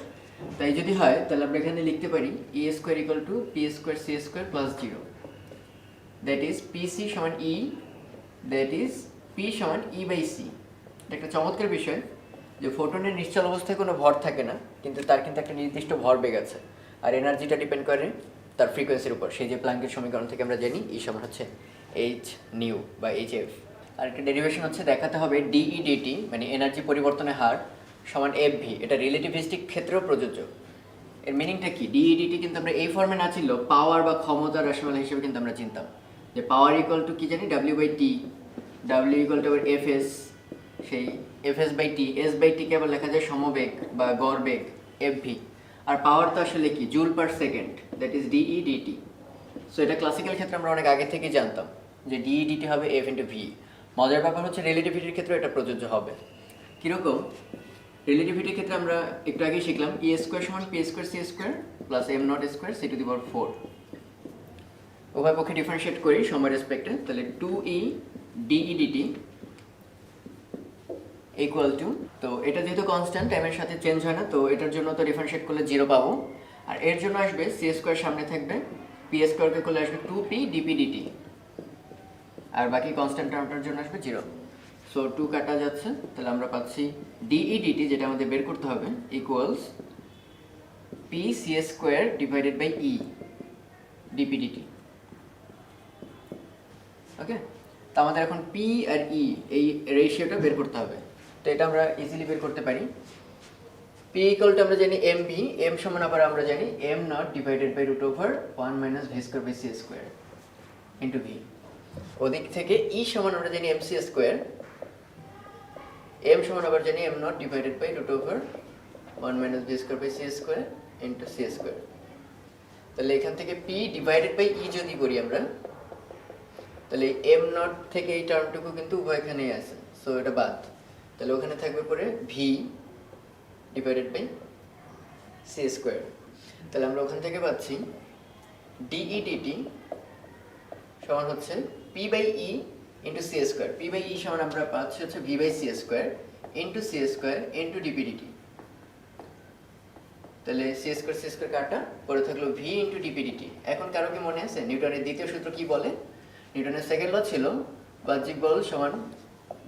তাই যদি হয় তাহলে আমরা এখানে লিখতে পারি a square equal two p square c square plus 0, that is pc সমান e, দ্যাট ইজ p সমান e বাই c। এটা একটা চমৎকার বিষয় যে ফোটনের নিশ্চল অবস্থায় কোনো ভর থাকে না, কিন্তু তার কিন্তু একটা নির্দিষ্ট ভরবেগ আছে, আর এনার্জিটা ডিপেন্ড করে তার ফ্রিকোয়েন্সির উপর। সেই যে প্ল্যাঙ্কের সমীকরণ থেকে আমরা জানি E সমান হচ্ছে h নিউ বা hf। আর একটা ডেরিভেশন হচ্ছে দেখাতে হবে ডিই ডিটি মানে এনার্জি পরিবর্তনের হার সমান fv, এটা রিলেটিভিস্টিক ক্ষেত্রেও প্রযোজ্য। এর মিনিংটা কি? ডিই ডিটি কিন্তু আমরা এই ফর্মে না ছিল পাওয়ার বা ক্ষমতার রাশিমালা হিসেবে কিন্তু আমরা চিনতাম যে পাওয়ার ইকুয়াল টু কি জানি w by t, w equal to fs, সেই fs by t, s by t কে আবার লেখা যায় সমবেগ বা গড় বেগ fv, আর পাওয়ার তো আসলে কি joule per second, that is D E D T. So এটা ক্লাসিক্যাল ক্ষেত্রে আমরা অনেক আগে থেকেই জানতাম যে ডিই ডিটি হবে f ইন্টু ভি। মজার ব্যাপার হচ্ছে রিলেটিভিটির ক্ষেত্রে এটা প্রযোজ্য হবে। কীরকম? রিলেটিভিটির ক্ষেত্রে আমরা একটু আগেই শিখলাম e স্কোয়ার সমান p square c square plus m naught square c to the power 4। উভয় পক্ষে ডিফারেন্সিয়েট করি সময় রেসপেক্টে, তাহলে 2e DE DT equal to, তো এটা যেহেতু কনস্ট্যান্ট টাইমের সাথে চেঞ্জ হয় না, তো এটার জন্য তো ডিফারেন্সিয়েট করলে 0 পাবো, আর এর জন্য আসবে c স্কোয়ার সামনে থাকবে, p স্কোয়ারকে করলে আসবে 2p ডিপি ডিটি, আর বাকি কনস্ট্যান্ট টার্মটার জন্য আসবে 0। সো 2 কাটা যাচ্ছে, তাহলে আমরা পাচ্ছি ডিই ডিটি যেটা আমাদের বের করতে হবে equals p c square divided by e dp dt. Okay, তো আমাদের এখন p আর e এই রেশিওটা বের করতে হবে। তো এটা আমরা ইজিলি বের করতে পারি। p ইকুয়াল টু আমরা জানি mv, m সমান আবার আমরা জানি m not divided by root over 1 minus v square by c square into v। ওদিক থেকে e সমান আমরা জানি mc স্কোয়ার, m সমান আবার জানি m not divided by root over 1 minus v square by c square into c square. তাহলে এখান থেকে p ডিভাইডেড বাই e যদি করি আমরা, তাহলে m নট থেকে এই টার্মটুকু কিন্তু উভয় এখানেই আছে, সো এটা বাদ। তাহলে ওখানে থাকবে পরে v divided by c square. তাহলে আমরা ওখান থেকে পাচ্ছি ডিই ডিটি সমান হচ্ছে p by e into c square. p by e সমান আমরা পাচ্ছি হচ্ছে v by c square into c square into D P D T. তাহলে c স্কোয়ার c স্কোয়ার কাটা, পরে থাকলো v ইন্টু ডিপি ডিটি। এখন কারো কি মনে আছে নিউটনের দ্বিতীয় সূত্র কি বলে? নিউটনের সেকেন্ড ল ছিল বাহ্যিক বল সমান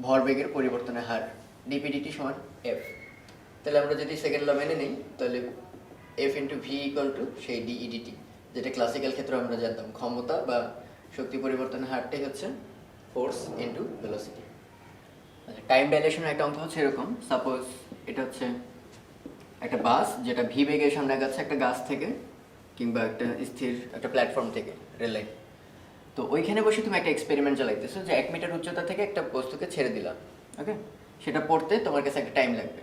ভরবেগের পরিবর্তনের হার, ডিপি ডিটি সমান f। তাহলে আমরা যদি সেকেন্ড ল মেনে নিই তাহলে f into V equal two সেই ডিই ডিটি, যেটা ক্লাসিক্যাল ক্ষেত্রে আমরা জানতাম ক্ষমতা বা শক্তি পরিবর্তনের হারটাই হচ্ছে ফোর্স ইন্টু ভেলোসিটি। আচ্ছা, টাইম ডাইলেশনের একটা অঙ্ক হচ্ছে এরকম, সাপোজ এটা হচ্ছে একটা বাস যেটা ভি বেগে সামনে যাচ্ছে একটা গাছ থেকে কিংবা একটা স্থির একটা প্ল্যাটফর্ম থেকে, রেল লাইন। তো ওইখানে বসে তুমি একটা এক্সপেরিমেন্ট চালাইতেছো যে 1 মিটার উচ্চতা থেকে একটা বস্তুকে ছেড়ে দিলাম, ওকে? সেটা পড়তে তোমার কাছে একটা টাইম লাগবে।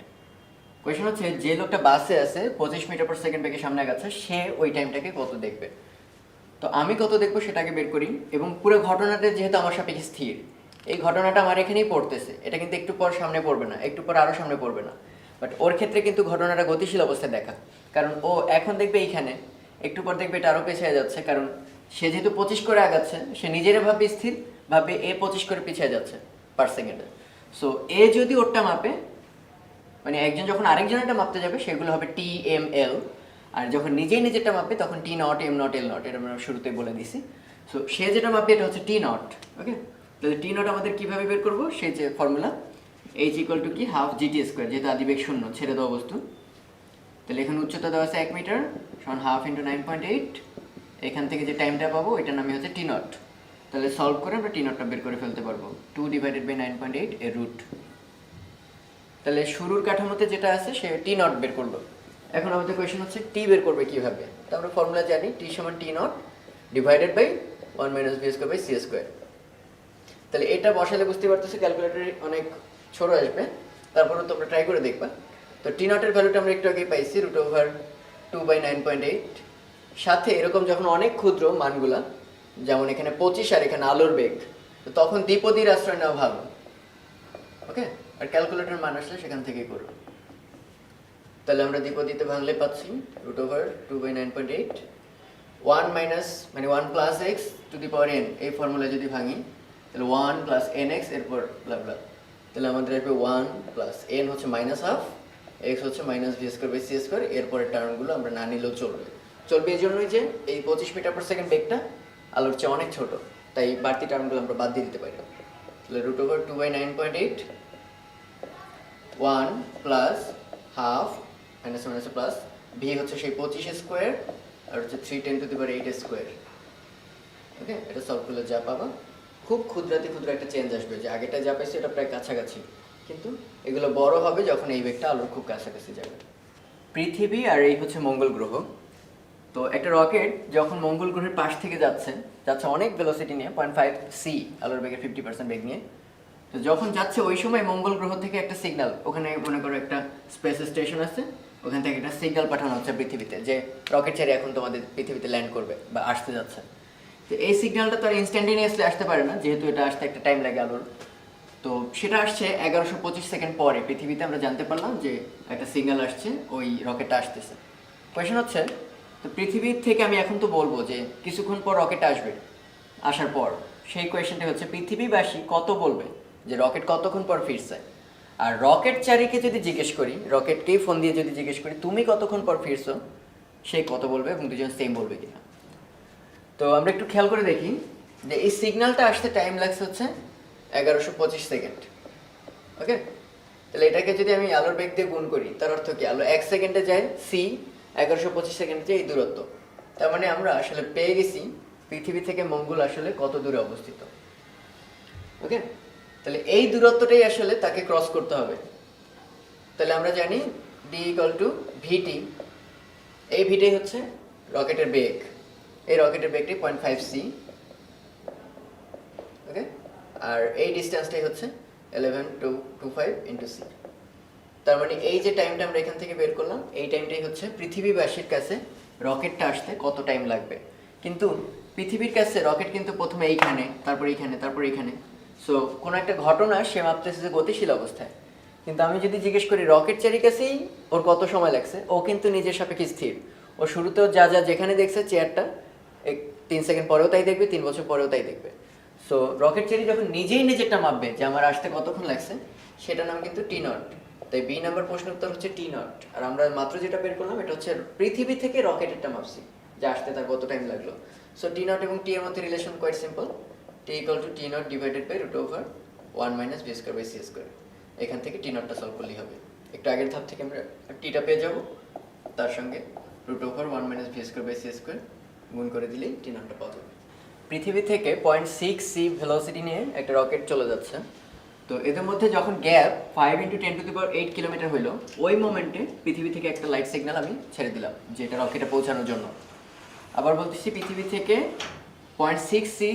কোয়েশ্চেন হচ্ছে যে লোকটা বাসে আছে 25 মিটার পার সেকেন্ড বেগে সামনে যাচ্ছে, সে ওই টাইমটাকে কত দেখবে। তো আমি কত দেখবো সেটাকে বের করি, এবং পুরো ঘটনাটা যেহেতু আমার সাপেক্ষে স্থির, এই ঘটনাটা আমার এখানেই পড়তেছে, এটা কিন্তু একটু পর সামনে পড়বে না, একটু পর আরও সামনে পড়বে না, বাট ওর ক্ষেত্রে কিন্তু ঘটনাটা গতিশীল অবস্থায় দেখা, কারণ ও এখন দেখবে এইখানে, একটু পর দেখবে এটা আরও পেছিয়ে যাচ্ছে, কারণ সে যেহেতু 25 করে আগাচ্ছে, সে নিজেরা ভাবে স্থির, ভাবে এ 25 করে পিছিয়ে যাচ্ছে পার সেকেন্ডে। সো এ যদি ওরটা মাপে, মানে একজন যখন আরেকজনেরটা মাপতে যাবে সেগুলো হবে টি এম এল, আর যখন নিজেই নিজেরটা মাপবে তখন t not M naught l naught, এটা আমরা শুরুতেই বলে দিছি। সো সে যেটা মাপবে এটা হচ্ছে টি নট, ওকে? তাহলে টি নট আমাদের কীভাবে বের করবো? সেই যে ফর্মুলা এইচ ইকুয়াল টু কি হাফ জিটি স্কোয়ার, যেহেতু আদিবেগ শূন্য ছেড়ে দেওয়া বস্তু। তাহলে এখানে উচ্চতা দেওয়া আছে 1 মিটার সমান হাফ ইন্টু 9.8, এখান থেকে যে টাইমটা পাবো এটার নামই হচ্ছে টি নট। তাহলে সলভ করে আমরা টি নটটা বের করে ফেলতে পারবো, 2 ডিভাইডেড বাই 9.8 এর রুট। তাহলে শুরুর কাঠামোতে যেটা আছে সে টি নট বের করলো। এখন আমাদের কোয়েশ্চেন হচ্ছে টি বের করবে কীভাবে? তো আমরা ফর্মুলা জানি টি সমান t not divided by 1 minus V square by C square. তাহলে এটা বসালে বুঝতে পারতেছি ক্যালকুলেটরে অনেক ছোট আসবে, তারপরে তোমরা ট্রাই করে দেখবা। তো টি নটের ভ্যালুটা আমরা একটু আগেই পাইছি রুট ওভার 2 বাই 9.8, সাথে এরকম যখন অনেক ক্ষুদ্র মানগুলা, যেমন এখানে 25 আর এখানে আলোর বেগ, তো তখন দ্বিপদীর আশ্রয় নেওয়া ভালো, ওকে? আর ক্যালকুলেটর মান আসলে সেখান থেকেই করো। তাহলে আমরা দ্বিপদীতে ভাঙলে পাচ্ছি √2/9.8 1 মাইনাস মানে 1 plus X to the power N, এই ফর্মুলা যদি ভাঙি তাহলে 1 প্লাস এন এক্স এরপর ব্লা ব্লা, তাহলে আমাদের আসবে 1 প্লাস এন হচ্ছে মাইনাস হাফ, এক্স হচ্ছে minus V square by C square. এরপরের টার্মগুলো আমরা না নিলেও চলবে এই জন্যই যে এই 25 মিটার পার সেকেন্ড বেগটা আলোর চেয়ে অনেক ছোট, তাই বাড়তি টার্মগুলো আমরা বাদ দিয়ে দিতে পারি। তাহলে √2/9.8 1 plus half minus minus plus V হচ্ছে সেই 25 স্কোয়ার আর হচ্ছে 3×10⁸ স্কোয়ার। ওকে, এটা সলভ করলে যা পাবা খুব ক্ষুদ্র একটা চেঞ্জ আসবে, যে আগেটা যা পাইছে এটা প্রায় কাছাকাছি, কিন্তু এগুলো বড় হবে যখন এই বেগটা আলোর খুব কাছাকাছি যাবে। পৃথিবী আর এই হচ্ছে মঙ্গল গ্রহ। তো একটা রকেট যখন মঙ্গল গ্রহের পাশ থেকে যাচ্ছে অনেক ভেলোসিটি নিয়ে 0.5 সি আলোর বেগের 50% বেগ নিয়ে, তো যখন যাচ্ছে ওই সময় মঙ্গল গ্রহ থেকে একটা সিগন্যাল, ওখানে মনে করো একটা স্পেস স্টেশন আছে, ওখান থেকে একটা সিগন্যাল পাঠানো হচ্ছে পৃথিবীতে যে রকেট ছেড়ে এখন তোমাদের পৃথিবীতে ল্যান্ড করবে বা আসতে যাচ্ছে। তো এই সিগন্যালটা তো আর ইনস্ট্যান্টেনিয়াসলি আসতে পারে না, যেহেতু এটা আসতে একটা টাইম লাগে আলোর। তো সেটা আসছে 1125 সেকেন্ড পরে পৃথিবীতে আমরা জানতে পারলাম যে একটা সিগন্যাল আসছে, ওই রকেটটা আসতেছে। কোয়েশ্চেন হচ্ছে, তো পৃথিবীর থেকে আমি এখন তো বলবো যে কিছুক্ষণ পর রকেট আসবে, আসার পর সেই কোয়েশ্চেনটা হচ্ছে পৃথিবীবাসী কত বলবে যে রকেট কতক্ষণ পর ফিরছে। আর রকেট চারিকে যদি জিজ্ঞেস করি, রকেটকেই ফোন দিয়ে যদি জিজ্ঞেস করি তুমি কতক্ষণ পর ফিরছো, সে কত বলবে এবং দুজন সেম বলবে কিনা। তো আমরা একটু খেয়াল করে দেখি যে এই সিগন্যালটা আসতে টাইম লাগছে হচ্ছে 1125 সেকেন্ড। ওকে, তাহলে এটাকে যদি আমি আলোর বেগ দিয়ে গুণ করি, তার অর্থ কি আলো 1 সেকেন্ডে যায় সি, 1125 সেকেন্ডে যায় এই দূরত্ব। তার মানে আমরা আসলে পেয়ে গেছি পৃথিবী থেকে মঙ্গল আসলে কত দূরে অবস্থিত। ওকে, তাহলে এই দূরত্বটাই আসলে তাকে ক্রস করতে হবে। তাহলে আমরা জানি ডি ইকুয়াল টু ভিটি, এই ভিটাই হচ্ছে রকেটের বেগ, এই রকেটের বেগটি 0.5 সি। ওকে, আর এই ডিস্টেন্সটাই হচ্ছে 11.25 ইন্টু সি। তার মানে এই যে টাইমটা আমরা এখান থেকে বের করলাম, এই টাইমটাই হচ্ছে পৃথিবীবাসীর কাছে রকেটটা আসতে কত টাইম লাগবে। কিন্তু পৃথিবীর কাছে রকেট কিন্তু প্রথমে এইখানে, তারপর এইখানে, তারপর এইখানে। সো কোনো একটা ঘটনা সে মাপতেছে যে গতিশীল অবস্থায়, কিন্তু আমি যদি জিজ্ঞেস করি রকেট চারি কাছেই ওর কত সময় লাগছে, ও কিন্তু নিজের সাপেক্ষে স্থির। ও শুরুতেও যা যেখানে দেখছে চেয়ারটা 3 সেকেন্ড পরেও তাই দেখবে, 3 বছর পরেও তাই দেখবে। সো রকেট চারি যখন নিজেরটা মাপবে যে আমার আসতে কতক্ষণ লাগছে, সেটার নাম কিন্তু টি নট। তাই বি নাম্বার প্রশ্ন উত্তর হচ্ছে টি নট। আর আমরা মাত্র যেটা বের করলাম এটা হচ্ছে পৃথিবী থেকে রকেটেরটা মাপছি যে আসতে তার কত টাইম লাগলো। সো টি নট এবং টি এর মধ্যে relation quite simple, T equal to T not divided by √1 minus V square by C square. এখান থেকে টি নটটা সলভ করলেই হবে। একটু আগের ধাপ থেকে আমরা টিটা পেয়ে যাব, তার সঙ্গে √1 minus V square by C square গুণ করে দিলেই টি নটটা পাওয়া যাবে। পৃথিবী থেকে 0.6 সি ভেলোসিটি নিয়ে একটা রকেট চলে যাচ্ছে। তো এদের মধ্যে যখন গ্যাপ 5 × 10⁸ কিলোমিটার হইলো, ওই মোমেন্টে পৃথিবী থেকে একটা লাইট সিগন্যাল আমি ছেড়ে দিলাম যেটা রকেটে পৌঁছানোর জন্য। আবার বলতেছি পৃথিবী থেকে 0.6 সি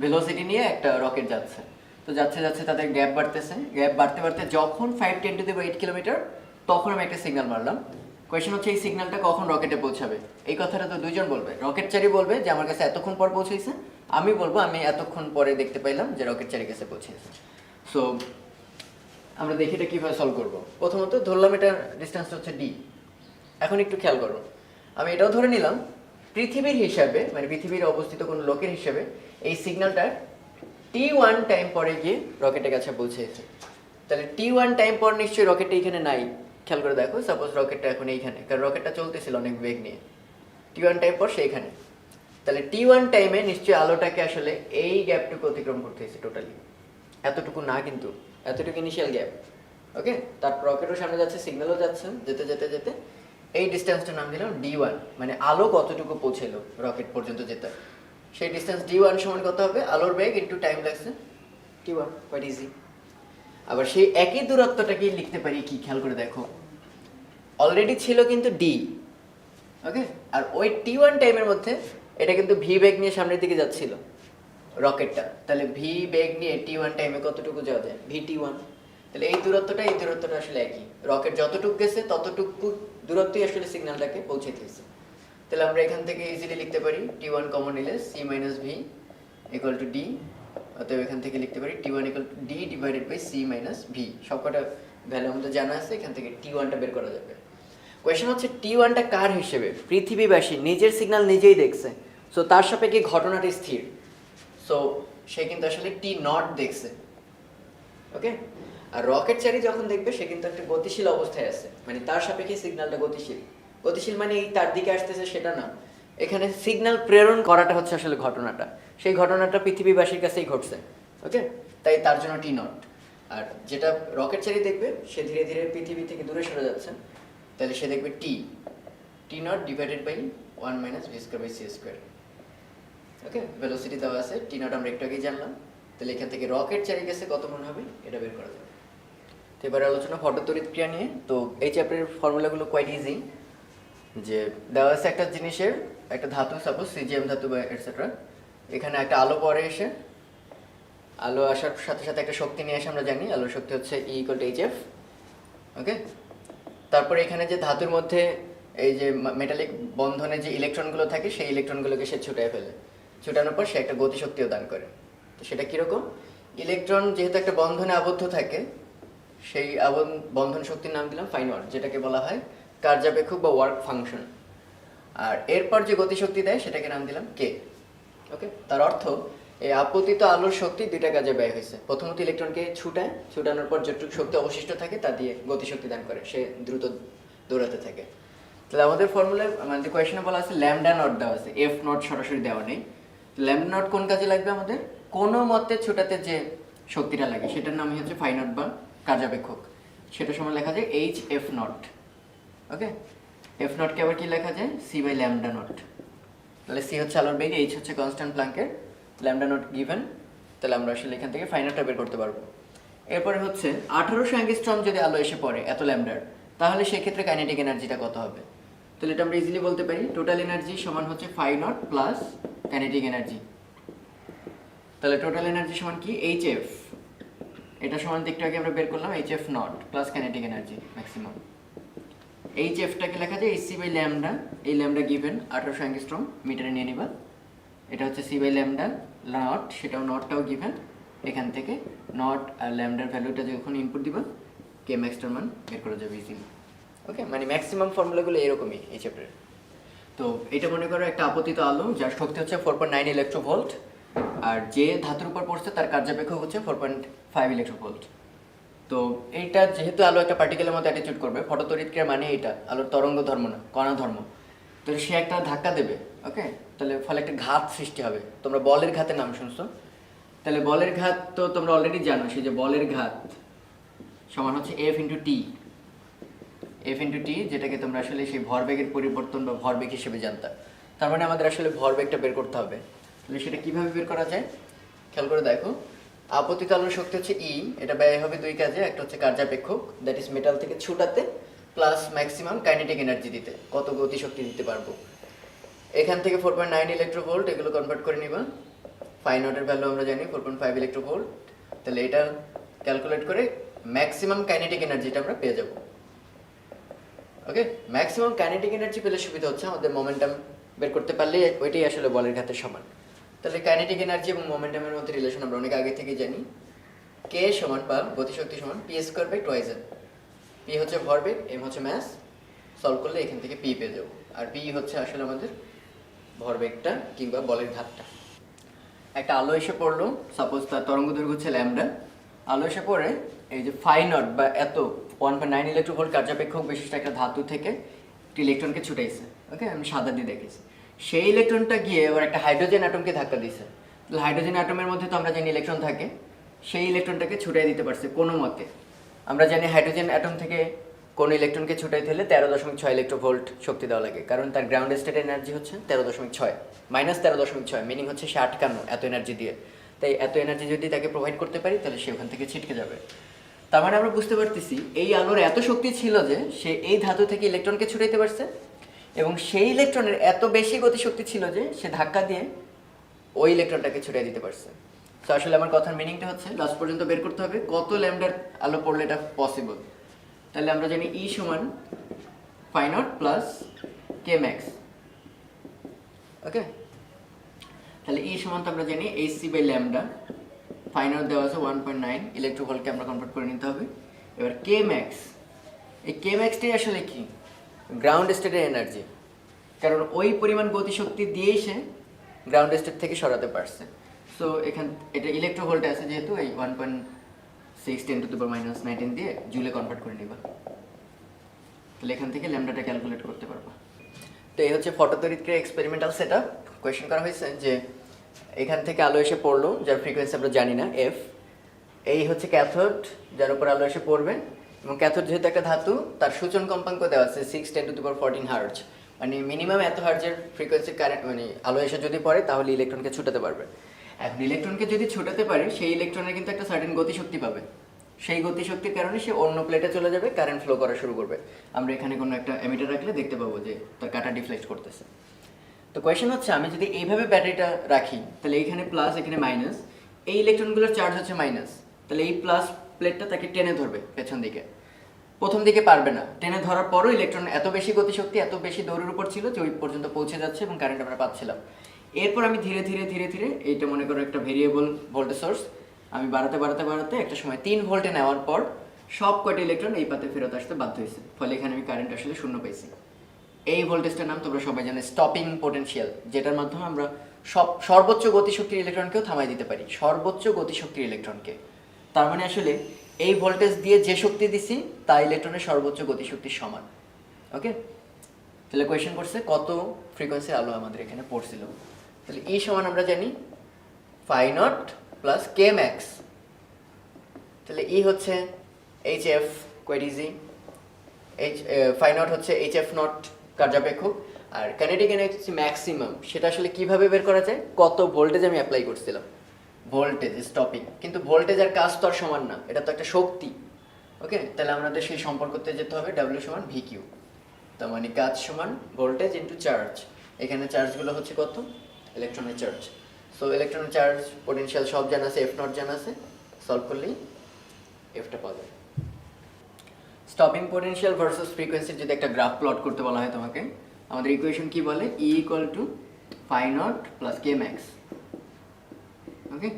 ভেলোসিটি নিয়ে একটা রকেট যাচ্ছে। তো যাচ্ছে তাদের গ্যাপ বাড়তেছে, গ্যাপ বাড়তে যখন 5 × 10⁸ কিলোমিটার, তখন আমি একটা সিগন্যাল মারলাম। কোয়েশ্চেন হচ্ছে এই সিগন্যালটা কখন রকেটে পৌঁছাবে। এই কথাটা তো দুইজন বলবে, রকেট চারি বলবে যে আমার কাছে এতক্ষণ পর পৌঁছেছে, আমি বলবো আমি এতক্ষণ পরে দেখতে পাইলাম যে রকেট চারি কাছে পৌঁছেছে। সো আমরা দেখি এটা কীভাবে সলভ করবো। প্রথমত ধরলাম এটা ডিস্টেন্সটা হচ্ছে ডি। এখন একটু খেয়াল করো, আমি এটাও ধরে নিলাম পৃথিবীর হিসাবে, মানে পৃথিবীর অবস্থিত কোনো লোকের হিসাবে এই সিগন্যালটা T1 টাইম পরে গিয়ে রকেটের কাছে পৌঁছেছে। তাহলে T1 টাইম পর নিশ্চয়ই রকেটটা এখানে নাই। খেয়াল করে দেখো, সাপোজ রকেটটা এখন এইখানে, কারণ রকেটটা চলতেছিল অনেক বেগ নিয়ে, T1 টাইম পর সেইখানে। তাহলে T1 টাইমে নিশ্চয়ই আলোটাকে আসলে এই গ্যাপটুকু অতিক্রম করতে হয়েছে টোটালি, এতটুকু না কিন্তু, এতটুকু ইনিশিয়াল গ্যাপ। ওকে, তারপর রকেটও সামনে যাচ্ছে, সিগন্যালও যাচ্ছে, যেতে এই ডিস্টেন্সটার নাম দিলাম D1, মানে আলো কতটুকু পৌঁছেলো রকেট পর্যন্ত যেতে। সেই ডিস্টেন্স D1 সমান কত হবে, আলোর বেগ ইন্টু টাইম লাগছে T1, কোয়াইট ইজি। আবার সেই একই দূরত্বটাকে লিখতে পারি কি, খেয়াল করে দেখো, অলরেডি ছিল কিন্তু ডি। ওকে, আর ওই T1 টাইমের মধ্যে এটা কিন্তু ভি বেগ নিয়ে সামনের দিকে যাচ্ছিল রকেটটা। তাহলে ভি বেগ নিয়ে T1 টাইমে কতটুকু যাওয়া যায়, VT1। তাহলে এই দূরত্বটা আসলে একই, রকেট যতটুকু গেছে ততটুকু দূরত্বই আসলে সিগন্যালটাকে পৌঁছে দিয়েছে। তাহলে আমরা এখান থেকে ইজিলি লিখতে পারি T1 কমন নিলে C minus V equal to D. অতএব এখান থেকে লিখতে পারি T1 equal to D divided by C minus V. সবকটা ভ্যালু আমাদের জানা আছে, এখান থেকে T1টা বের করা যাবে। কোয়েশ্চেন হচ্ছে T1টা কার হিসেবে? পৃথিবীবাসী নিজের সিগন্যাল নিজেই দেখছে, সো তার সাপেক্ষে ঘটনাটি স্থির, সো সে কিন্তু আসলে T0 দেখছে। ওকে, আর রকেট চারি যখন দেখবে সে কিন্তু একটা গতিশীল অবস্থায় আছে, মানে তার সাপেক্ষে সিগন্যালটা গতিশীল। গতিশীল মানে এই তার দিকে আসতেছে সেটা না, এখানে সিগন্যাল প্রেরণ করাটা হচ্ছে আসলে ঘটনাটা, সেই ঘটনাটা পৃথিবীবাসীর কাছেই ঘটছে। ওকে, তাই তার জন্য T0। আর যেটা রকেট চারি দেখবে সে ধীরে ধীরে পৃথিবী থেকে দূরে সরে যাচ্ছে, তাহলে সে দেখবে T0 divided by 1 minus V square by C square. Okay, velocity দেওয়া আছে, T0 আমরা একটু আগেই জানলাম, তাহলে এখান থেকে রকেট চারি গেছে কত মনে হবে এটা বের করা যাবে। তো এবার আলোচনা ফটো তড়িৎক্রিয়া নিয়ে। তো এই চ্যাপ্টারের ফর্মুলাগুলো কোয়াইট ইজি, যে দেওয়া আছে একটা জিনিসের, একটা ধাতু, সাপোজ সিজিএম ধাতু বা এটসেট্রা, এখানে একটা আলো পরে এসে, আলো আসার সাথে সাথে একটা শক্তি নিয়ে এসে, আমরা জানি আলোর শক্তি হচ্ছে E=hf। ওকে, তারপরে এখানে যে ধাতুর মধ্যে এই যে মেটালিক বন্ধনে যে ইলেকট্রনগুলো থাকে সেই ইলেকট্রনগুলোকে সে ছুটায় ফেলে, ছুটানোর পর সে একটা গতিশক্তিও দান করে। তো সেটা কীরকম? ইলেকট্রন যেহেতু একটা বন্ধনে আবদ্ধ থাকে, সেই বন্ধন শক্তির নাম দিলাম ফাইনওয়ার্ক, যেটাকে বলা হয় কার্যাপেক্ষক বা ওয়ার্ক ফাংশন। আর এরপর যে গতিশক্তি দেয় সেটাকে নাম দিলাম কে। ওকে, তার অর্থ এই আপতিত আলোর শক্তি দুইটা কাজে ব্যয় হয়েছে। প্রথমত ইলেকট্রনকে ছুটায়, ছুটানোর পর যেটুকু শক্তি অবশিষ্ট থাকে তা দিয়ে গতিশক্তি দান করে, সে দ্রুত দৌড়াতে থাকে। তাহলে আমাদের ফর্মুলায়, আমাদের কোয়েশনে বলা আছে ল্যামডা নট দেওয়া আছে, এফ নট সরাসরি দেওয়া নেই। ল্যামডা নট কোন কাজে লাগবে আমাদের? কোনো মতে ছুটাতে যে শক্তিটা লাগে সেটার নামই হচ্ছে ফাই নট বা কার্যাপেক্ষক, সেটা সময় লেখা যায় h f naught. Okay, f নটকে আবার কি লেখা যায়? C by lambda naught. তাহলে সি হচ্ছে আলোর বেগ, এইচ হচ্ছে কনস্ট্যান্ট প্ল্যাঙ্কের, ল্যামডা নট গিভেন। তাহলে আমরা আসলে এখান থেকে ফাই নটটা বের করতে পারবো। এরপরে হচ্ছে 1800 অ্যাংস্ট্রম যদি আলো এসে পড়ে এত ল্যামডার, তাহলে সেক্ষেত্রে কাইনেটিক এনার্জিটা কত হবে? তাহলে এটা আমরা ইজিলি বলতে পারি, টোটাল এনার্জি সমান হচ্ছে phi not plus kinetic energy. তাহলে টোটাল এনার্জি সমান কি? এইচ এফ, এটা সমান একটু আগে আমরা বের করলাম, h f naught plus kinetic energy maximum. H এফটাকে লেখা যায় সি বাই ল্যামডা, এই ল্যামডা গিভেন 1800 অ্যাংস্ট্রম, মিটারে নিয়ে নিবা। এটা হচ্ছে সি বাই ল্যামডা নট, সেটাও নটটাও গিভেন, এখান থেকে নট আর ল্যামডার ভ্যালুটা যখন ইনপুট দিবা কে ম্যাক্সটার মান বের করা যাবে ইজিলি। ওকে, মানে ম্যাক্সিমাম ফর্মুলাগুলো এরকমই এই চ্যাপ্টারে। তো এটা মনে করো একটা আপতিত আলো যার শক্তি হচ্ছে 4.9 ইলেকট্রোভোল্ট, আর যে ধাতুর উপর পড়ছে তার কার্যাপেক্ষক হচ্ছে 4.5 ইলেকট্রোভোল্ট। তো এইটা যেহেতু আলো একটা পার্টিকেলের মধ্যে অ্যাটিটিউড করবে, ফটোতড়িৎক্রিয়া মানে এটা আলোর তরঙ্গ ধর্ম না, কণা ধর্ম। তো সে একটা ধাক্কা দেবে, ওকে, তাহলে ফলে একটা ঘাত সৃষ্টি হবে। তোমরা বলের ঘাতের নাম শুনছো, তাহলে বলের ঘাত তো তোমরা অলরেডি জানো, সেই যে বলের ঘাত সমান হচ্ছে F into T. F into T, যেটাকে তোমরা আসলে সেই ভরবেগের পরিবর্তন বা ভরবেগ হিসেবে জানতা। তার মানে আমাদের আসলে ভরবেগটা বের করতে হবে। তাহলে সেটা কিভাবে বের করা যায় খেয়াল করে দেখো। আপতিত আলোর শক্তি হচ্ছে ই, এটা ব্যয় হবে দুই কাজে, একটা হচ্ছে কার্যাপেক্ষক, দ্যাট ইজ মেটাল থেকে ছুটাতে, প্লাস ম্যাক্সিমাম কাইনেটিক এনার্জি দিতে, কত গতিশক্তি দিতে পারবো। এখান থেকে 4.9 ইলেকট্রোভোল্ট এগুলো কনভার্ট করে নিবা, ফাই নটের ভ্যালু আমরা জানি 4.5 ইলেকট্রোভোল্ট। তাহলে এটা ক্যালকুলেট করে ম্যাক্সিমাম কাইনেটিক এনার্জিটা আমরা পেয়ে যাব। ওকে, ম্যাক্সিমাম কাইনেটিক এনার্জি পেলে সুবিধা হচ্ছে আমাদের মোমেন্টাম বের করতে পারলে ওইটাই আসলে বলের ঘাতের সমান। তাহলে কাইনেটিক এনার্জি এবং মোমেন্টামের মধ্যে রিলেশন আমরা অনেক আগে থেকেই জানি, কে সমান বা গতিশক্তি সমান P square by twice M. P হচ্ছে ভরবেগ, এম হচ্ছে ম্যাস, সলভ করলে এখান থেকে পি পেয়ে যাবো। আর পি হচ্ছে আসলে আমাদের ভরবেগটা কিংবা বলের ঘাতটা। একটা আলো এসে পড়লো, সাপোজ তার তরঙ্গ দৈর্ঘ্য হচ্ছে ল্যামডা, আলো এসে পড়ে এই যে ফাই নট বা এত 1.9 ইলেকট্রোভোল্ট কার্যাপেক্ষক বিশিষ্ট একটা ধাতু থেকে একটি ইলেকট্রনকে ছুটাইছে। ওকে, আমি সাদা দিয়ে দেখেছি। সেই ইলেকট্রনটা গিয়ে এবার একটা হাইড্রোজেন অ্যাটমকে ধাক্কা দিয়েছে। তাহলে হাইড্রোজেন অ্যাটমের মধ্যে তো আমরা জানি ইলেকট্রন থাকে, সেই ইলেকট্রনটাকে ছুটাই দিতে পারছে কোনো মতে। আমরা জানি হাইড্রোজেন অ্যাটম থেকে কোনো ইলেকট্রনকে ছুটাইতে হলে 13.6 ইলেকট্রোভোল্ট শক্তি দেওয়া লাগে, কারণ তার গ্রাউন্ড স্টেট এনার্জি হচ্ছে 13.6 মাইনাস 13.6, মিনিং হচ্ছে সে আটকানো এত এনার্জি দিয়ে। তাই এত এনার্জি যদি তাকে প্রোভাইড করতে পারি তাহলে সে ওখান থেকে ছিটকে যাবে। তার মানে আমরা বুঝতে পারতেছি এই আলোর এত শক্তি ছিল যে সে এই ধাতু থেকে ইলেকট্রনকে ছুটাইতে পারছে, এবং সেই ইলেকট্রনের এত বেশি গতিশক্তি ছিল যে সে ধাক্কা দিয়ে ওই ইলেকট্রনটাকে ছুটাই দিতে পারছে। তো আসলে আমার কথার মিনিংটা হচ্ছে লাস্ট পর্যন্ত বের করতে হবে কত ল্যামডার আলো পড়লে এটা পসিবল। তাহলে আমরা জানি ই সমান phi not plus k max. Okay, তাহলে ই সমান তো আমরা জানি h c by lambda, phi naught দেওয়া আছে 1.9 ইলেকট্রোভোল্টকে আমরা কনভার্ট করে নিতে হবে। এবার কে ম্যাক্স, এই কে ম্যাক্সটাই আসলে কি? গ্রাউন্ড স্টেটের এনার্জি, কারণ ওই পরিমাণ গতিশক্তি দিয়েই সে গ্রাউন্ড স্টেট থেকে সরাতে পারছে। সো এটা ইলেকট্রোভোল্টে আছে যেহেতু এই 1.6 10⁻⁻19 দিয়ে জুলে কনভার্ট করে নিবা, তাহলে এখান থেকে ল্যামডাটা ক্যালকুলেট করতে পারবা। তো এই হচ্ছে ফটোতড়িৎক্রিয়া এক্সপেরিমেন্টাল সেট আপ। কোয়েশ্চেন করা হয়েছে যে এখান থেকে আলো এসে পড়লো, যার ফ্রিকোয়েন্সি আমরা জানি না এফ। এই হচ্ছে ক্যাথোড, যার উপর আলো এসে পড়বে, এবং ক্যাথোড যেহেতু একটা ধাতু, তার সূচন কম্পাঙ্ক দেওয়া আছে 6 10⁻14 হার্জ, মানে মিনিমাম এত হার্জের ফ্রিকোয়েন্সি কারেন্ট, মানে আলো এসে যদি পড়ে তাহলে ইলেকট্রনকে ছুটাতে পারবে। এখন ইলেকট্রনকে যদি ছুটাতে পারে, সেই ইলেকট্রনের কিন্তু একটা সার্টেন গতিশক্তি পাবে, সেই গতিশক্তির কারণে সে অন্য প্লেটে চলে যাবে, কারেন্ট ফ্লো করা শুরু করবে। আমরা এখানে কোনো একটা এমিটার রাখলে দেখতে পাবো যে তার কাটা ডিফ্লেক্ট করতেছে। তো কোয়েশ্চেন হচ্ছে, আমি যদি এইভাবে ব্যাটারিটা রাখি, তাহলে এইখানে প্লাস এখানে মাইনাস, এই ইলেকট্রনগুলোর চার্জ হচ্ছে মাইনাস, তাহলে এই প্লাস প্লেটটা তাকে টেনে ধরবে পেছন দিকে। প্রথম দিকে পারবে না, টেনে ধরার পরও ইলেকট্রন এত বেশি গতিশক্তি, এত বেশি দৌড়ের উপর ছিল যে ওই পর্যন্ত পৌঁছে যাচ্ছে এবং কারেন্ট আমরা পাচ্ছিলাম। এরপর আমি ধীরে ধীরে ধীরে ধীরে এইটা মনে করো একটা ভেরিয়েবল ভোল্টেজ সোর্স, আমি বাড়াতে বাড়াতে বাড়াতে একটা সময় 3 ভোল্টে নেওয়ার পর সব কয়টা ইলেকট্রন এই পাতে ফেরত আসতে বাধ্য হয়েছে, ফলে এখানে আমি কারেন্ট আসলে শূন্য পাইছি। এই ভোল্টেজটার নাম তোমরা সবাই জানো স্টপিং পোটেনশিয়াল, যেটার মাধ্যমে আমরা সর্বোচ্চ গতিশক্তির ইলেকট্রনকেও থামাই দিতে পারি, সর্বোচ্চ গতিশক্তির ইলেকট্রনকে। তার মানে আসলে এই ভোল্টেজ দিয়ে যে শক্তি দিছি তা ইলেকট্রনের সর্বোচ্চ গতিশক্তির সমান। ওকে, তাহলে কোয়েশ্চেন করছে কত ফ্রিকোয়েন্সির আলো আমাদের এখানে পড়ছিল। তাহলে এই সমান আমরা জানি phi not plus k max. তাহলে ই হচ্ছে h f, quite easy. Phi naught হচ্ছে এইচ এফ নট কার্যাপেক্ষক, আর কাইনেটিক এনার্জি ম্যাক্সিমাম সেটা আসলে কিভাবে বের করা যায়, কত ভোল্টেজ আমি অ্যাপ্লাই করছিলাম, ভোল্টেজ স্টপিং। কিন্তু ভোল্টেজ আর কাজ তো আর সমান না, এটা তো একটা শক্তি। ওকে, তাহলে আমাদের সেই সম্পর্কতে যেতে হবে, ডাব্লিউ সমান ভি কিউ, তার মানে কাজ সমান ভোল্টেজ ইন্টু চার্জ। এখানে চার্জগুলো হচ্ছে কত, ইলেকট্রনের চার্জ। সো ইলেকট্রনের চার্জ, পোটেনশিয়াল সব জানা আছে, এফ নট জানা আছে, সলভ করলেই এফটা পাওয়া যাবে। স্টপিং পোটেনশিয়াল ভার্সেস ফ্রিকোয়েন্সির যদি একটা গ্রাফ প্লট করতে বলা হয় তোমাকে, আমাদের ইকুয়েশন কি বলে, e equal to phi not plus k max. Okay,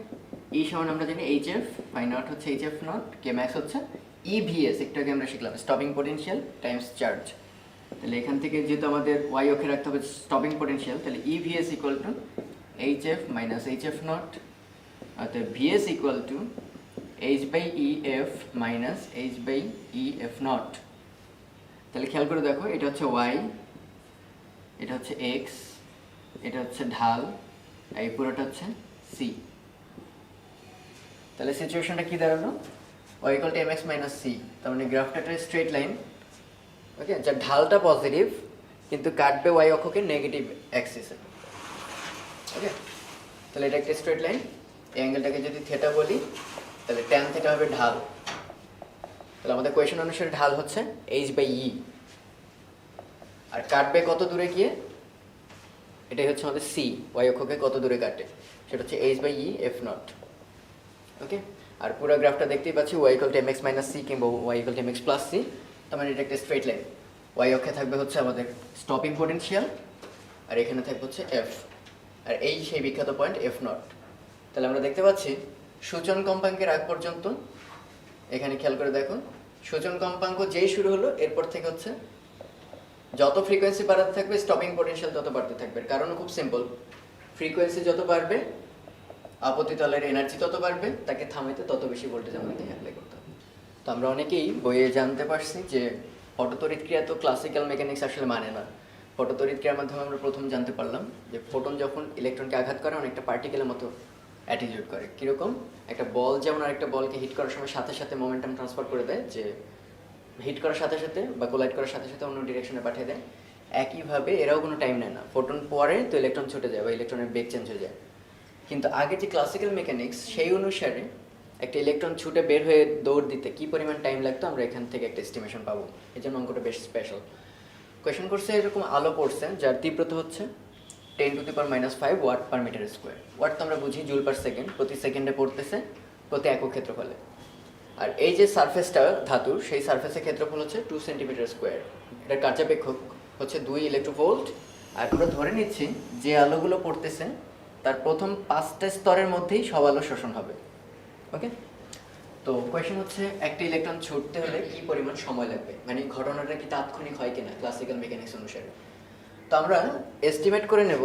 e সমান আমরা জানি এইচ এফ, ফাই নট হচ্ছে h f naught, k max হচ্ছে ই ভিএস, একটু আগে আমরা শিখলাম স্টপিং পোটেনশিয়াল টাইমস চার্জ। তাহলে এখান থেকে যেহেতু আমাদের ওয়াই অক্ষে রাখতে হবে স্টপিং পোটেনশিয়াল, তাহলে e vs equal to h f minus h f naught, অর্থাৎ vs equal to h by e f minus h by e f naught. তাহলে খেয়াল করে দেখো, এটা হচ্ছে ওয়াই, এটা হচ্ছে এক্স, এটা হচ্ছে ঢাল, এই পুরোটা হচ্ছে সি। তাহলে সিচুয়েশনটা কি দাঁড়ালো, Y equal to M x minus C. তার মানে গ্রাফটা একটা স্ট্রেট লাইন, ওকে, যার ঢালটা পজিটিভ কিন্তু কাটবে ওয়াই অক্ষকে নেগেটিভ অ্যাক্সিসে। ওকে, তাহলে এটা একটা স্ট্রেট লাইন, এই অ্যাঙ্গেলটাকে যদি থেটা বলি তাহলে ট্যান থেটা হবে ঢাল। তাহলে আমাদের কোয়েশন অনুসারে ঢাল হচ্ছে এইচ বাই ই, আর কাটবে কত দূরে গিয়ে, এটাই হচ্ছে আমাদের সি, ওয়াই অক্ষকে কত দূরে কাটে সেটা হচ্ছে h by e f naught. Okay, আর পুরো গ্রাফটা দেখতেই পাচ্ছি y equal to M x minus c কিংবা y equal to M x plus c. তার মানে এটা একটা স্ট্রেট লাইন, ওয়াই অক্ষে থাকবে হচ্ছে আমাদের স্টপিং পোটেনশিয়াল, আর এখানে থাকবে হচ্ছে এফ, আর এই সেই বিখ্যাত পয়েন্ট এফ নট। তাহলে আমরা দেখতে পাচ্ছি সূচন কম্পাঙ্কের আগ পর্যন্ত, এখানে খেয়াল করে দেখো সূচন কম্পাঙ্ক যেই শুরু হলো এরপর থেকে হচ্ছে যত ফ্রিকোয়েন্সি বাড়াতে থাকবে স্টপিং পোটেনশিয়াল তত বাড়তে থাকবে। কারণ খুব সিম্পল, ফ্রিকোয়েন্সি যত বাড়বে আপতিতলের এনার্জি তত বাড়বে, তাকে থামাইতে তত বেশি ভোল্টেজ আমাদের অ্যাপ্লাই করতে হবে। তো আমরা অনেকেই বইয়ে জানতে পারছি যে ফটোতড়িৎক্রিয়া তো ক্লাসিক্যাল মেকানিক্স আসলে মানে না। ফটোতড়িৎক্রিয়ার মাধ্যমে আমরা প্রথম জানতে পারলাম যে ফোটন যখন ইলেকট্রনকে আঘাত করে অনেকটা পার্টিকেলের মতো অ্যাটিটিউড করে। কীরকম, একটা বল যেমন আরেকটা বলকে হিট করার সময় সাথে সাথে মোমেন্টাম ট্রান্সফার করে দেয়, যে হিট করার সাথে সাথে বা কোলাইড করার সাথে সাথে অন্য ডিরেকশনে পাঠিয়ে দেয়, একইভাবে এরাও কোনো টাইম নেয় না। ফোটন পরে তো ইলেকট্রন ছুটে যায় বা ইলেকট্রনের বেগ চেঞ্জ হয়ে যায়। কিন্তু আগে যে ক্লাসিক্যাল মেকানিক্স সেই অনুসারে একটা ইলেকট্রন ছুটে বের হয়ে দৌড় দিতে কী পরিমাণ টাইম লাগতো আমরা এখান থেকে একটা এস্টিমেশন পাবো। এই জন্য অঙ্কটা বেশ স্পেশাল। কোয়েশন করছে এরকম আলো পড়ছে যার তীব্রতা হচ্ছে 10⁻⁵ watt per metre square. Watt তো আমরা বুঝি জুল পার সেকেন্ড, প্রতি সেকেন্ডে পড়তেছে প্রতি একক ক্ষেত্রফলে। আর এই যে সারফেসটা ধাতুর, সেই সারফেসের ক্ষেত্রফল হচ্ছে 2 সেন্টিমিটার স্কোয়ার। এটার কার্যাপেক্ষক হচ্ছে 2 ইলেকট্রোভোল্ট। আর আমরা ধরে নিচ্ছি যে আলোগুলো পড়তেছে তার প্রথম 5টা স্তরের মধ্যেই সব আলো শোষণ হবে। ওকে, তো কোয়েশ্চেন হচ্ছে একটা ইলেকট্রন ছুটতে হলে কি পরিমাণ সময় লাগবে, মানে ঘটনাটা কি তাৎক্ষণিক হয় কিনা ক্লাসিক্যাল মেকানিক্স অনুসারে। তো আমরা এস্টিমেট করে নেব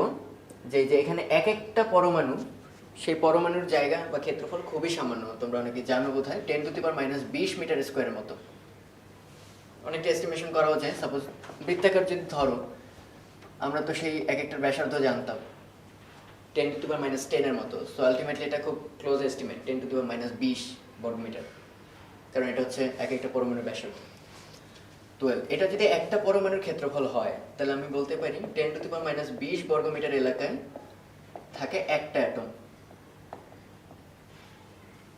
যে এখানে এক একটা পরমাণু, সেই পরমাণুর জায়গা বা ক্ষেত্রফল খুবই সামান্য, তোমরা অনেকে জানো বোধহয় 10⁻20 মিটার স্কোয়ারের মতো। অনেকটা এস্টিমেশন করাও যায়। সাপোজ বৃত্তাকার যদি ধরো, আমরা তো সেই এক একটার ব্যাসার্ধ জানতাম 10⁻10 এর মতো। সো আলটিমেটলি এটা খুব ক্লোজ এস্টিমেট, 10⁻20 বর্গমিটার, কারণ এটা হচ্ছে এক একটা পরমাণুর ব্যাসার্ধ 12। এটা যদি একটা পরমাণুর ক্ষেত্রফল হয়, তাহলে আমি বলতে পারি 10⁻20 বর্গমিটার এলাকায় থাকে একটা অ্যাটম।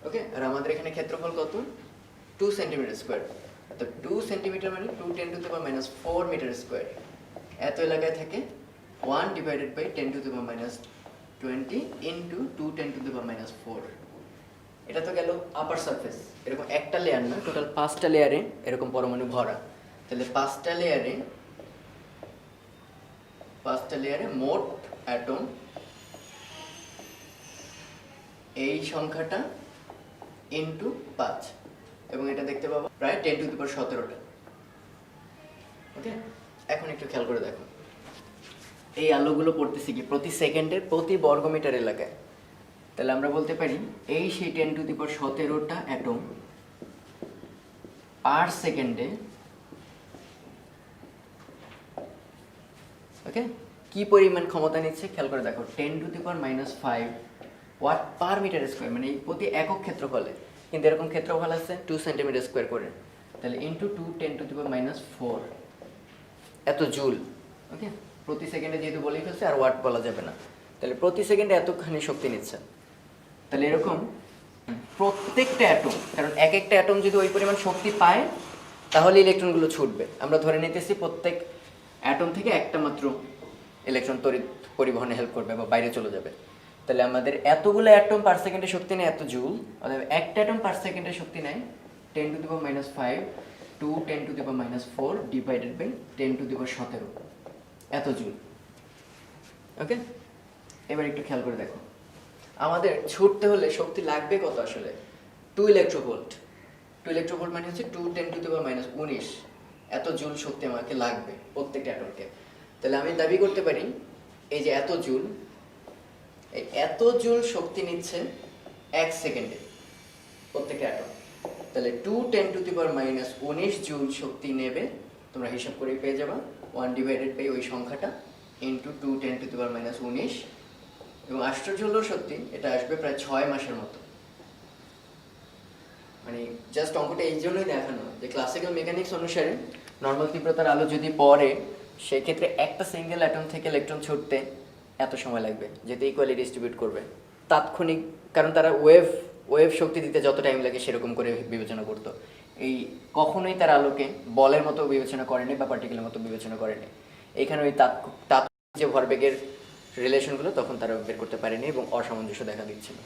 ওকে, আর আমাদের এখানে ক্ষেত্রফল কত? 2 সেন্টিমিটার স্কোয়ার। তো 2 সেন্টিমিটার মানে 2 10⁻4 মিটার স্কোয়ার। এত এলাকায় থাকে 1/10⁻20 ইন্টু 2 10⁻4। এটা তো গেল আপার সারফেস। এরকম একটা লেয়ার না, টোটাল 5টা লেয়ারে এরকম পরমাণু ভরা। তাহলে 5টা লেয়ারে মোট অ্যাটম এই সংখ্যাটা ইন্টু 5, এবং এটা দেখতে পাবো প্রায় 10⁻17টা। ওকে, এখন একটু খেয়াল করে দেখো, এই আলোগুলো পড়তেছে কি প্রতি সেকেন্ডে প্রতি বর্গমিটার এলাকায়। তাহলে আমরা বলতে পারি এই সেই 10⁻17টা অ্যাটম পার সেকেন্ডে, ওকে, কি পরিমাণ ক্ষমতা নিচ্ছে খেয়াল করে দেখো। 10⁻5 ওয়াট পার মিটার স্কোয়ার, মানে প্রতি একক ক্ষেত্রফলে। কিন্তু এরকম ক্ষেত্রফল আছে 2 সেন্টিমিটার স্কোয়ার করে, তাহলে ইন্টু 2 10⁻4 এত জুল। ওকে, প্রতি সেকেন্ডে যেহেতু বলেই ফেলছে, আর ওয়াট বলা যাবে না, তাহলে প্রতি সেকেন্ডে এতখানি শক্তি নিচ্ছে। তাহলে এরকম প্রত্যেকটা অ্যাটম, কারণ এক একটা অ্যাটম যদি ওই পরিমাণ শক্তি পায় তাহলে ইলেকট্রনগুলো ছুটবে। আমরা ধরে নিতেছি প্রত্যেক অ্যাটম থেকে একটা মাত্র ইলেকট্রন তড়িৎ পরিবহনে হেল্প করবে বা বাইরে চলে যাবে। তাহলে আমাদের এতগুলো অ্যাটম পার সেকেন্ডে শক্তি নেয় এত জুল, অর্থাৎ একটা অ্যাটম পার সেকেন্ডে শক্তি নেয় 10⁻5 2 10⁻4 ডিভাইডেড বাই 10⁻17 এত জুল। ওকে, এবার একটু খেয়াল করে দেখো, আমাদের ছুটতে হলে শক্তি লাগবে কত আসলে? 2 ইলেকট্রোভোল্ট। 2 ইলেকট্রোভোল্ট মানে হচ্ছে 2 10⁻19 এত জুল শক্তি আমাকে লাগবে প্রত্যেকটা অ্যাটমকে। তাহলে আমি দাবি করতে পারি এই যে এত জুল, এই এত জুল শক্তি নিচ্ছে 1 সেকেন্ডে প্রত্যেকটা অ্যাটম। তাহলে 2 10⁻19 জুল শক্তি নেবে, তোমরা হিসাব করে পেয়ে যাবা 1 ডিভাইডেড বাই ওই সংখ্যাটা ইন্টু 2 10⁻19। এবং আশ্চর্য হলো সত্যি, এটা আসবে প্রায় 6 মাসের মতো। মানে জাস্ট অঙ্কটা এই জন্যই দেখানো যে ক্লাসিক্যাল মেকানিক্স অনুসারে নর্মাল তীব্রতার আলো যদি পড়ে, সেই ক্ষেত্রে একটা সিঙ্গেল অ্যাটম থেকে ইলেকট্রন ছুটতে এত সময় লাগবে, যেতে ইকুয়ালি ডিস্ট্রিবিউট করবে তাৎক্ষণিক। কারণ তারা ওয়েভ শক্তি দিতে যত টাইম লাগে সেরকম করে বিবেচনা করতো। এই কখনোই তার আলোকে বলের মতো বিবেচনা করেনি বা পার্টিকেলের মতো বিবেচনা করেনি। এইখানে ওই যে ভরবেগের রিলেশনগুলো তখন তারা বের করতে পারেনি এবং অসামঞ্জস্য দেখা দিচ্ছিল।